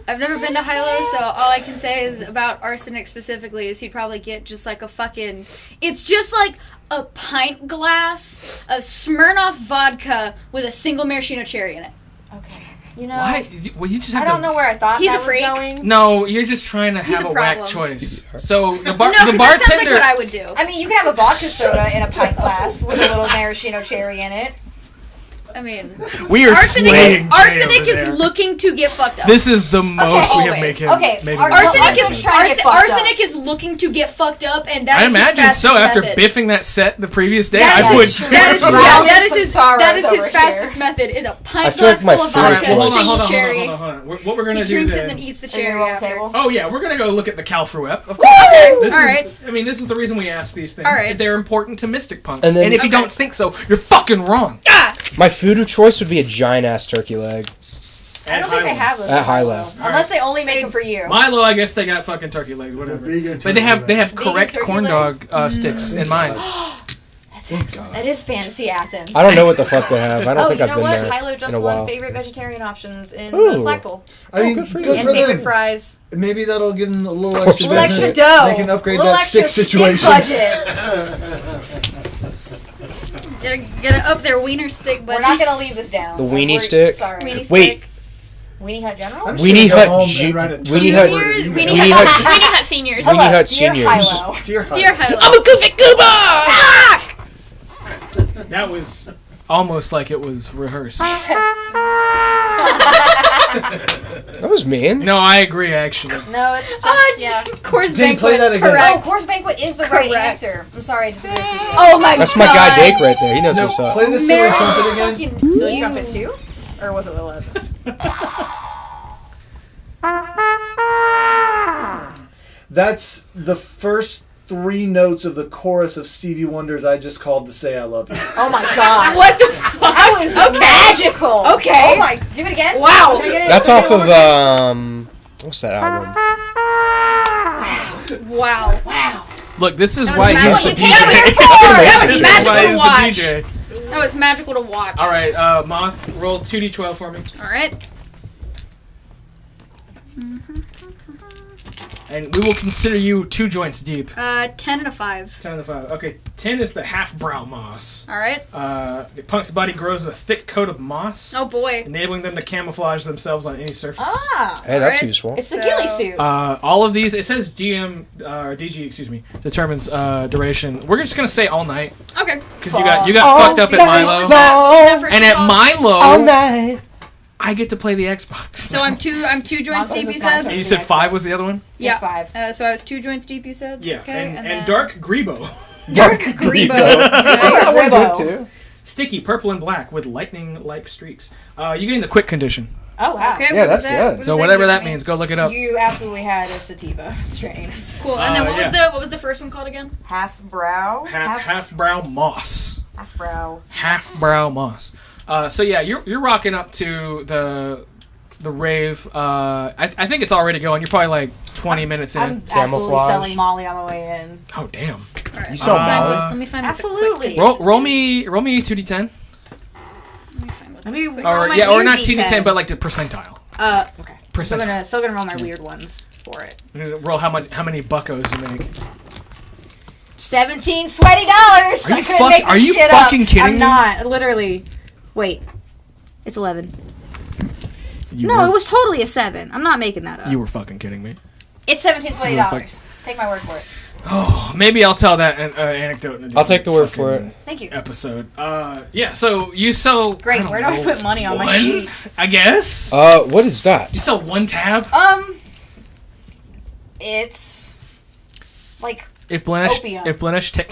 I've never been to Hilo, so all I can say is about arsenic specifically is he'd probably get just like a fucking. It's just like a pint glass of Smirnoff vodka with a single maraschino cherry in it. Okay. You know, Why? Well, you just have I don't know where I thought He's that a freak. was going. No, you're just trying to He's have a a whack problem. choice. So the No, 'cause that sounds like bartender. what I would do. I mean, you can have a vodka soda in a pint glass with a little maraschino cherry in it. I mean, We are swaying. arsenic is looking to get fucked up. This is the most we have always. made. Okay, made our- in Arsenic this is is trying to get fucked arsenic is looking to get fucked up, and that I is his imagine fastest so. After method. biffing that set the previous day, That I is would. his- too. that is Some his sorrows his over fastest here. method is a I pint feel like glass my full of favorite vodka, choice- Hold on, singing hold on, cherry. hold on. What we're gonna He do drinks then? and then eats the Cherry cherry roll after. table. Oh yeah, we're gonna go look at the Calfruep. Of course. This All is, right. I mean, this is the reason we ask these things. All right. They're important to Mystic Punks. And then- And if you Okay. don't think so, you're fucking wrong. Ah! My food of choice would be a giant ass turkey leg. I don't think they have those At Hilo. unless they only make them for you. Milo, I guess they got fucking turkey legs, whatever. vegan But they have Vegan correct turkey corn legs? dog sticks in mind. That's excellent. That is fantasy Athens. I don't know what the fuck they have. I don't Oh, think you I've know been what? there Hilo just in a won while. favorite vegetarian options in Ooh. the flagpole. I mean, good for good you. And for favorite them. fries. Maybe that'll give them a little A extra A little business. extra dough. They can upgrade a little that extra stick situation. budget. Gotta up their wiener stick, We're buddy. not gonna leave this down. The weenie We're- stick? Sorry. Weenie Wait. stick. Weenie Hut General? I'm just Weenie gonna go Hut home Ju- and write a Weenie two-word Hut- email. Weenie Weenie Hut Hut- Weenie Hut seniors. Weenie Hello, Hut dear seniors. Hilo. Dear Hilo. Dear Hilo. I'm a goofy goober! That was almost like it was rehearsed. That was mean. No, I agree, actually. No, it's just, yeah. Course Didn't play Banquet. that again. Oh, Correct. Course Banquet is the right Correct. answer. I'm sorry, I disagree with you. Oh my god. That's my guy Dake right there. He knows No, what's up. play the silly trumpet again. Silly Trumpet 2? Or was it Willows? That's the first 3 notes of the chorus of Stevie Wonder's "I Just Called to Say I Love You." Oh my god. What the fuck? That was magical. Okay. Oh my. Do it again. Wow. Can I get it? That's Can I off get it one of more time? what's that album? Wow. Wow. Look, this is That why was he's magical. the You came DJ. here for. That This was is magical why to he's watch. the DJ. That was magical to watch. All right, Moth, roll 2d12 for me. All right. And we will consider you 2 joints deep. 10 and a 5. 10 of the 5. Okay, 10 is the half-brow moss. All right. The punk's body grows a thick coat of moss, Oh boy. enabling them to camouflage themselves on any surface. Ah. Hey, that's Alright. useful. It's the So- ghillie suit. All of these, it says GM, or DG, excuse me, determines duration. We're just going to say all night, Okay. because you got fucked up at What Milo. was that first And one at called? Milo, night. I get to play the Xbox. So I'm two joints Monsters deep. You with said. Monsters. And you said 5 was the other one? Yeah. It's 5. So I was 2 joints deep. You said. Yeah, Okay. and then dark Grebo. Dark Grebo. That's Good Ribbo. too. Sticky, purple and black with lightning-like streaks. You're getting the quick condition. Oh wow. Okay. Yeah, what that's does that- good. what does So that whatever give that me? means, go look it up. You absolutely had a sativa strain. Cool. And then yeah. what was the first one called again? Half brow. Half-brow moss. Half brow. Half-brow moss. So yeah, you're rocking up to the rave. I think it's already going. You're probably like 20 minutes in. I'm absolutely Camouflage. selling Molly on my way in. Oh damn! All right. You saw Molly? Let me find. Absolutely. Roll me 2d10, Let me find what Let me the quick- roll or my yeah, or weird not D10. 2d10, but like the percentile. Okay. Still gonna roll my weird ones for it. Roll how many buckos you make. 17 sweaty dollars. Are you fucking up. kidding I'm me? not. Literally. Wait. It's 11. You No, were, it was totally a 7. I'm not making that up. You were fucking kidding me. It's 17 sweaty You were dollars. Take my word for it. Oh, maybe I'll tell that anecdote in a I'll take the word for fucking it. Thank you. episode. Yeah, so you sell. Great. don't Where do I know, put money on my one, sheet? I guess. What is that? You sell 1 tab. It's like, If Blenish, Opium. take.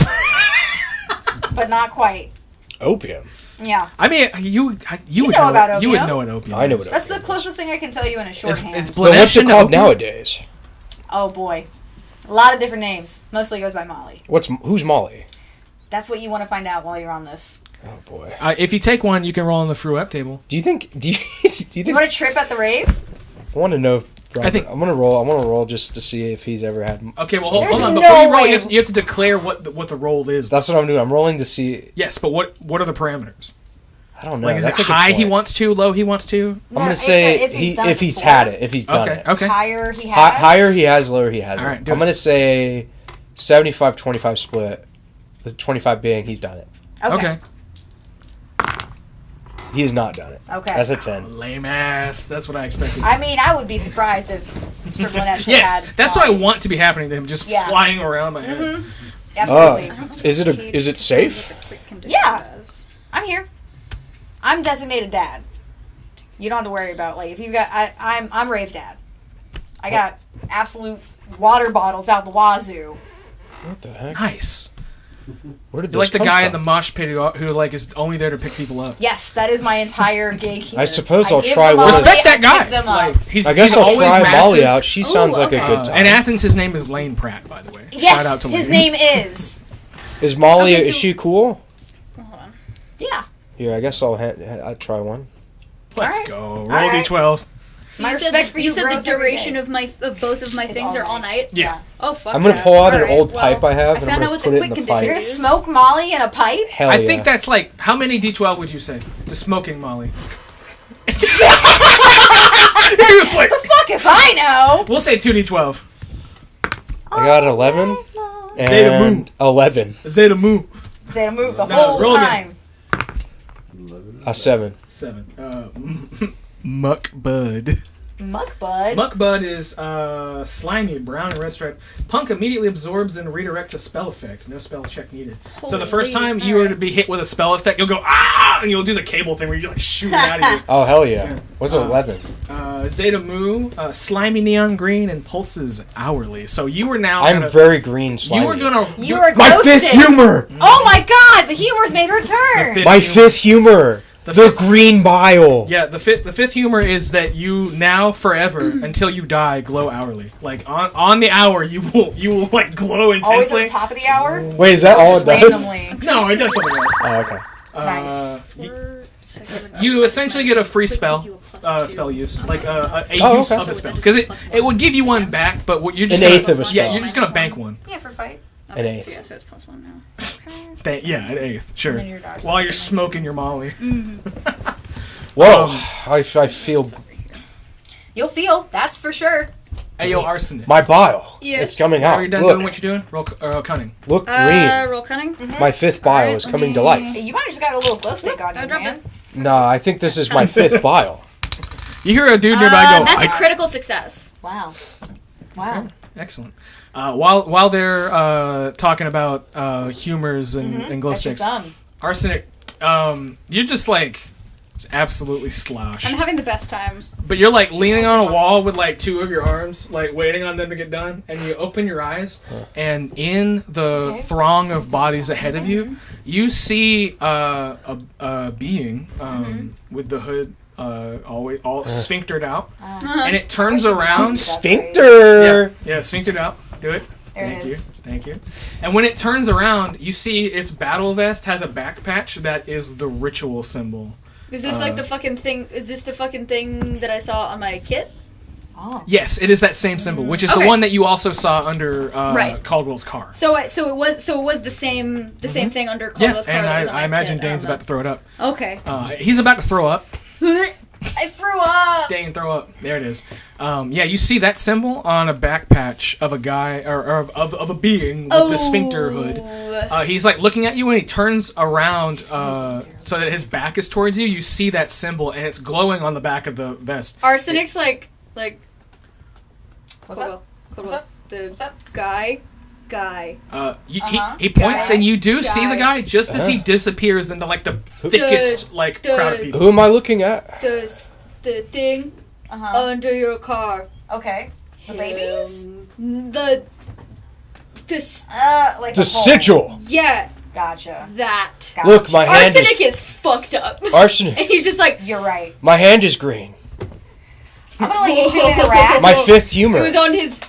but not quite. Opium. Yeah. I mean, you would know about it. You would opium. know what opium. I know is. what That's the closest thing I can tell you in a shorthand. It's But what's it Blenish called opium? nowadays? Oh boy. A lot of different names. Mostly goes by Molly. Who's Molly? That's what you want to find out while you're on this. Oh boy. If you take one, you can roll on the fruit table. Do you think? Do you You think? want to trip at the rave? I want to know. If Robert, I think- I'm gonna roll. I want to roll just to see if he's ever had. Okay, well hold There's on. no Before you roll, way. you have to declare what the roll is. That's what I'm doing. I'm rolling to see. Yes, but what are the parameters? I don't know. Like, is That's it a good high he point. wants to, low he wants to? I'm gonna say if he's had it. If he's done it. Okay. Higher he has. Higher he has, lower he has. All right, do I'm it. gonna say 75-25 split. The 25 being he's done it. Okay. He has not done it. Okay. That's a 10. Lame ass. That's what I expected. I mean, I would be surprised if Sir Blanesh Yes, had that's flying. what I want to be happening to him, just flying around my head. Mm-hmm. Absolutely. Is it safe? Yeah. I'm here. I'm designated dad. You don't have to worry about, like, if you got... I'm Rave Dad. I got absolute water bottles out the wazoo. What the heck? Nice. Where did You're like the come guy from? in the mosh pit who like is only there to pick people up. Yes, that is my entire gig here. I suppose I'll give try them one. Molly Respect that and guy. pick them up. Like, he's, I guess he's I'll always try massive. Molly out. She sounds like a good time. In Athens, his name is Lane Pratt, by the way. Yes, Shout out to his Lane. name is. Is Molly? Okay, Is so- she cool? Hold on. Yeah. Here, I guess I'll try one. Let's Alright. go. Roll Alright. D12. My you said respect the, for you you said the grows every duration day. of both of my Is things are all night. Yeah. Oh fuck. I'm gonna yeah. pull out an Alright, old well, pipe I have, and I'm found gonna out what put the it in quick the pipe. You're condition gonna is. smoke Molly in a pipe? Hell I yeah. think that's like, how many D12 would you say to smoking Molly? He was like, The fuck if I know? we'll say 2D12. I got 11 Zeta and 11. Zeta Mu. Zeta move the No, whole roll time. again. A 7. 7. Muck Bud. Muck bud. Muck Bud is slimy, brown and red stripe. Punk immediately absorbs and redirects a spell effect. No spell check needed. So the first Holy, time you were to be hit with a spell effect, you'll go, ah! And you'll do the cable thing where you like shoot it out of you. Oh, hell yeah. What's 11? Zeta Mu, slimy neon green, and pulses hourly. So you were now I'm gonna... very green slimy. You were gonna... You were My ghosted. fifth humor! Oh my god, the humor's made return. fifth My humor. fifth humor! The fifth- green bile! Yeah, the fifth humor is that you now forever until you die glow hourly. Like on the hour you will like glow Always at intensely. the top of the hour? Wait, is that all it Just does? randomly. No, it does something else. Oh, okay. Nice. You essentially get a free spell use, like a Oh, use okay. of a spell, because it would give you one back, but what you're just An gonna, eighth of a spell. Yeah, you're just gonna bank one. Yeah, for fight. An eighth. So yeah, so it's +1 now. Yeah, an eighth, sure. then you're dodging. While you're smoking your Molly. Whoa, I feel You'll feel, that's for sure. Hey, yo, Arsenic. my bile. Yeah. It's coming out. Are you done Look, doing what you're doing? Roll cunning. look green. Roll cunning. My fifth bile Alright, is let coming to me- life. Hey, you might have just got a little glow stick on you, drop man. it. Nah, I think this is my fifth bile. You hear a dude nearby go, That's a "I-" critical success. Wow. Wow. Excellent. While they're talking about humors and glow That's your sticks, thumb. Arsenic, you're just like absolutely sloshed. I'm having the best time. But you're like leaning on a wall with like two of your arms, like waiting on them to get done, and you open your eyes, and in the throng of bodies ahead of you, you see a being with the hood all sphinctered out, and it turns around. Sphincter! Yeah, sphinctered out. Do it. There it Thank is. you. Thank you. And when it turns around, you see its battle vest has a back patch that is the ritual symbol. Is this like the fucking thing? Is this the fucking thing that I saw on my kit? Oh. Yes, it is that same symbol, which is the Okay. one that you also saw under Right. Caldwell's car. So it was the same thing under Yeah, Caldwell's car. and that was on I my imagine kit. Dane's about to throw it up. Okay. He's about to throw up. I threw up. Dane, throw up. There it is. Yeah, you see that symbol on a back patch of a guy, or of a being with the sphincter hood. He's like looking at you, and he turns around so that his back is towards you. You see that symbol, and it's glowing on the back of the vest. Arsenic's like. What's up? What's up? The What's up? guy. He points, Guy. and you do see the guy just as he Uh-huh. disappears into like the thickest crowd of people. Who am I looking at? The thing under your car. Okay. The babies? This. Like The a hole. sigil! Yeah, Gotcha. that. Gotcha. Look, my hand Arsenic is... is fucked up. Arsenic. And he's just like. You're right. My hand is green. I'm gonna let you two interact. My fifth It humor. was on his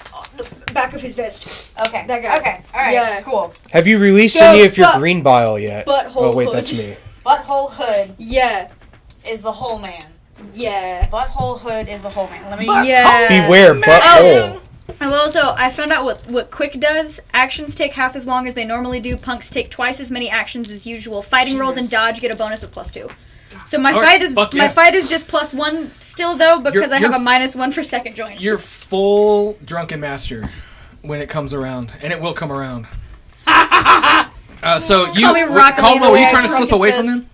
back of his vest. Okay. That guy. Okay. All right. Yeah. Cool. Have you released Go any of your fuck- green bile yet? butthole Oh, wait, hood. that's me. Butthole Hood Yeah. is the whole man. Yeah. Butthole Hood is the whole man. Let me. Yeah. Beware, butthole. And also, I found out what Quick does. Actions take half as long as they normally do. Punks take twice as many actions as usual. Fighting rolls and Jesus. dodge get a bonus of +2. So my Alright, fuck yeah. fight is just +1 still though because I have you're a -1 for second joint. You're full drunken master when it comes around, and it will come around. So you, Call me Rock Lee Caldwell, the were way you I trying to slip drunken away from fist. him?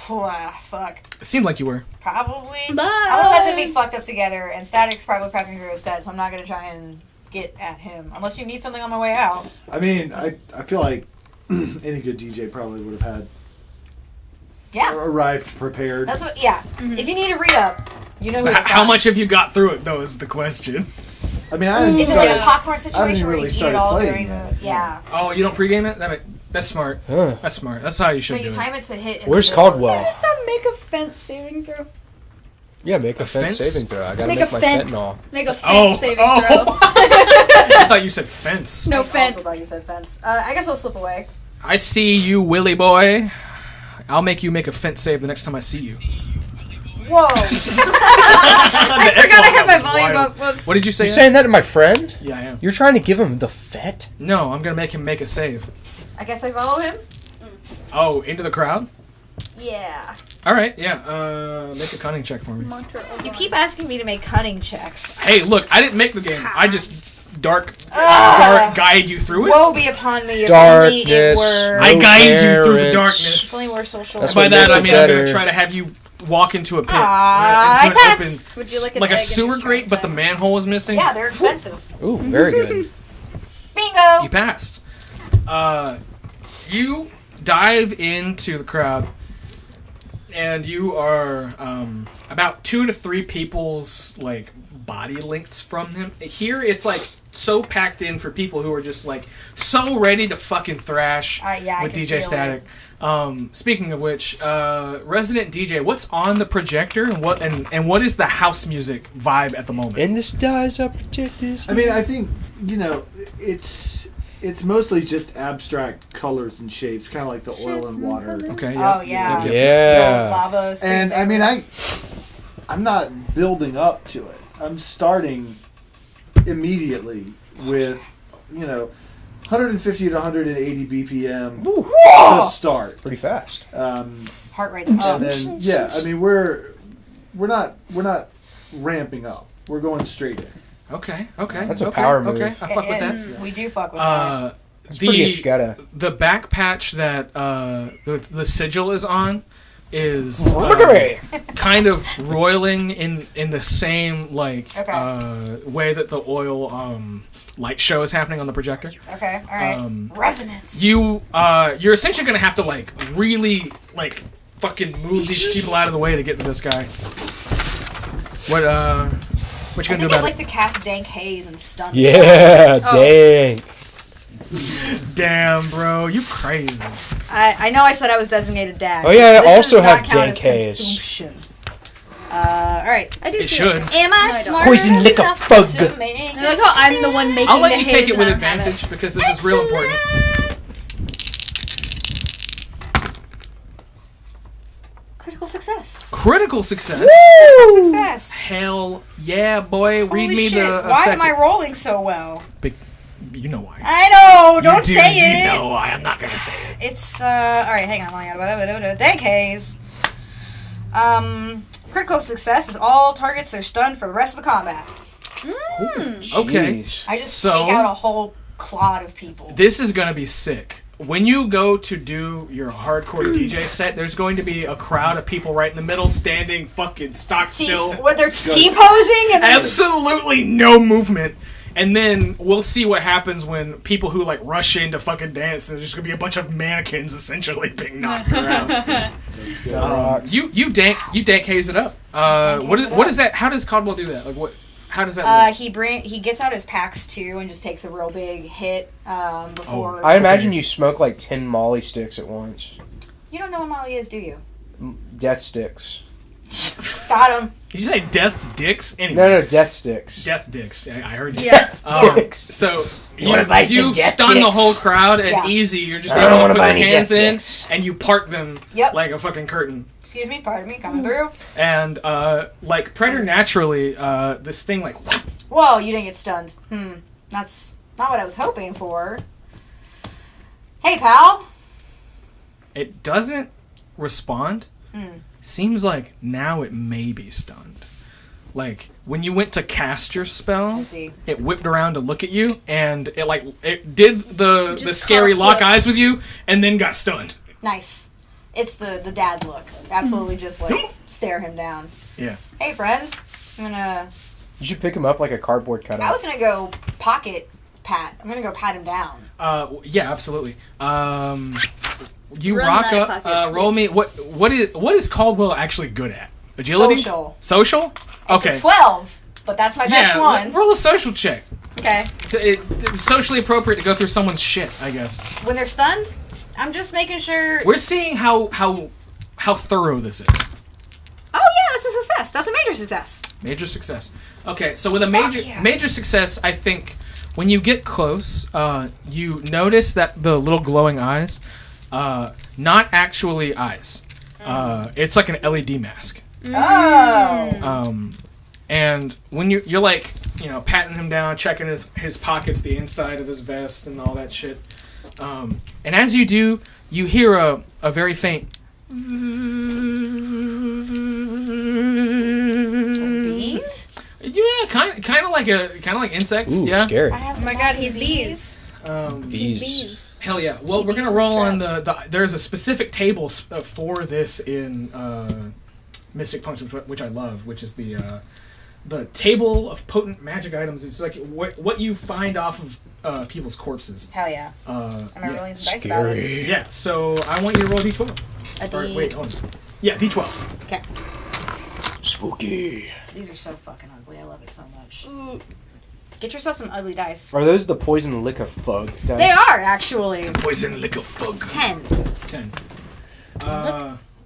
Fuck. It seemed like you were. Probably. Bye. I would let them be fucked up together, and Static's probably prepping for a set, so I'm not gonna try and get at him. Unless you need something on my way out. I mean, I feel like any good DJ probably would have had arrived prepared. That's what, yeah. If you need a re-up, you know who to How find. much have you got through it, though, is the question. I mean, I haven't Is it like a started- popcorn I situation haven't where really you eat it started all playing during yet. the... Yeah. Oh, you don't pregame it? That's smart. Huh. That's smart. That's how you should So do you it. time it to hit... in Where's the middle of Caldwell? the Just make a fence saving throw. Yeah, make a fence fence? saving throw. I gotta Make make a my fence. fentanyl. Make a fence saving throw. I thought you said fence. No I fence. also thought you said fence. I guess I'll slip away. I see you, Willy boy. I'll make you make a fence save the next time I see you. Whoa. I forgot I had my volume Wild. up. Whoops. What did you say? You saying that to my friend? Yeah, I am. You're trying to give him the fet? No, I'm gonna make him make a save. I guess I follow him? Oh, into the crowd? Yeah. All right, yeah. Make a cunning check for me. You keep asking me to make cunning checks. Hey, look, I didn't make the game. I just dark guide you through it. Woe be upon me if only it Darkness. were... I guide you through the parents. darkness. If only we're social. That's By what that makes I it mean I'm gonna better. try to have you walk into a pit. I into an pass. Would you like an like a egg and sewer just grate, but the traumatize? manhole is missing. Yeah, they're expensive. Ooh, very good. Bingo! You passed. You dive into the crowd, and you are about 2 to 3 people's like body lengths from him. Here, it's like so packed in for people who are just like so ready to fucking thrash Yeah, I with can DJ feel Static. Speaking of which, resident DJ, what's on the projector, and what is the house music vibe at the moment? And the stars are projected. I mean, I think, it's mostly just abstract colors and shapes, kind of like the oil and water. Okay. Oh, yeah. Yeah. The old lava is And crazy. I mean, I'm not building up to it. I'm starting immediately with, 150 to 180 BPM to start. Pretty fast. Heart rate's up. And then, yeah, I mean, we're not ramping up. We're going straight in. Okay. That's a okay, power move. Okay, I fuck with that. We do fuck with that. It's pretty Ishketa. The back patch that the sigil is on is kind of roiling in the same way that the oil light show is happening on the projector. Okay, all right. Resonance. You're essentially gonna have to really fucking move these people out of the way to get to this guy. What you gonna do I'd about like it? to cast Dank Haze and stun. Yeah, dang. Damn, bro, you crazy. I know I said I was designated dad. Oh, yeah, I This also does not have count Dank as Haze. consumption. Alright. I do It feel should. like- Am I No, I don't. smart Poison liquor enough bug. to make I like how I'm the one making I'll let the you take haze it with and I don't have advantage because this is real important. Critical success. Critical success. Critical success. Hell yeah, boy. Read Holy me shit. the Why effect. am I rolling so well? You know why. I know. Don't You do, say it. You know why. I'm not gonna say it. It's alright, hang on. Dank Haze. Critical success is all targets are stunned for the rest of the combat. Okay. Jeez. I just So- take out a whole clod of people. This is gonna be sick. When you go to do your hardcore DJ set, there's going to be a crowd of people right in the middle, standing fucking stock still. What they're T-posing and Absolutely no movement. And then we'll see what happens when people who rush in to fucking dance. There's just gonna be a bunch of mannequins essentially being knocked around. You dank haze it up. What is that? How does Caldwell do that? How does that? he gets out his packs too and just takes a real big hit before. I imagine you smoke 10 Molly sticks at once. You don't know what Molly is, do you? Death sticks. Got him. Did you say death's dicks? Anyway. No, death sticks. Death dicks. I heard you. Yes. So wanna buy some you death stun the dicks? whole crowd and Yeah. easy. You're just I able don't to wanna put buy your any hands death in dicks. and you part them Yep. like a fucking curtain. Excuse me, pardon me, coming through. And preternaturally, this thing Whoa, you didn't get stunned. That's not what I was hoping for. Hey, pal. it doesn't respond. Seems like now it may be stunned. When you went to cast your spell, I see. it whipped around to look at you, and it did the Just scary caught a lock flip. eyes with you, and then got stunned. Nice. It's the dad look. Absolutely just like stare him down. Yeah. Hey, friend. I'm gonna... You should pick him up like a cardboard cutout. I was gonna go pocket pat. I'm gonna go pat him down. Yeah, absolutely. You Run rock that up. pocket, Roll me. What is Caldwell actually good at? Agility. Social. Okay. It's a 12, but that's my best one. Roll a social check. Okay. It's socially appropriate to go through someone's shit, I guess. When they're stunned, I'm just making sure. We're seeing how thorough this is. Oh yeah, that's a success. That's a major success. Major success. Okay, so with a major success, I think when you get close, you notice that the little glowing eyes, not actually eyes. It's like an LED mask. Oh. And when you're like, patting him down, checking his pockets, the inside of his vest, and all that shit. And as you do, you hear a very faint. Bees? Yeah, kind of like insects. Ooh, yeah. Scary. Oh my god, he's bees. Bees. Hell yeah. Well, we're gonna roll on the. There's a specific table for this in Mystic Punks, which I love, which is the table of potent magic items. It's like what you find off of people's corpses. Hell yeah. Am I rolling some dice about Scary. it? Yeah. So I want you to roll a d12. Wait, hold on. Yeah, d12. Okay. Spooky. These are so fucking ugly. I love it so much. Get yourself some ugly dice. Are those the poison lick of fug dice? They are, actually. Poison lick of fug. 10. 10.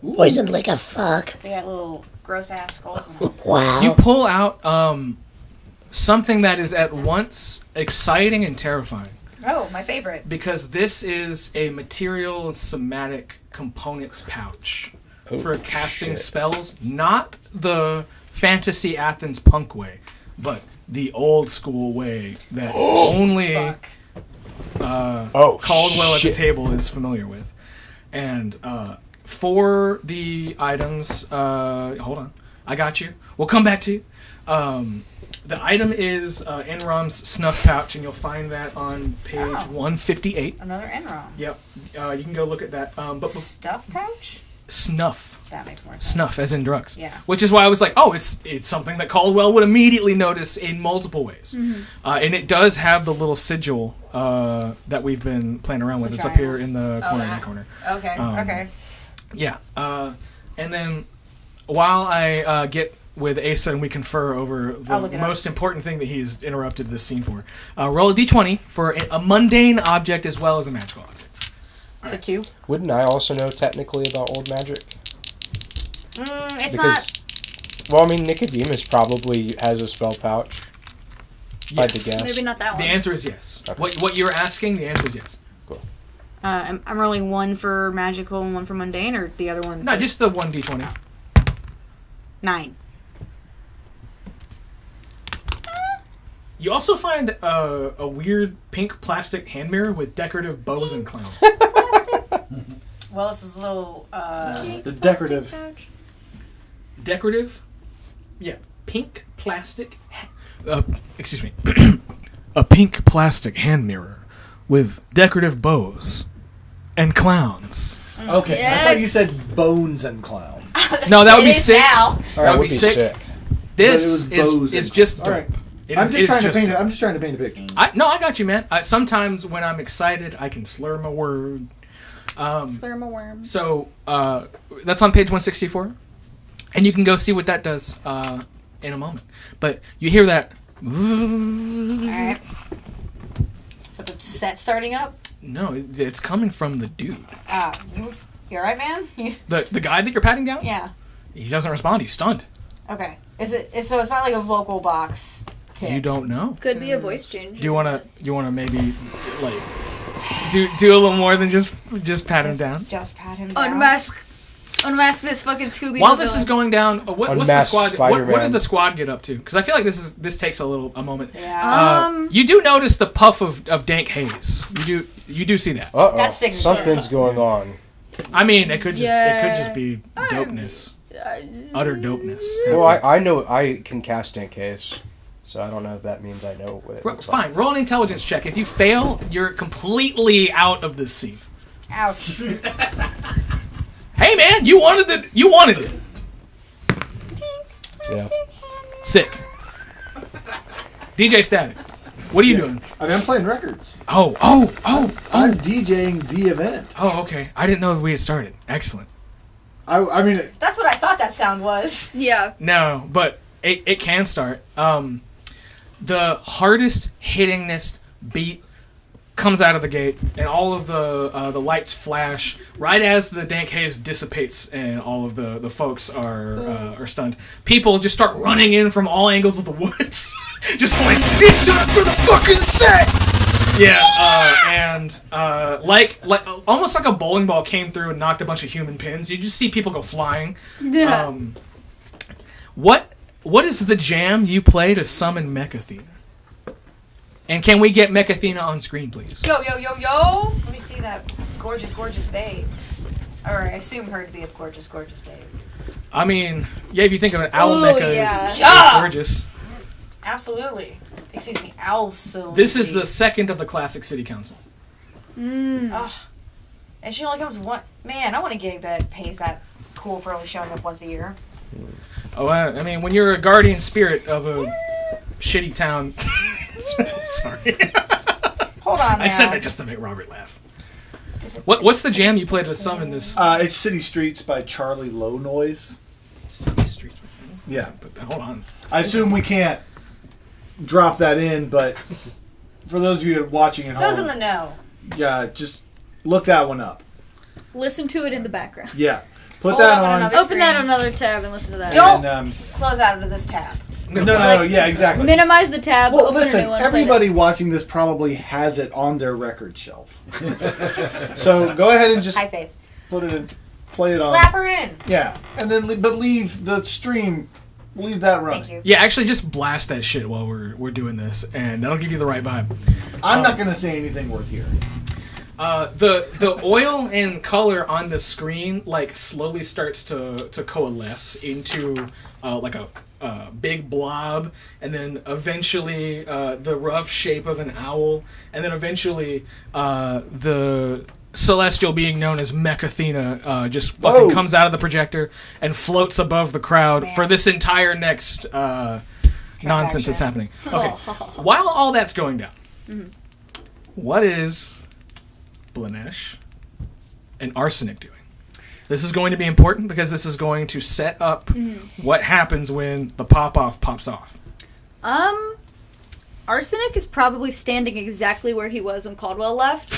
Poison like a fuck. They got little gross-ass skulls in them. Wow. You pull out something that is at once exciting and terrifying. Oh, my favorite. Because this is a material somatic components pouch for casting spells, not the fantasy Athens punk way, but the old school way that only Caldwell at the table is familiar with. And for the items, hold on, I got you. We'll come back to you. The item is Enrom's snuff pouch, and you'll find that on page 158. Another Enrom. Yep. You can go look at that. Stuff pouch? Snuff. That makes more sense. Snuff, as in drugs. Yeah. Which is why I was like, it's something that Caldwell would immediately notice in multiple ways. Mm-hmm. And it does have the little sigil that we've been playing around with. It's up here in the corner. Okay, okay. Yeah. And then while I get with Asa and we confer over the most important thing that he's interrupted this scene for, roll a d20 for a mundane object as well as a magical object. It's a 2. Wouldn't I also know technically about old magic? It's not... Well, I mean, Nicodemus probably has a spell pouch. Yes. To guess. Maybe not that one. The answer is yes. Okay. What you're asking, the answer is yes. Cool. I'm rolling 1 for magical and 1 for mundane, or the other one? No, just the 1d20. 9. You also find a weird pink plastic hand mirror with decorative bows and clowns. Well, this is a little... the decorative. Decorative? Yeah. Pink plastic... excuse me. A pink plastic hand mirror with decorative bows and clowns. Okay, Yes. I thought you said bones and clown. No, that would It be is sick. now. That would be sick. This But it was bows is and just clowns. dope. All right. It I'm is- just it's trying to paint. dope. I'm just trying to paint a picture. No, I got you, man. Sometimes when I'm excited, I can slur my word. Slur my worms. So that's on page 164, and you can go see what that does in a moment. But you hear that. Alright. Is that the set starting up? No, it's coming from the dude. You alright, man? The guy that you're patting down. Yeah. He doesn't respond. He's stunned. Okay. So it's not like a vocal box tick. You don't know. Could be a voice change. Do you wanna maybe like do a little more than just pat him down? Just pat him down. Unmask this fucking Scooby. While this is going down, what's the Unmasked squad? What Spider-Man. did the squad get up to? Because I feel like this takes a moment. Yeah. You do notice the puff of dank haze. You do see that. Uh-oh. That's signature. Something's going on. I mean, it could just be dopeness, utter dopeness. Well, I know I can cast Ink Haze, so I don't know if that means I know what it looks like. Fine, roll an intelligence check. If you fail, you're completely out of this scene. Ouch. Hey man, you wanted it. Yeah. Sick. DJ Static, what are you doing? I mean, I'm playing records. Oh. I'm DJing the event. Oh, okay. I didn't know we had started. Excellent. I mean, That's what I thought that sound was. Yeah. No, but it can start. The hardest hittingest beat comes out of the gate, and all of the lights flash right as the dank haze dissipates, and all of the folks are stunned. People just start running in from all angles of the woods, just like it's time for the fucking set. Yeah, like almost like a bowling ball came through and knocked a bunch of human pins. You just see people go flying. Yeah. What is the jam you play to summon Mechathena? And can we get Mechathena on screen, please? Yo. Let me see that gorgeous babe. Or I assume her to be a gorgeous babe. I mean, yeah, if you think of an owl mecha, yeah. it's gorgeous. Absolutely. Excuse me, absolutely. This is the second of the classic city council. Ugh. And she only comes one. Man, I want a gig that pays that cool for only showing up once a year. Oh, I mean, when you're a guardian spirit of a shitty town. Sorry. Hold on now. I said that just to make Robert laugh. What's the jam you play to summon this? it's City Streets by Charlie Low Noise. City Street. Yeah. But hold on. I assume we can't drop that in, but for those of you watching at home, Those in the know. yeah, just look that one up. Listen to it in the background. Yeah, put Hold that up on on. another Open screen. that on another tab and listen to that. Don't And, close out of this tab. no, yeah, exactly. Minimize the tab. Well, open listen, a new one. play everybody this. watching this probably has it on their record shelf. So go ahead and just High faith. put it in, play it Slap on. her in. Yeah, and then but leave the stream, leave that running. Thank you. Yeah, actually, just blast that shit while we're doing this, and that'll give you the right vibe. I'm not gonna say anything worth hearing. The oil and color on the screen like slowly starts to coalesce into like a big blob, and then eventually the rough shape of an owl, and then eventually the celestial being known as Mechathena just fucking Whoa. comes out of the projector and floats above the crowd for this entire next nonsense that's happening. Okay, while all that's going down, what is Blanesh and Arsenic doing? This is going to be important because this is going to set up what happens when the pop-off pops off. Arsenic is probably standing exactly where he was when Caldwell left.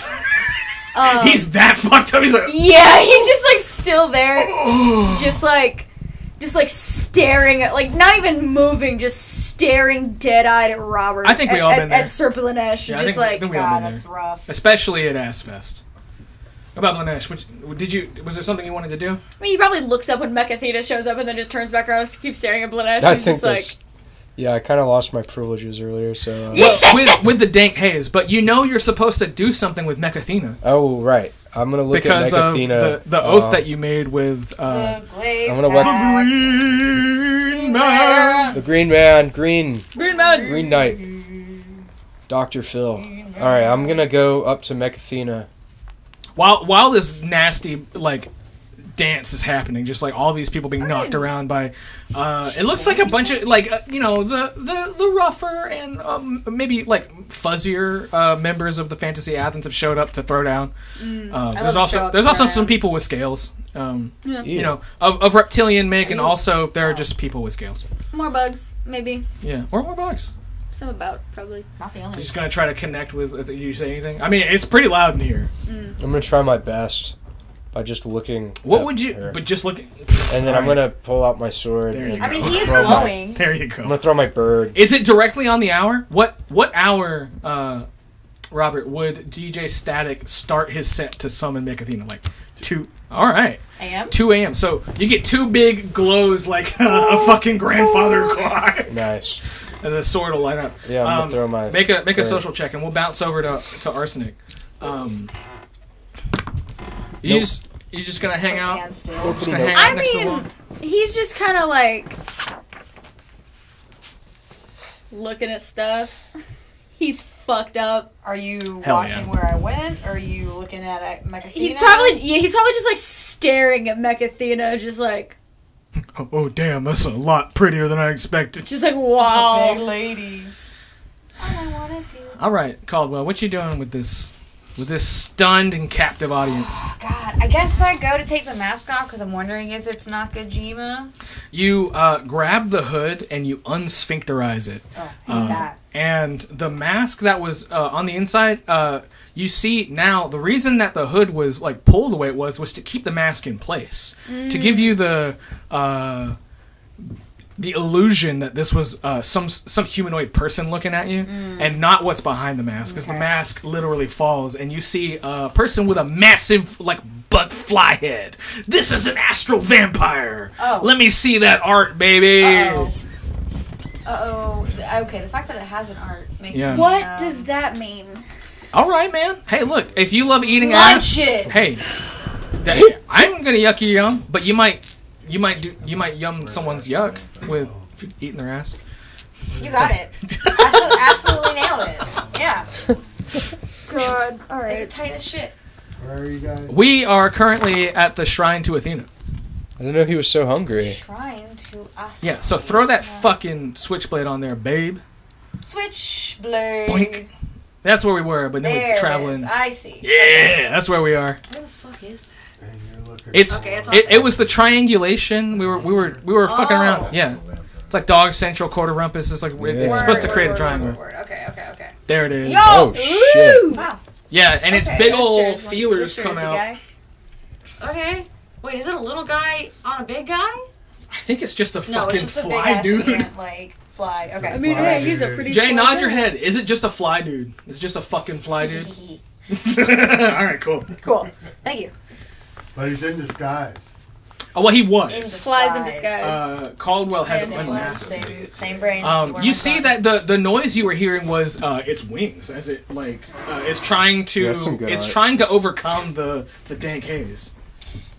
He's that fucked up. He's like, Yeah, he's just like still there, just like staring at, like not even moving, just staring dead-eyed at Robert. I think we all been there. At Sir Blanesh, Yeah, I just think we all God, been that's there. rough. Especially at Assfest. What about Blanesh? Was there something you wanted to do? I mean, he probably looks up when Mechathena shows up and then just turns back around and keeps staring at Blanesh. I He's think just like, that's... Yeah, I kind of lost my privileges earlier, so... Well, with the dank haze, but you know you're supposed to do something with Mechathena. Oh, right. I'm going to look Because at of Mechathena. the oath that you made with... The glaive I'm gonna axe. Green Man. The Green Man, Green Green Knight, Dr. Phil. Alright, I'm going to go up to Mechathena. While this nasty, like, dance is happening, just like all these people being knocked around by it looks like a bunch of like the rougher and maybe like fuzzier members of the Fantasy Athens have showed up to throw down. There's also some people with scales, you know, of reptilian make, and also there are just people with scales. More bugs, maybe. Yeah, or more bugs. Some about, probably. Not the only. Just gonna try to connect with you. Say anything? I mean, it's pretty loud in here. I'm going to try my best by just looking. What at would you? her. But just looking. And then I'm going to pull out my sword. There you And go. I mean, he is throw my- glowing. There you I'm go. going to throw my bird. Is it directly on the hour? What hour, Robert, would DJ Static start his set to summon Mechathena? Like 2. All right. AM? 2 a.m. So you get 2 big glows like a fucking grandfather clock. Nice. And the sword will light up. Yeah, I'm going to throw my... Make a bird. social check, and we'll bounce over to Arsenic. You just gonna hang out? And still. Just gonna hang out I next to the wall? mean, he's just kind of like looking at stuff. He's fucked up. Are you Hell watching yeah. where I went? Or are you looking at Mechathina? He's probably just like staring at Mechathina, just like Oh, damn, that's a lot prettier than I expected. just like That's wow. a big lady. All I want to do. All right, Caldwell, what you doing with this stunned and captive audience? God, I guess I go to take the mask off because I'm wondering if it's Nakajima. You grab the hood and you unsphincterize it. Oh, I hate that. And the mask that was on the inside, you see now the reason that the hood was like pulled the way it was to keep the mask in place, to give you the illusion that this was some humanoid person looking at you, and not what's behind the mask, because the mask literally falls, and you see a person with a massive like butt fly head. This is an astral vampire. Oh. Let me see that art, baby. Uh-oh. Okay, the fact that it has an art makes Yeah. me... What does that mean? All right, man. Hey, look, if you love eating Lunch ass, it. hey, I'm gonna yuck your yum, but you might yum someone's yuck with eating their ass. You got it. Absolutely nailed it. Yeah. God. All It's right. tight as shit. Where are you guys? We are currently at the shrine to Athena. I didn't know he was so hungry. Shrine to Athena. Yeah, so throw that fucking switchblade on there, babe. Switchblade. Boink. That's where we were, but then There we're it traveling. is. I see. Yeah, that's where we are. Where the fuck is that? And you're looking. It's Okay, it's on it was the triangulation. We were fucking Oh. around. Yeah, it's like Dog Central, Quarter Rumpus. It's like it's supposed to create a triangle. Word. Okay. There it is. Yo! Oh shit! Wow. Yeah, and its Okay, big that's old feelers come out. Guy. Okay. Wait, is it a little guy on a big guy? I think it's just a No, fucking it's just a big fly ass dude. ant, like fly. Okay. I mean, hey, he's a pretty. Jay, cool nod guy. your head. Is it just a fly dude? Is it just a fucking fly dude? All right, cool. Cool. Thank you. But he's in disguise. Oh, well, he was. Flies in disguise. Caldwell has And unmasked. same brain. You see that the noise you were hearing was its wings as it is trying to That's some good art. trying to overcome the dank haze.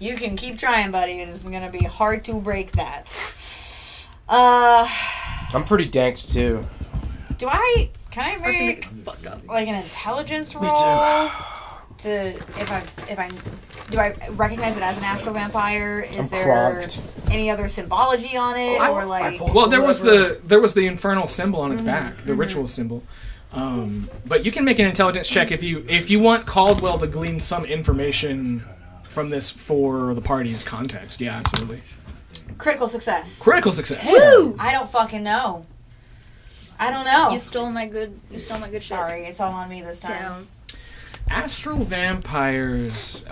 You can keep trying, buddy. It is gonna be hard to break that. I'm pretty danked too. Can I Arsenic make is fucked up. like an intelligence roll? Me too. Do I recognize it as an astral vampire? Is I'm there crocked. any other symbology on it, or like? Well, there was the infernal symbol on its back, the ritual symbol. But you can make an intelligence check if you want Caldwell to glean some information from this for the party's context. Yeah, absolutely. Critical success. Critical success. Woo! I don't fucking know. I don't know. You stole my good. You stole my good shit. Sorry, it's all on me this time. Down. Astral vampires,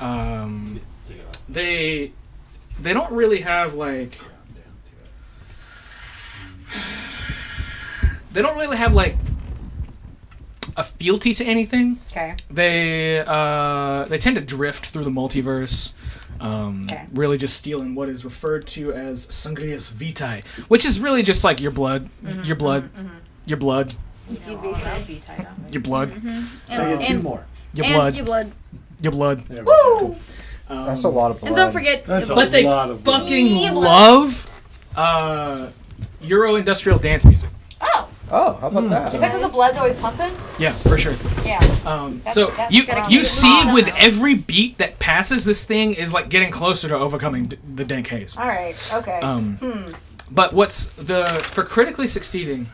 they don't really have like a fealty to anything. Okay. They tend to drift through the multiverse. Okay. Really just stealing what is referred to as sangrias vitae, which is really just like your blood, your blood, your blood, You know, that would be tight up. your blood, So you get two more. your and blood, your blood. your blood. There we go. That's a lot of blood. And don't forget. That's your a But they lot of blood. fucking love Euro industrial dance music. Oh, Oh, how about that? is that because the blood's always pumping? Yeah, for sure. Yeah. So that's you gotta you be see awesome. with every beat that passes, this thing is like getting closer to overcoming the dank haze. All right. Okay. But for critically succeeding,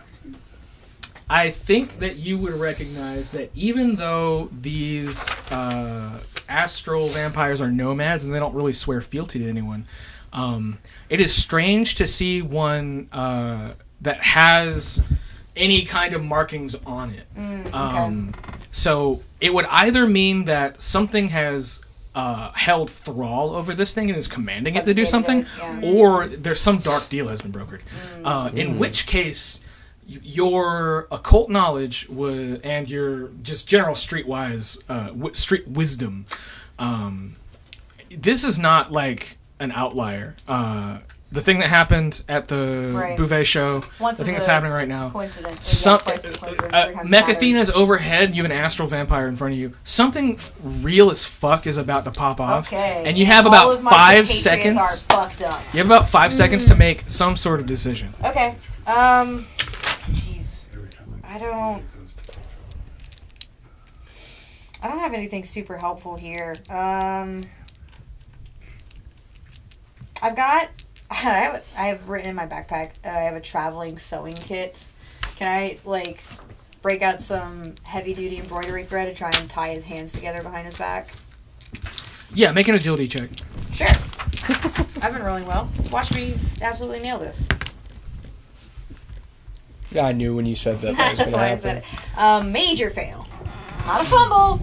I think that you would recognize that even though these astral vampires are nomads and they don't really swear fealty to anyone, it is strange to see one that has any kind of markings on it. So it would either mean that something has held thrall over this thing and is commanding it to do something, or there's some dark deal has been brokered. In which case, your occult knowledge and your just general streetwise street wisdom, this is not like an outlier. The thing that happened at the Bouvet show, the thing that's happening right now. Coincidence. Mechathena's overhead, you have an astral vampire in front of you. Something real as fuck is about to pop off. Okay. And you have All about of my 5 compatriots seconds. are fucked up. You have about 5 seconds to make some sort of decision. Okay. Jeez. I don't. I don't have anything super helpful here. I have written in my backpack. I have a traveling sewing kit. Can I like break out some heavy duty embroidery thread and try and tie his hands together behind his back? Yeah, make an agility check. Sure. I've been rolling well. Watch me absolutely nail this. Yeah, I knew when you said that. That was That's gonna why happen. I said it. Major fail. Not a fumble.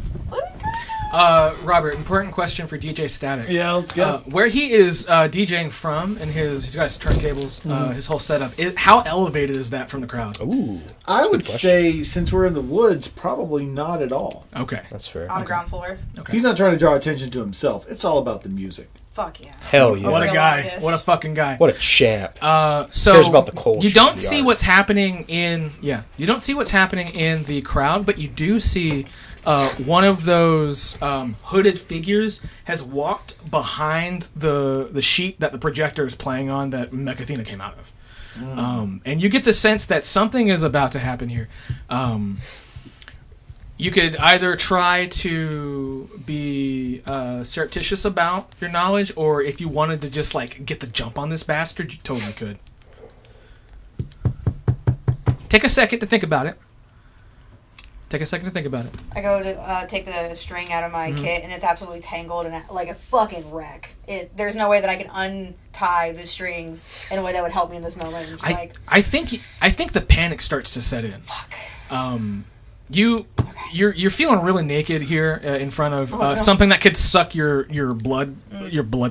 Robert, important question for DJ Static. Yeah, let's go. Where he is DJing from, and he's got his turntables, his whole setup. How elevated is that from the crowd? Ooh, I would question. say, since we're in the woods, probably not at all. Okay. that's fair. On the ground floor. Okay. He's not trying to draw attention to himself. It's all about the music. Fuck yeah. Hell yeah. What a real guy. artist. What a fucking guy. What a champ. So Cares about the culture you don't of the see art. what's happening in the crowd, but you do see one of those hooded figures has walked behind the sheet that the projector is playing on that Mechathena came out of. And you get the sense that something is about to happen here. You could either try to be surreptitious about your knowledge, or if you wanted to just like get the jump on this bastard, you totally could. Take a second to think about it. I go to take the string out of my kit, and it's absolutely tangled and like a fucking wreck. There's no way that I can untie the strings in a way that would help me in this moment. I'm just I think the panic starts to set in. fuck. You're feeling really naked here in front of something that could suck your blood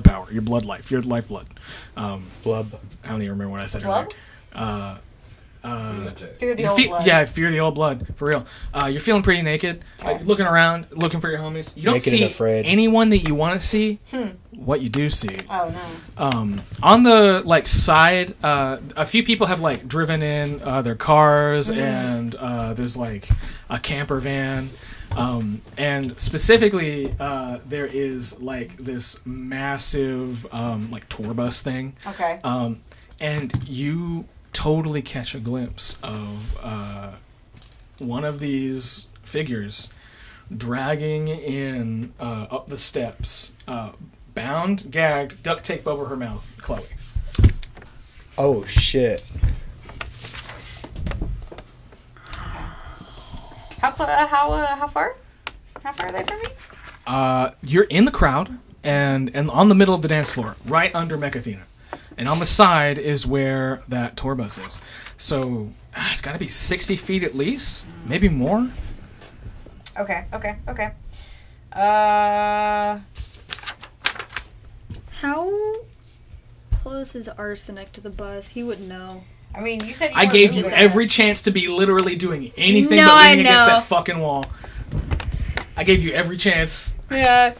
power, your blood life, your lifeblood. Blub. I don't even remember what I said Blub? earlier. Fear the old blood. Yeah, fear the old blood, for real. You're feeling pretty naked, looking around, looking for your homies. You don't Naked and see afraid. anyone that you want to see. What you do see. Oh no. On the like side, a few people have like driven in their cars, and there's like a camper van, and specifically there is like this massive like tour bus thing. Okay. And you totally catch a glimpse of one of these figures dragging in up the steps, bound, gagged, duct tape over her mouth, Chloe. Oh shit. How far? How far are they from me? You're in the crowd and on the middle of the dance floor, right under Mechathena. And on the side is where that tour bus is. So it's got to be 60 feet at least, maybe more. Okay. How close is Arsenic to the bus? He would know. I mean, you said you I weren't gave you moving every chance to be literally doing anything No, but I leaning against know. that fucking wall. I gave you every chance. Yeah.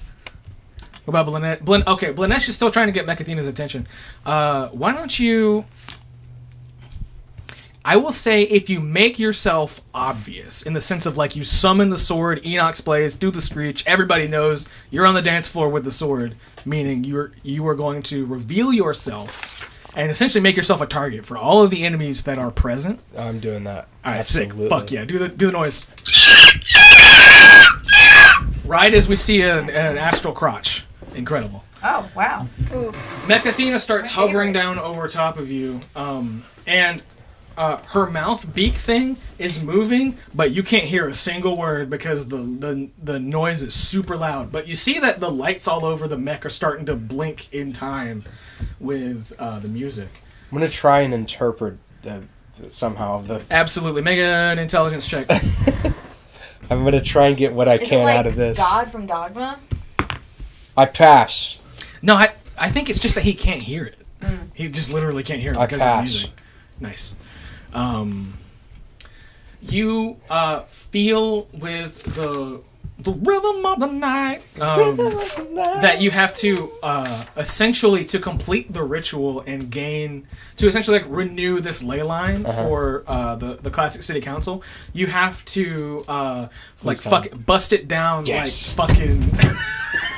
What about Blanette? Okay, Blanesh is still trying to get Mechathena's attention. Why don't you... I will say if you make yourself obvious, in the sense of like you summon the sword, Enoch plays, do the screech, everybody knows you're on the dance floor with the sword, meaning you are going to reveal yourself and essentially make yourself a target for all of the enemies that are present. I'm doing that. All right, Absolutely. sick. Fuck yeah, do the noise. Right as we see an astral crotch. Incredible. Oh, wow. Mechathena starts hovering down over top of you, and her mouth beak thing is moving, but you can't hear a single word because the noise is super loud. But you see that the lights all over the mech are starting to blink in time with the music. I'm gonna try and interpret somehow the. Absolutely, make an intelligence check. I'm gonna try and get what I Is can it like out of this. God from Dogma? I pass. No, I think it's just that he can't hear it. He just literally can't hear it I because of the pass. music. Nice. You feel with the rhythm of the night that you have to essentially to complete the ritual and gain to essentially like renew this ley line for the Classic City Council. You have to like bust it down like fucking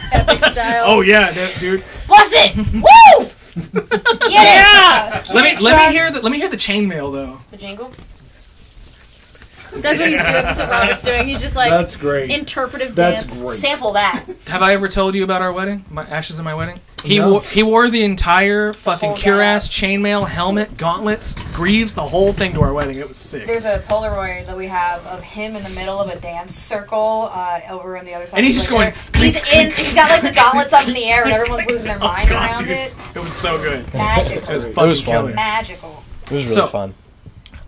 Epic style. Oh yeah, dude. Bust it! Woo! Get it! Let me hear the chainmail though. The jingle? That's what he's doing. That's what Robert's doing. He's just like That's great. interpretive That's dance. great. Sample that. Have I ever told you about our wedding? My Ashes in my wedding? No. He wore the entire fucking whole cuirass, chainmail, helmet, gauntlets, greaves, the whole thing to our wedding. It was sick. There's a Polaroid that we have of him in the middle of a dance circle over on the other side. And he's just going, He's got like the gauntlets up in the air and everyone's losing their mind around dude, it. it was so good. Magical. It was It fucking was fun. killer. Magical. It was really So- fun.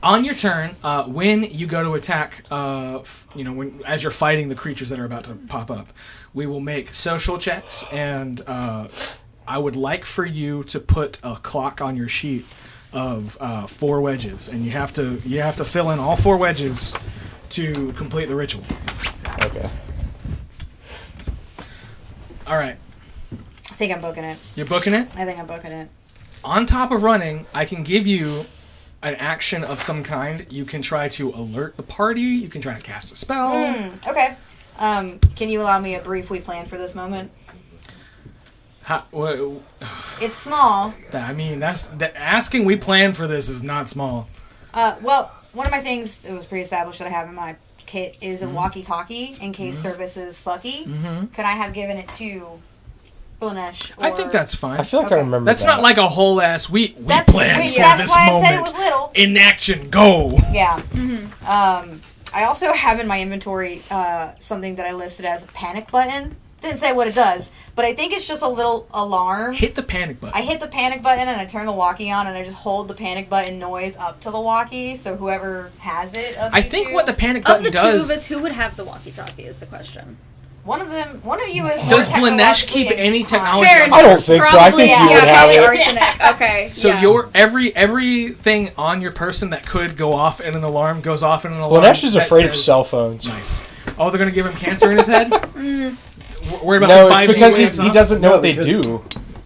On your turn, when you go to attack, as you're fighting the creatures that are about to pop up, we will make social checks, and I would like for you to put a clock on your sheet of 4 wedges, and you have to fill in all 4 wedges to complete the ritual. Okay. All right, I think I'm booking it. you're booking it. I think I'm booking it. On top of running, I can give you an action of some kind. You can try to alert the party. You can try to cast a spell. Okay. Can you allow me a brief we plan for this moment? It's small. I mean, asking we plan for this is not small. Well, one of my things that was pre-established that I have in my kit is a walkie-talkie in case service is fucky. Could I have given it to Blanesh? I think that's fine. I feel like I remember That's that. not like a whole ass we planned for that's this why moment. I said it was little. In action, go. Yeah. I also have in my inventory something that I listed as a panic button. Didn't say what it does, but I think it's just a little alarm. Hit the panic button. I hit the panic button and I turn the walkie on and I just hold the panic button noise up to the walkie, so whoever has it. I think what the panic Of button the does. two of us, who would have the walkie-talkie is the question. one of you is. Does more Blanesh keep technologically any inclined. technology? Fair on enough. I don't think so. I Probably, think you would have probably it. arsenic. Okay. So yeah. your everything on your person that could go off in an alarm goes off in an alarm. Blanesh is that afraid of says- cell phones. Nice. Oh, they're gonna give him cancer in his head. Worried about No, the 5G it's because waves, he huh? doesn't know No, what they because- do.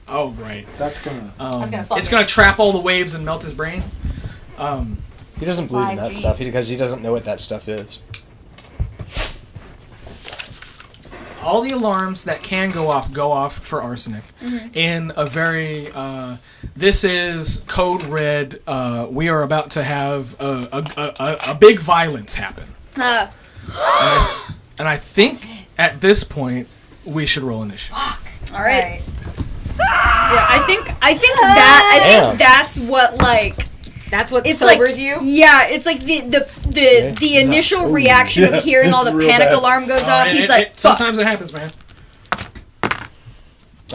Oh, right. That's gonna. That's gonna fuck It's me. gonna trap all the waves and melt his brain. He doesn't believe in that 5G. stuff because he doesn't know what that stuff is. All the alarms that can go off for arsenic. In a very, this is code red. We are about to have a big violence happen, and I think at this point we should roll initiative. All right. Right. Yeah, I think Damn. that's what like That's what it's sobers like you. Yeah, it's like the initial reaction of hearing all the it's real panic bad. alarm goes off. He's like, fuck. sometimes it happens, man.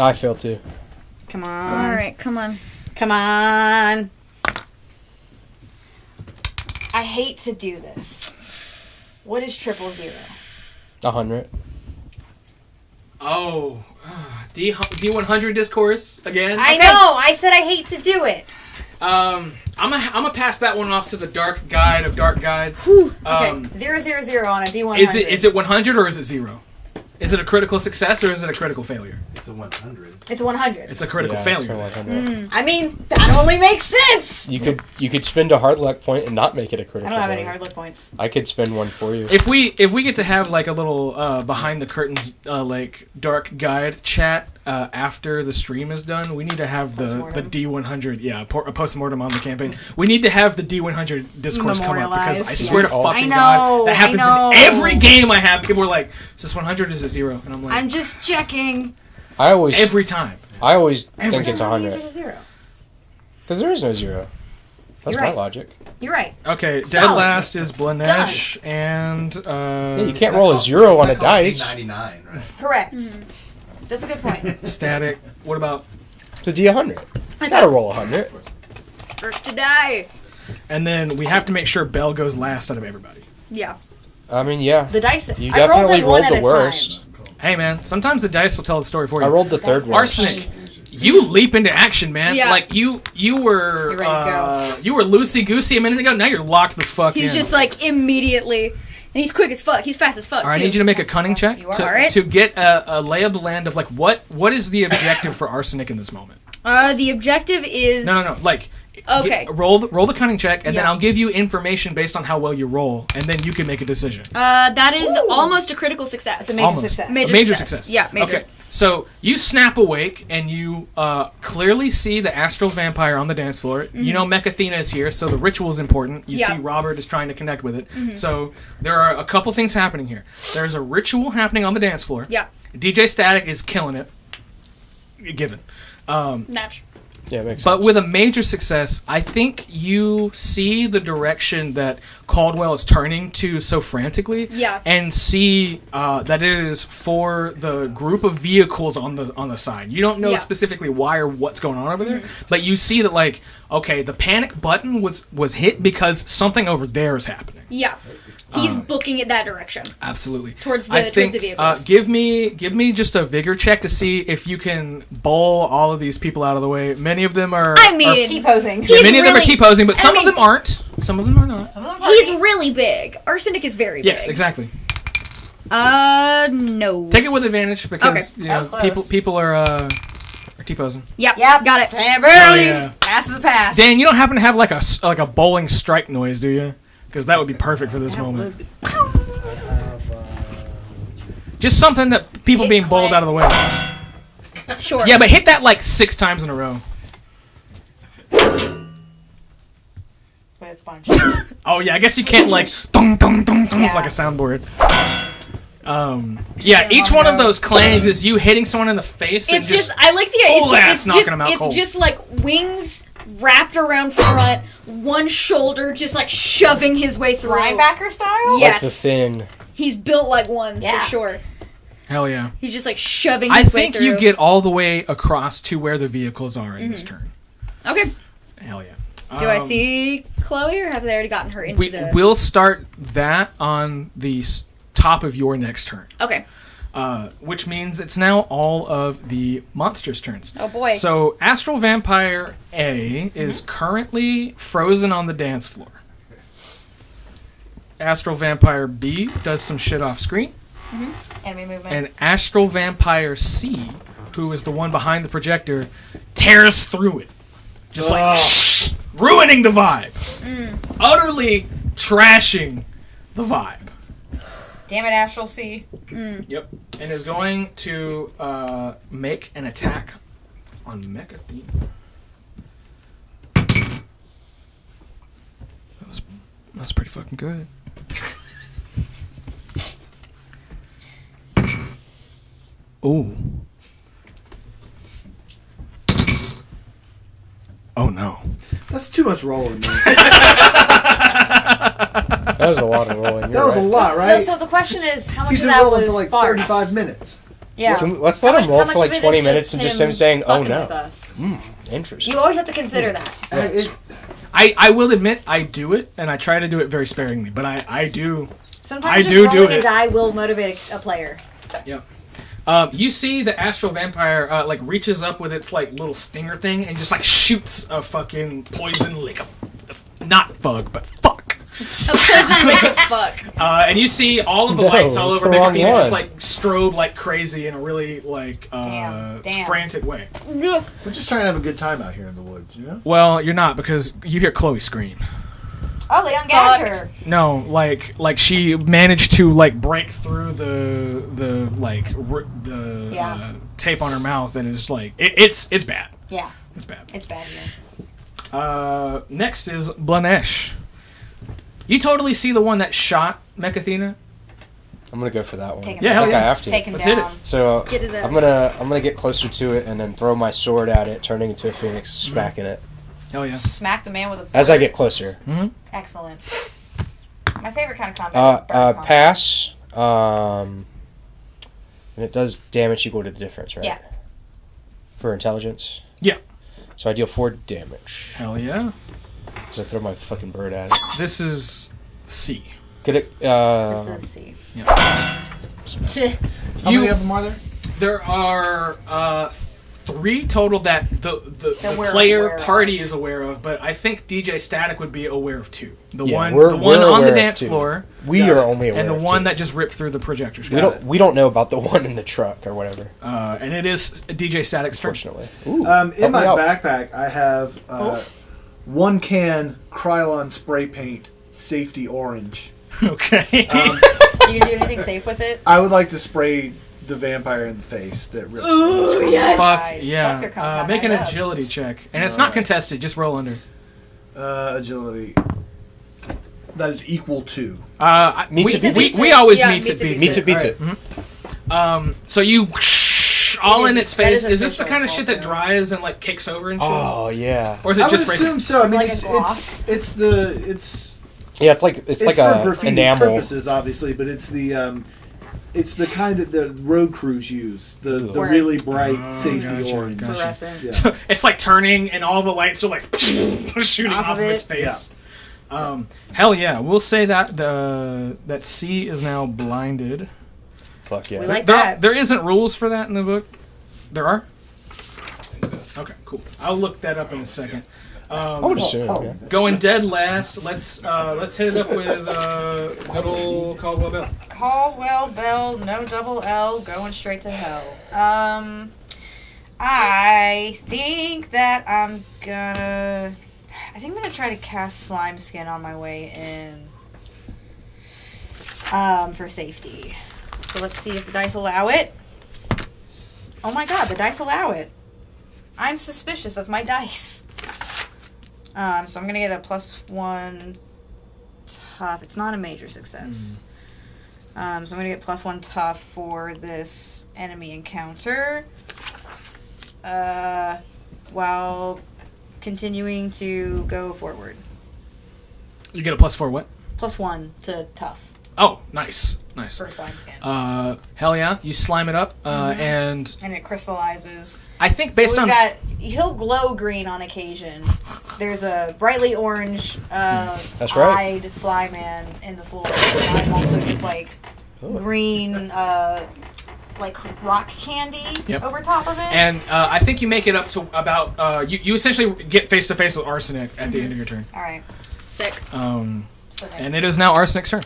I feel too. Come on. All right, come on. Come on. I hate to do this. What is 000? 100. Oh, D100 discourse again. I know. I said I hate to do it. I'm gonna pass that one off to the dark guide of dark guides. 000 on a D100. Is it 100 or is it 0? Is it a critical success or is it a critical failure? It's a 100. It's 100. It's a critical Yeah, failure. it's 100. I mean, that only makes sense. You could spend a hard luck point and not make it a critical. I don't have any failure. hard luck points. I could spend one for you. If we get to have like a little behind the curtains like dark guide chat after the stream is done, we need to have the D100 a postmortem on the campaign. We need to have the D100 discourse come up because I Memorialized. swear to Oh. fucking I God know, that happens I know. in every game I have. People are like, "Is this 100? Is it 0?" And I'm like, I'm just checking. I always every time. think it's Why don't you 100 give it a 0? because there is no 0. That's You're my right. logic. You're right. Okay, dead Solid. last is Blanesh and Yeah, you can't roll a 0 on a dice. 99, right? Correct. That's a good point. Static. What about? It's a D100. You gotta roll 100. First to die. And then we have to make sure Bell goes last out of everybody. Yeah. I mean, yeah. The dice. You I rolled definitely them one rolled at the a worst. time. Hey man, sometimes the dice will tell the story for you. I rolled the third That's worst. Arsenic. You leap into action, man. Yeah. Like you were You're ready to you were loosey goosey a minute ago. Now you're locked the fuck in. He's just like immediately, and he's quick as fuck. He's fast as fuck. All right, I too. need you to make a cunning check You are. to, Alright. to get a lay of the land of like what is the objective for Arsenic in this moment? The objective is No. Like Okay. roll the cunning check, and then Yeah. I'll give you information based on how well you roll, and then you can make a decision. that is almost a critical success. It's a major Almost. success. Major Major success. success. Yeah, major. Okay. So you snap awake and you clearly see the astral vampire on the dance floor. Mm-hmm. You know Mechathena is here, so the ritual is important. You Yep. see Robert is trying to connect with it. Mm-hmm. So there are a couple things happening here. There's a ritual happening on the dance floor. Yeah. DJ Static is killing it. Given. Natch. Yeah, makes sense. But with a major success, I think you see the direction that Caldwell is turning to so frantically, Yeah. and see that it is for the group of vehicles on the side. You don't know Yeah. specifically why or what's going on over there, but you see that like, okay, the panic button was hit because something over there is happening. Yeah. He's booking it that direction. Absolutely. Towards I the think, vehicles. give me just a vigor check to see if you can bowl all of these people out of the way. Many of them are. I mean, T-posing. He's many of them are really- T-posing, but some I of mean- them aren't. Some of them are not. Some of them he's party. really big. Arsenic is very big. Yes, exactly. No. Take it with advantage because Okay. you That know, was close. people are T-posing. Yep. Yep. Got it. Damn, barely. yeah. Pass is a pass. Dan, you don't happen to have like a bowling strike noise, do you? Because that would be perfect for this moment. I have, Just something that people Hit being bowled clank. out of the way. Sure. Yeah, but hit that like 6 times in a row. With bunch. Oh yeah, I guess you can't like dong dong dong dong Yeah. like a soundboard. Yeah, each one of those clangs is you hitting someone in the face. It's and just I like the full ass it's knocking just them out it's cold. just like wings wrapped around front, one shoulder just like shoving his way through. Linebacker style? Yes. Like the thin. He's built like one, Yeah. for sure. Hell yeah. He's just like shoving I his way think through. you get all the way across to where the vehicles are in this turn. Okay. Hell yeah. Do I see Chloe or have they already gotten her into We the will start that on the top of your next turn. Okay. Which means it's now all of the monsters' turns. Oh boy. So Astral Vampire A is currently frozen on the dance floor. Astral Vampire B does some shit off screen. Enemy movement. And Astral Vampire C, who is the one behind the projector, tears through it. Just like ruining the vibe. Utterly trashing the vibe. Damn it, Astral C. Yep. And is going to make an attack on Mechathene. That's pretty fucking good. Ooh. Oh no. That's too much rolling, man. That was a lot of rolling. That was a lot, No, right? so the question is, how much He's of been that rolling was for like farce? 35 minutes. Yeah. Let's let him roll How for much like of it 20 is minutes and just him saying, "Oh fucking with no." us? Interesting. You always have to consider that. I will admit I do it, and I try to do it very sparingly, but I do. Sometimes just do rolling it. a die will motivate a player. Yeah. You see the Astral Vampire like reaches up with its like little stinger thing and just like shoots a fucking poison lick of not bug but fuck. Fuck. And you see all of the No, lights all over it's the wrong Mechathena just one. like strobe like crazy in a really like Damn. frantic way. We're just trying to have a good time out here in the woods, you know? Well, you're not because you hear Chloe scream. Oh, they ungagged her. No, like she managed to like break through the tape on her mouth and it's like it's bad. Yeah, It's bad. it's bad here. Next is Blanesh. You totally see the one that shot Mechathena? I'm gonna go for that one. Take him Yeah, down. hell I think yeah. I have to. Take him Let's hit down. So Get his ass. I'm gonna get closer to it and then throw my sword at it, turning into a phoenix, smacking it Hell yeah. Smack the man with a as I get closer. Excellent. My favorite kind of combat is bird combat. Pass. And it does damage equal to the difference, right? Yeah. For intelligence. Yeah. So I deal 4 damage. Hell yeah. As I throw my fucking bird at it. This is C. Get it. This is C. Yeah. How many of them are there? There are 3 total that the we're player aware of. party is aware of, but I think DJ Static would be aware of 2. The one we're on aware the of dance 2. floor, We are only aware and the of one 2. that just ripped through the projector We screen. don't know about the one in the truck or whatever. And it is DJ Static's turn. Unfortunately. Ooh, In help my me out. backpack, I have 1 can Krylon spray paint safety orange. Okay. You gonna do anything safe with it? I would like to spray the vampire in the face. That really. Ooh, yes. Fuck Guys, yeah. fuck, they're coming Make an right up. agility check. And it's not contested, just roll under. Agility. That is equal to. Meets it, beats it. We always Yeah, meets it, beats Meets it. it, beats it. So you all It in is- its that face. is Is this the official kind of shit that also. dries and like kicks over and shit? Oh yeah. Or is it I would just assume so. I mean, Like a it's gloss? Yeah, it's like it's like for a graffiti enamel. purposes, obviously, but it's the kind that the road crews use. The Word. really bright Oh, safety gotcha, orange. gotcha. Fluorescent. Yeah. So it's like turning and all the lights are like shooting Off off of of its it. face. Hell yeah, we'll say that that C is now blinded. Fuck yeah. We like that. There isn't rules for that in the book. There are? Okay, cool. I'll look that up in a second. I would assume. Yeah. Going dead last. Let's hit it up with good old Caldwell Bell. Caldwell Bell, no double L, going straight to hell. I think that I'm gonna try to cast Slime Skin on my way in. For safety. So let's see if the dice allow it. Oh my god, the dice allow it. I'm suspicious of my dice. So I'm gonna get a +1 tough. It's not a major success. So I'm gonna get +1 tough for this enemy encounter. While continuing to go forward. You get a +4 what? +1 to tough Oh, nice. for Slime Skin. Hell yeah, you slime it up, and And it crystallizes. I think based So on he'll glow green on occasion. There's a brightly orange That's right. eyed flyman in the floor. And I'm also just like green like rock candy Yep. over top of it. and I think you make it up to about you essentially get face to face with Arsenic at the end of your turn. Alright. Sick. And So it is now Arsenic's turn.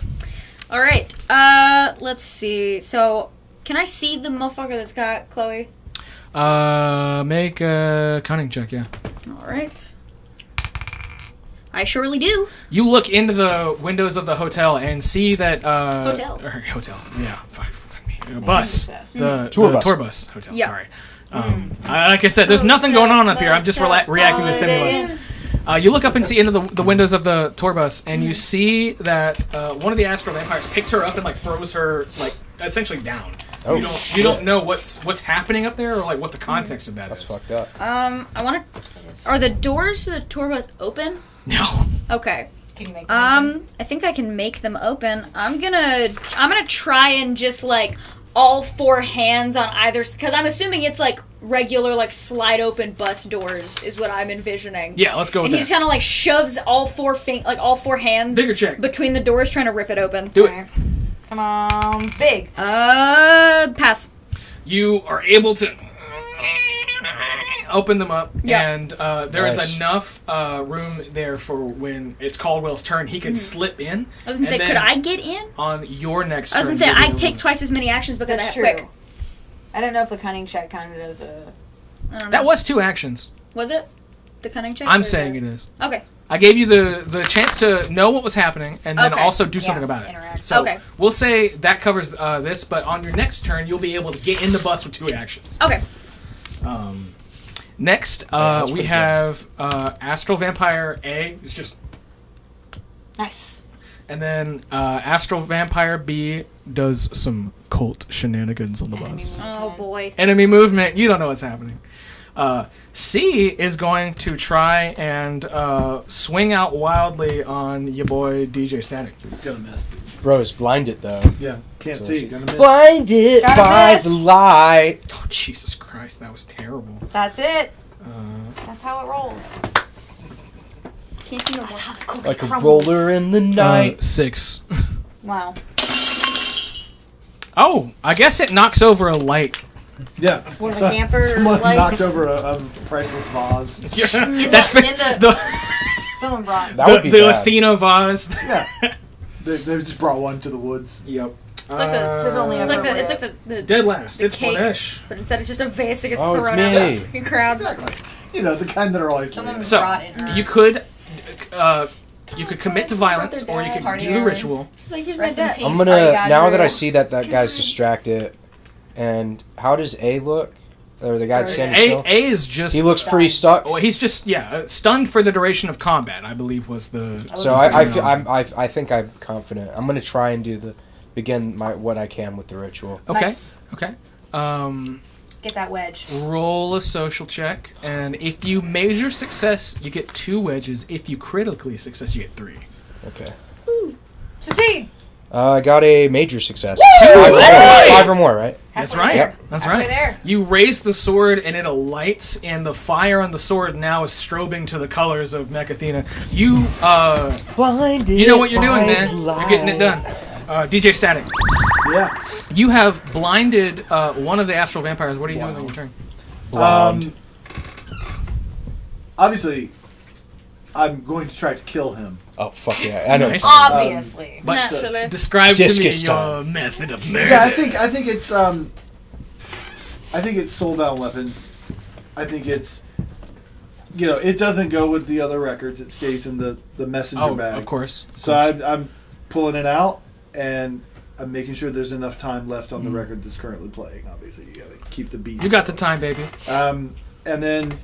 All right. Let's see. So, can I see the motherfucker that's got Chloe? Make a cunning check, yeah. All right. I surely do. You look into the windows of the hotel and see that Hotel. hotel. Yeah, fuck me. Bus. The Tour bus. tour bus hotel. Yeah. Sorry. Like I said, there's nothing going on up here. I'm just reacting to stimuli. You look up and see into the windows of the tour bus, and you see that one of the astral vampires picks her up and like throws her like essentially down. Oh, You don't know what's happening up there or like what the context of that That's is. fucked up. I want to. Are the doors to the tour bus open? No. Okay. Can you make them open? I think I can make them open. I'm gonna try and just like all four hands on either, because I'm assuming it's like regular like slide open bus doors is what I'm envisioning. Yeah, let's go with And he that. just kind of like shoves all four hands Bigger check. between the doors, trying to rip it open. Do it. Alright. Come on, big. Pass. You are able to open them up, Yeah. and there is Nice. enough room there for when it's Caldwell's turn. He can slip in. I was gonna say, and could then I get in? on your next I was turn? gonna say, you'll be I able take to- twice as many actions because That's I have true. quick. I don't know if the cunning check counted as a. I don't know. That was 2 actions. Was it? The cunning check? I'm or saying the- it is. Okay. I gave you the chance to know what was happening and then Okay. also do Yeah, something about it. interact. So Okay. we'll say that covers this, but on your next turn, you'll be able to get in the bus with 2 actions. Okay. Next, that's we pretty have Astral Vampire A. It's just, Nice. and then Astral Vampire B does some cult shenanigans on the bus. Oh boy. Enemy movement. You don't know what's happening. C is going to try and swing out wildly on your boy DJ Static. Gonna miss. Bro, it's blinded though. Yeah, can't So see. it's- Gonna miss. Blinded Gotta by miss. the light. Oh, Jesus Christ, that was terrible. That's it. That's how it rolls. Can't see no That's more. how the cookie Like a crumbles. roller in the night. 6. Wow. Oh, I guess it knocks over a light. Yeah. What, a hamper Someone lights? knocked over a priceless vase. That's been in the- the Someone brought. That would be the bad. Athena vase. Yeah. They just brought one to the woods. Yep. It's like the, There's only it's like the, appropriate. it's like the Dead last. the It's cake. Bonesh. but instead it's just a vase that gets Oh, it's thrown out me. of the fucking crowd. Exactly. You know, the kind that are always. Someone So brought in her. you could commit to violence, or you could Party do the on. ritual. She's like, here's Rest my in dad. peace. I'm Party gonna God now that Drew. I see that guy's distracted. And how does A look? Or the guy Third. standing still? A is just... He looks pretty stuck. Well, he's just, stunned for the duration of combat, I believe was the... So I think I'm confident. I'm going to try and begin what I can with the ritual. Okay. Nice. Okay. Get that wedge. Roll a social check, and if you measure success, you get 2 wedges. If you critically success, you get 3. Okay. Ooh. Succeed! I got a major success. Woo! 5 or more, right? That's Halfway right. there. That's Halfway right. there. You raise the sword, and it alights, and the fire on the sword now is strobing to the colors of Mech Athena. You know what you're doing, man. You're getting it done. DJ Static. Yeah. You have blinded one of the astral vampires. What are you doing on your turn? Obviously, I'm going to try to kill him. Oh, fuck yeah. I know. Nice. Obviously. But Naturally. describe to me Discus your time. method of murder. Yeah, I think it's sold out weapon. I think it's it doesn't go with the other records. It stays in the messenger bag. Of course. So I'm pulling it out, and I'm making sure there's enough time left on the record that's currently playing. Obviously, you got to keep the beats. You got the time, baby. And then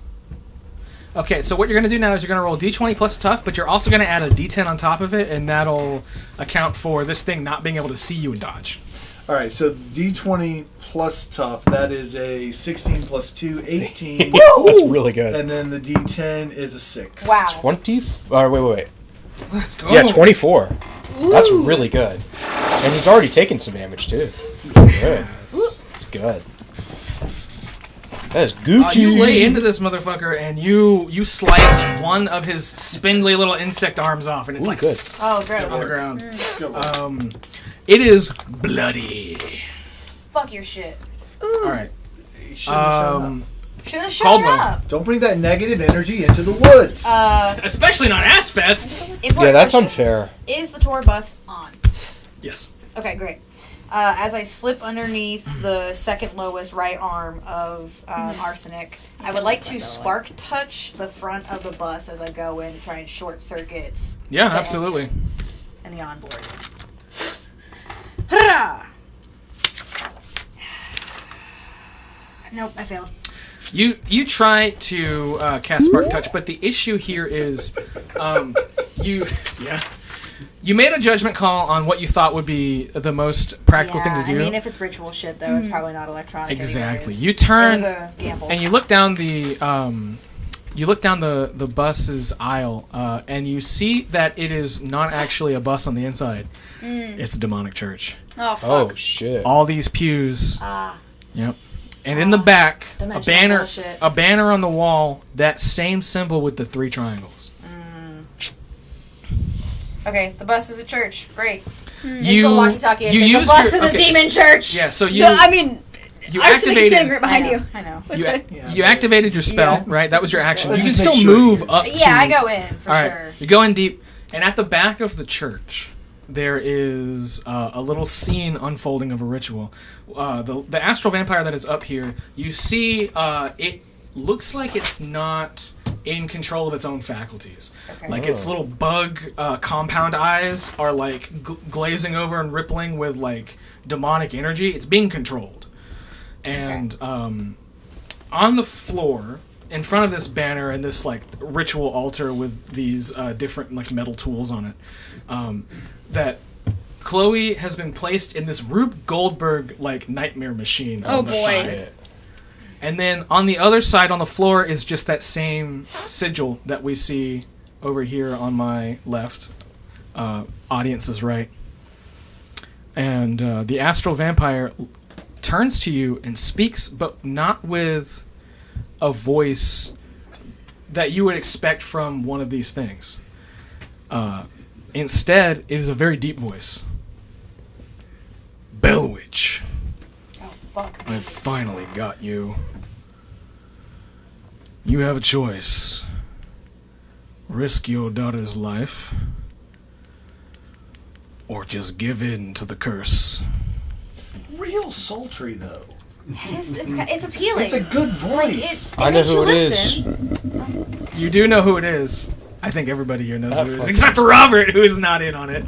Okay, so what you're going to do now is you're going to roll D20 plus tough, but you're also going to add a D10 on top of it, and that'll account for this thing not being able to see you and dodge. all right, so D20 plus tough. That is a 16 plus 2, 18. That's really good. And then the D10 is a 6. Wow. 20? Wait. Let's go. Yeah, 24. That's really good. And he's already taken some damage, too. Good. It's good. That is Gucci. You lay into this motherfucker, and you slice one of his spindly little insect arms off, and it's like good. Oh, on the gross. ground. It is bloody. Fuck your shit. All right. You shouldn't have shown up. Should have shown Caldwell. up. Don't bring that negative energy into the woods. Especially not Ass Fest. Yeah, that's unfair. Is the tour bus on? Yes. Okay, great. As I slip underneath the second lowest right arm of Arsenic, I would like to spark touch the front of the bus as I go in to try and short circuit. Yeah, the absolutely. engine and the onboard. Hurrah! Nope, I failed. You try to cast Spark Touch, but the issue here is you made a judgment call on what you thought would be the most practical thing to do. I mean, if it's ritual shit, though, it's probably not electronic. Exactly. Anyways. You turn It was a gamble. and you look down the bus's aisle, and you see that it is not actually a bus on the inside. It's a demonic church. Oh, fuck. Oh, shit. All these pews. Yep. And in the back, a banner on the wall, that same symbol with the 3 triangles. Okay, the bus is a church. Great. You, the walkie-talkie. you The used bus your- is a okay. demon church. Yeah, so you... No, I mean, you Arsenic's standing activated... right behind you. I know. You activated your spell, right? That was your action. Let's You can just still make sure move you- up to... Yeah, I go in, for All right, sure. you go in deep, and at the back of the church, there is a little scene unfolding of a ritual. The astral vampire that is up here, you see it looks like it's not in control of its own faculties. Okay. Like its little bug compound eyes are like glazing over and rippling with like demonic energy. It's being controlled. And on the floor, in front of this banner and this like ritual altar with these different like metal tools on it, that Chloe has been placed in this Rube Goldberg like nightmare machine. Oh, on the boy. side. And then on the other side on the floor is just that same sigil that we see over here on my left. Audience is right. And the astral vampire turns to you and speaks, but not with a voice that you would expect from one of these things. Instead, it is a very deep voice. Bellwitch. Oh, fuck. I finally got you. You have a choice. Risk your daughter's life, or just give in to the curse. Real sultry, though. It's appealing. It's a good voice. Like, it I know makes who you it is. listen. You do know who it is. I think everybody here knows who it is, except for Robert, who is not in on it.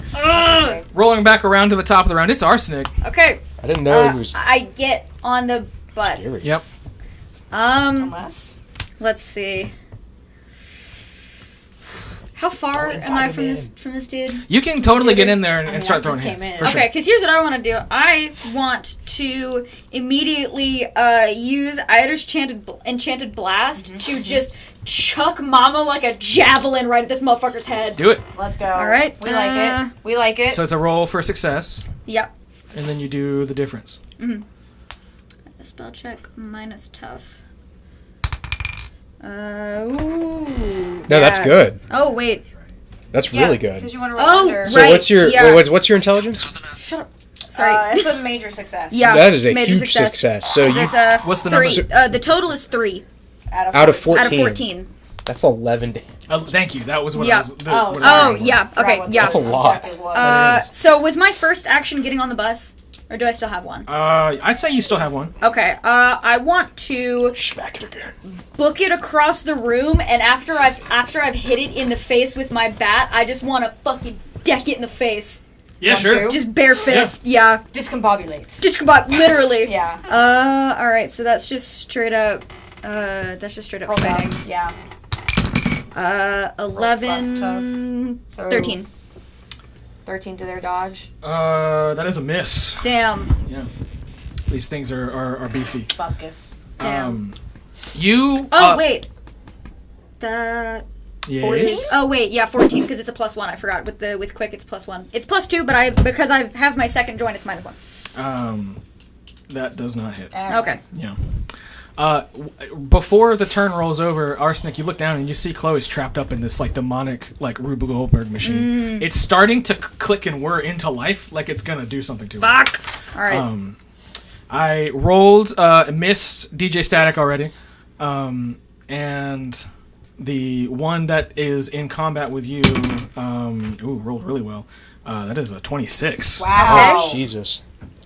Rolling back around to the top of the round, it's Arsenic. Okay. I didn't know he was I get on the bus. scary. Yep. Unless. Let's see. How far am I from this dude? You can totally get in there and, I mean, start I throwing just hands. came in. For Okay, because here's what I want to do. I want to immediately use Ida's enchanted blast to just chuck Mama like a javelin right at this motherfucker's head. Do it. Let's go. All right. We like it. We like it. So it's a roll for success, Yep. and then you do the difference. A spell check minus tough. Ooh. No, that's good. Oh wait. That's Yeah, really good. Because you want to roll Oh, under. So right, what's your yeah. what's your intelligence? Shut up. Sorry. It's a major success. Yeah. That is a major huge success. So 'Cause you it's What's the 3. number? The total is 3 out of 14. out of 14. That's 11 damage. Thank you. That was what Yeah. I was. Oh, what I was Oh saying. yeah. Okay. Yeah. That's a lot. So was my first action getting on the bus, or do I still have one? I'd say you still have one. Okay. I want to Smack it again. book it across the room, and after I've hit it in the face with my bat, I just want to fucking deck it in the face. Yeah, One, sure. two. Just bare fist. Yeah. Discombobulates. Just literally. Yeah. All right. So that's just straight up. That's just straight up Roll fighting. down. Yeah. 11. So 13. 13 to their dodge. That is a miss. Damn. Yeah. These things are beefy. Bupkis. Damn. You. Oh wait. The 14. Yes. Oh wait, yeah, 14 because it's a +1. I forgot. With quick, it's +1. It's +2, but because I have my second joint, it's -1. That does not hit. Okay. Yeah. Before the turn rolls over, Arsenic, you look down and you see Chloe's trapped up in this like demonic like Rube Goldberg machine. It's starting to click and whir into life, like it's gonna do something to her. Fuck. All right. I rolled, missed DJ Static already, and the one that is in combat with you, rolled really well. That is a 26. Wow. Oh, Jesus.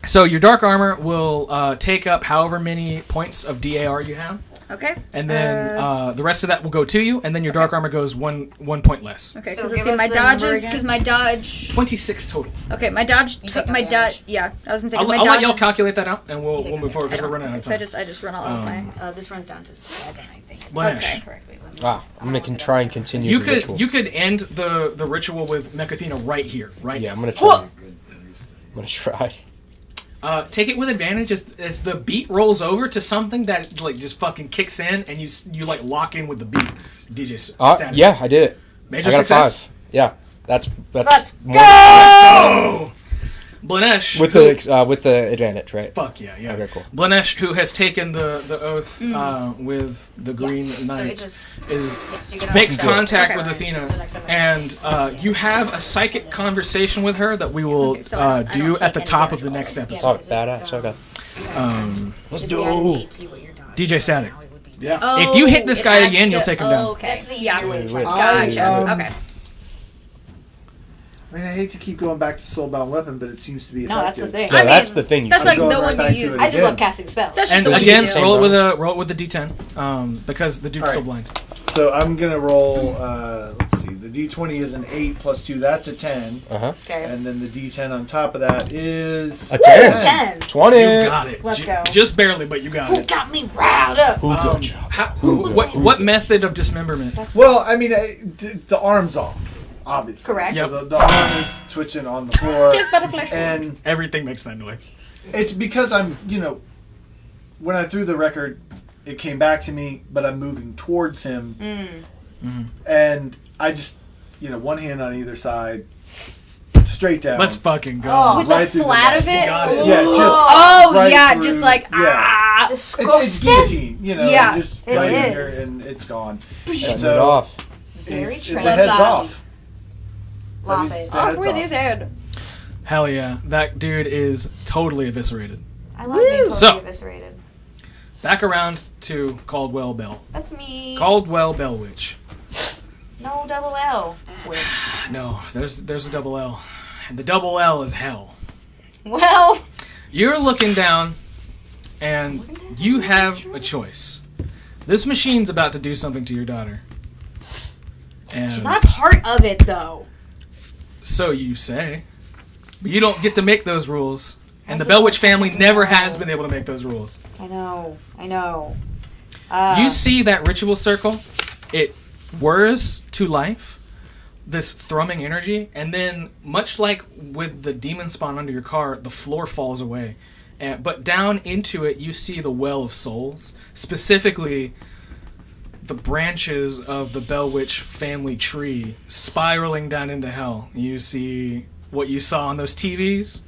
So your dark armor will take up however many points of DAR you have, Okay. and then the rest of that will go to you, and then your dark armor goes one point less. Okay. So Because give us my the number dodges. again. Because my dodge. 26 total. Okay, my dodge. You take no My damage. dodge. Yeah, I was gonna say. 'cause I'll my let dodge y'all is- calculate that out, and we'll take move forward I because we're don't- running out of So I time. just run all out of my. This runs down to 7, I think. Lanesh. Okay. Correctly. Let me- Wow. I'm gonna try and continue You the could ritual. you could end the ritual with Mechathena right here, right? Yeah, I'm gonna try. I'm gonna try. Take it with advantage as the beat rolls over to something that like just fucking kicks in, and you like lock in with the beat. DJ Static. Yeah, I did it. Major I got success. a 5. Yeah, that's Let's more go! Oh, Blanesh with who- the advantage, right? fuck yeah. Okay, cool. Blanesh, who has taken the oath with the Green So Knight, it just is yes, you can makes also- contact Okay. with Athena, So next time I- and you have a psychic conversation with her that we will Okay, so I don't do take at the any top damage of the roll. next Yeah. episode. Oh, badass. Okay. Let's If do you add 8 to what you're dodging, DJ Static. now it would be- Yeah. Oh, If you hit this it guy adds again, to- you'll take him down. Okay. That's the Yeah. easier way to try to Gotcha. Okay. I mean, I hate to keep going back to Soulbound Weapon, but it seems to be No, that's effective. the thing. Yeah, I that's mean, the thing. You that's should like go. the right one back you to use. it. I just love casting spells. That's And just the one again, you do. roll it with the D10, because the dude's still blind. So I'm gonna roll. Let's see. The D20 is an 8 plus 2. That's a 10. Okay. And then the D10 on top of that is A 10. 10. 20. You got it. Let's go. Just barely, but you got Who it. got me riled up? What method of dismemberment? Well, I mean, the arm's off, obviously. Correct. Yep. So the arm is twitching on the floor. Just butterfly. And Everything makes that noise. it's because I'm, when I threw the record, it came back to me, but I'm moving towards him. And I just, one hand on either side, straight down. Let's fucking go. Oh. With right the through the flat neck. of it. Got it. Yeah, just Oh right yeah, through- just like yeah. It's Disgusting. guillotine, Yeah. just It right in is. here, and it's gone. And Shut it so off. Very the trendy. head's off. Lop it. The Oh, head's where off. these head? Hell yeah. That dude is totally eviscerated. I love being totally So- eviscerated. Back around to Caldwell Bell. That's me. Caldwell Bell Witch. No double L. Which. No, there's a double L. And the double L is hell. Well. You're looking down, and you have a choice. This machine's about to do something to your daughter. And She's not a part of it, though. so you say. But you don't get to make those rules. And the Bell Witch family never has been able to make those rules. I know. You see that ritual circle, it whirs to life, this thrumming energy, and then, much like with the demon spawn under your car, the floor falls away. But down into it, you see the Well of Souls, specifically the branches of the Bell Witch family tree spiraling down into hell. You see what you saw on those TVs.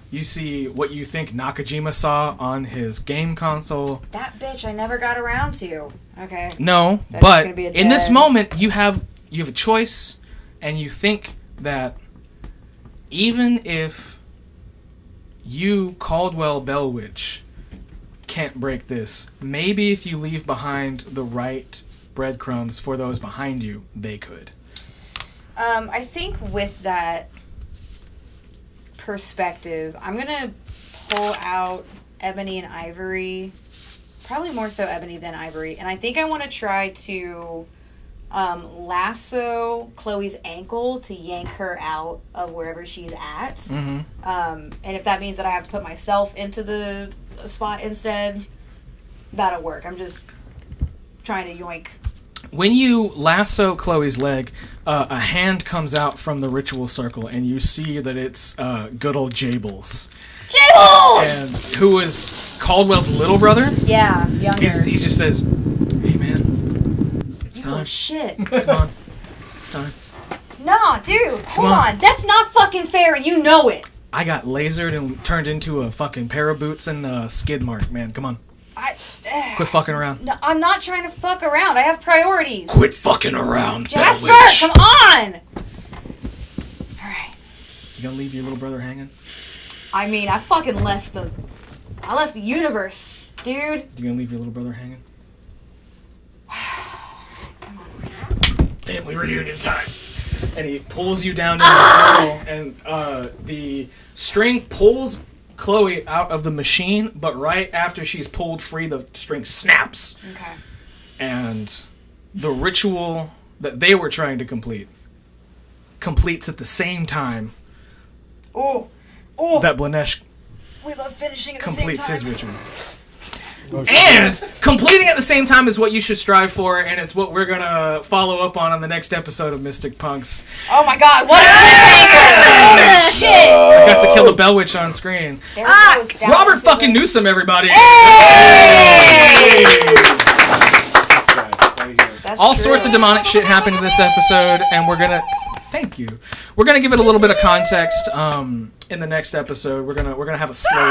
You see what you think Nakajima saw on his game console. That bitch I never got around to. Okay. No, That's but gonna be a in this dead. moment, you have a choice, and you think that even if you, Caldwell Bell Witch, can't break this, maybe if you leave behind the right breadcrumbs for those behind you, they could. I think with that perspective, I'm gonna pull out Ebony and Ivory, probably more so Ebony than Ivory, and I think I want to try to lasso Chloe's ankle to yank her out of wherever she's at. Mm-hmm. And if that means that I have to put myself into the spot instead, that'll work. I'm just trying to yoink. When you lasso Chloe's leg, a hand comes out from the ritual circle, and you see that it's good old Jables. Jables! And who is Caldwell's little brother? Yeah, younger. He just says, "Hey man, it's Oh time. shit. Come on, it's time." Nah, dude, hold on. on. That's not fucking fair, and you know it. I got lasered and turned into a fucking pair of boots and a skid mark, man. Come on. Quit fucking around. No, I'm not trying to fuck around. I have priorities. Quit fucking around, Jasper, Bell Witch. come on! Alright. You gonna leave your little brother hanging? I mean, I fucking left the universe, dude. You gonna leave your little brother hanging? Family reunion time. And he pulls you down into the hole, and the string pulls Chloe out of the machine, but right after she's pulled free, the string snaps. Okay. And the ritual that they were trying to complete completes at the same time Oh, that Blanesh we love finishing at the same completes time. his ritual. And completing at the same time is what you should strive for, and it's what we're gonna follow up on the next episode of Mystic Punks. Oh my god, what a cliffhanger! Shit! I got to kill the Bell Witch on screen. There goes down Robert into fucking Newsome, everybody! Hey! That's All true. sorts of demonic shit happened in this episode, and we're gonna... Thank you. We're gonna give it a little bit of context in the next episode. We're gonna have a slow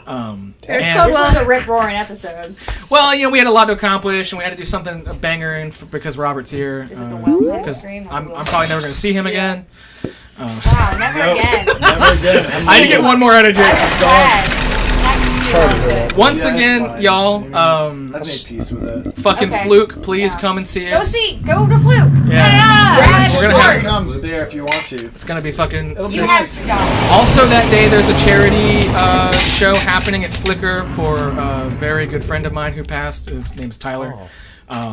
one. This and- was a rip-roaring episode. Well, we had a lot to accomplish, and we had to do something a banger because Robert's here. Is it the well Because screen? I'm probably never going to see him again. Wow, never again. Never again. I need to get one more out of Jay. I'm glad. Not to see you with it. Once Yeah, it's again, fine. y'all, I've made peace with it. fucking Okay. Fluke, please Yeah. come and see Go us. go to Fluke. Yeah. Brad, We're gonna Mark. have, Come there if you want to. it's going to be fucking It'll sick. You have to stop. Also that day, there's a charity show happening at Flickr for a very good friend of mine who passed. His name's Tyler.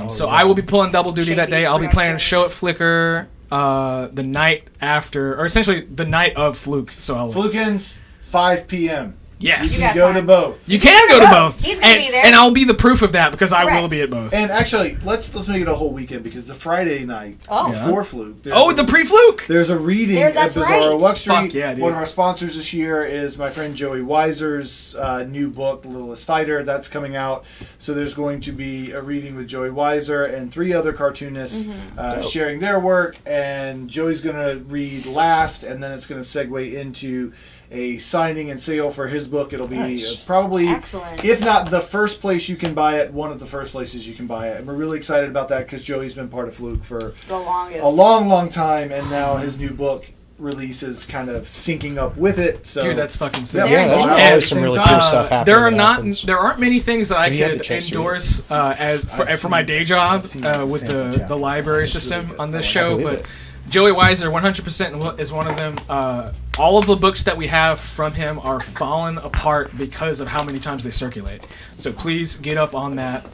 So I will be pulling double duty that day. Shady's I'll be playing a Productions. show at Flickr the night after, or essentially the night of Fluke. So I'll... Flukins, 5 p.m. Yes. You got Go to time. both. You can go to both. He's gonna and, be there. and I'll be the proof of that because I will Correct. be at both. And actually, let's make it a whole weekend because the Friday night before Fluke. Oh, the pre-Fluke! There's a reading There, at that's Bizarro right. Wuck Street. Fuck yeah, dude. One of our sponsors this year is my friend Joey Weiser's new book, The Littlest Fighter. That's coming out. So there's going to be a reading with Joey Weiser and 3 other cartoonists sharing their work. And Joey's going to read last, and then it's going to segue into a signing and sale for his book. It'll be probably, Excellent. if not the first place you can buy it, one of the first places you can buy it. And we're really excited about that because Joey's been part of Fluke for The longest. a long, long time, and now his new book release is kind of syncing up with it. So Dude, that's fucking sick. Yeah, there's yeah. always some really cool stuff happening. There are at not. Athens. There aren't many things that I Have you had could the chance to read endorse as for my day job with the library system on this show, but Joey Weiser, 100% is one of them. All of the books that we have from him are fallen apart because of how many times they circulate. So please get up on that.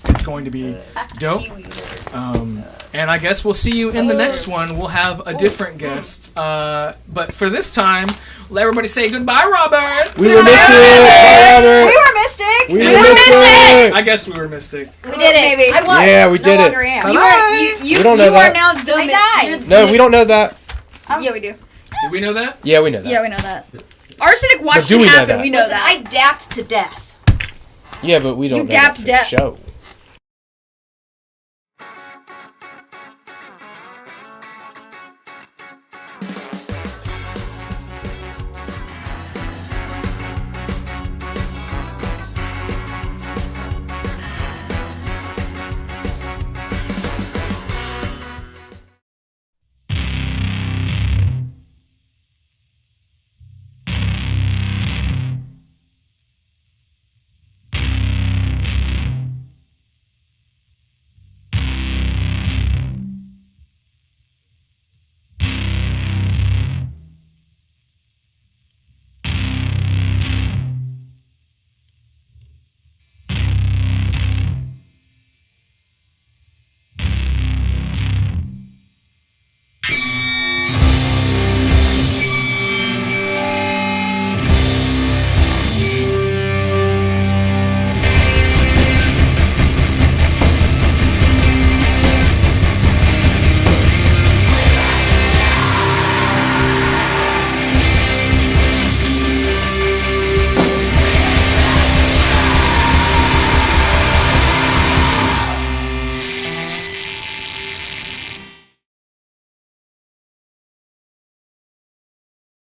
It's going to be dope. And I guess we'll see you in the next one. We'll have a different guest. But for this time, let everybody say goodbye, Robert. We were Mystic. Bye, Robert. We were Mystic. We were Mystic. I guess we were Mystic. We did it. Maybe. I was. Yeah, we did no it. longer am. You We don't know are that. now the. I died. you're No, the- we don't know that. Yeah, we do. Did we know that? Yeah, we know that. Yeah, we know that. Arsenic watched do it we know happen. that? We know Listen, that. I dapped to death. Yeah, but we don't You know that dapped for death. show.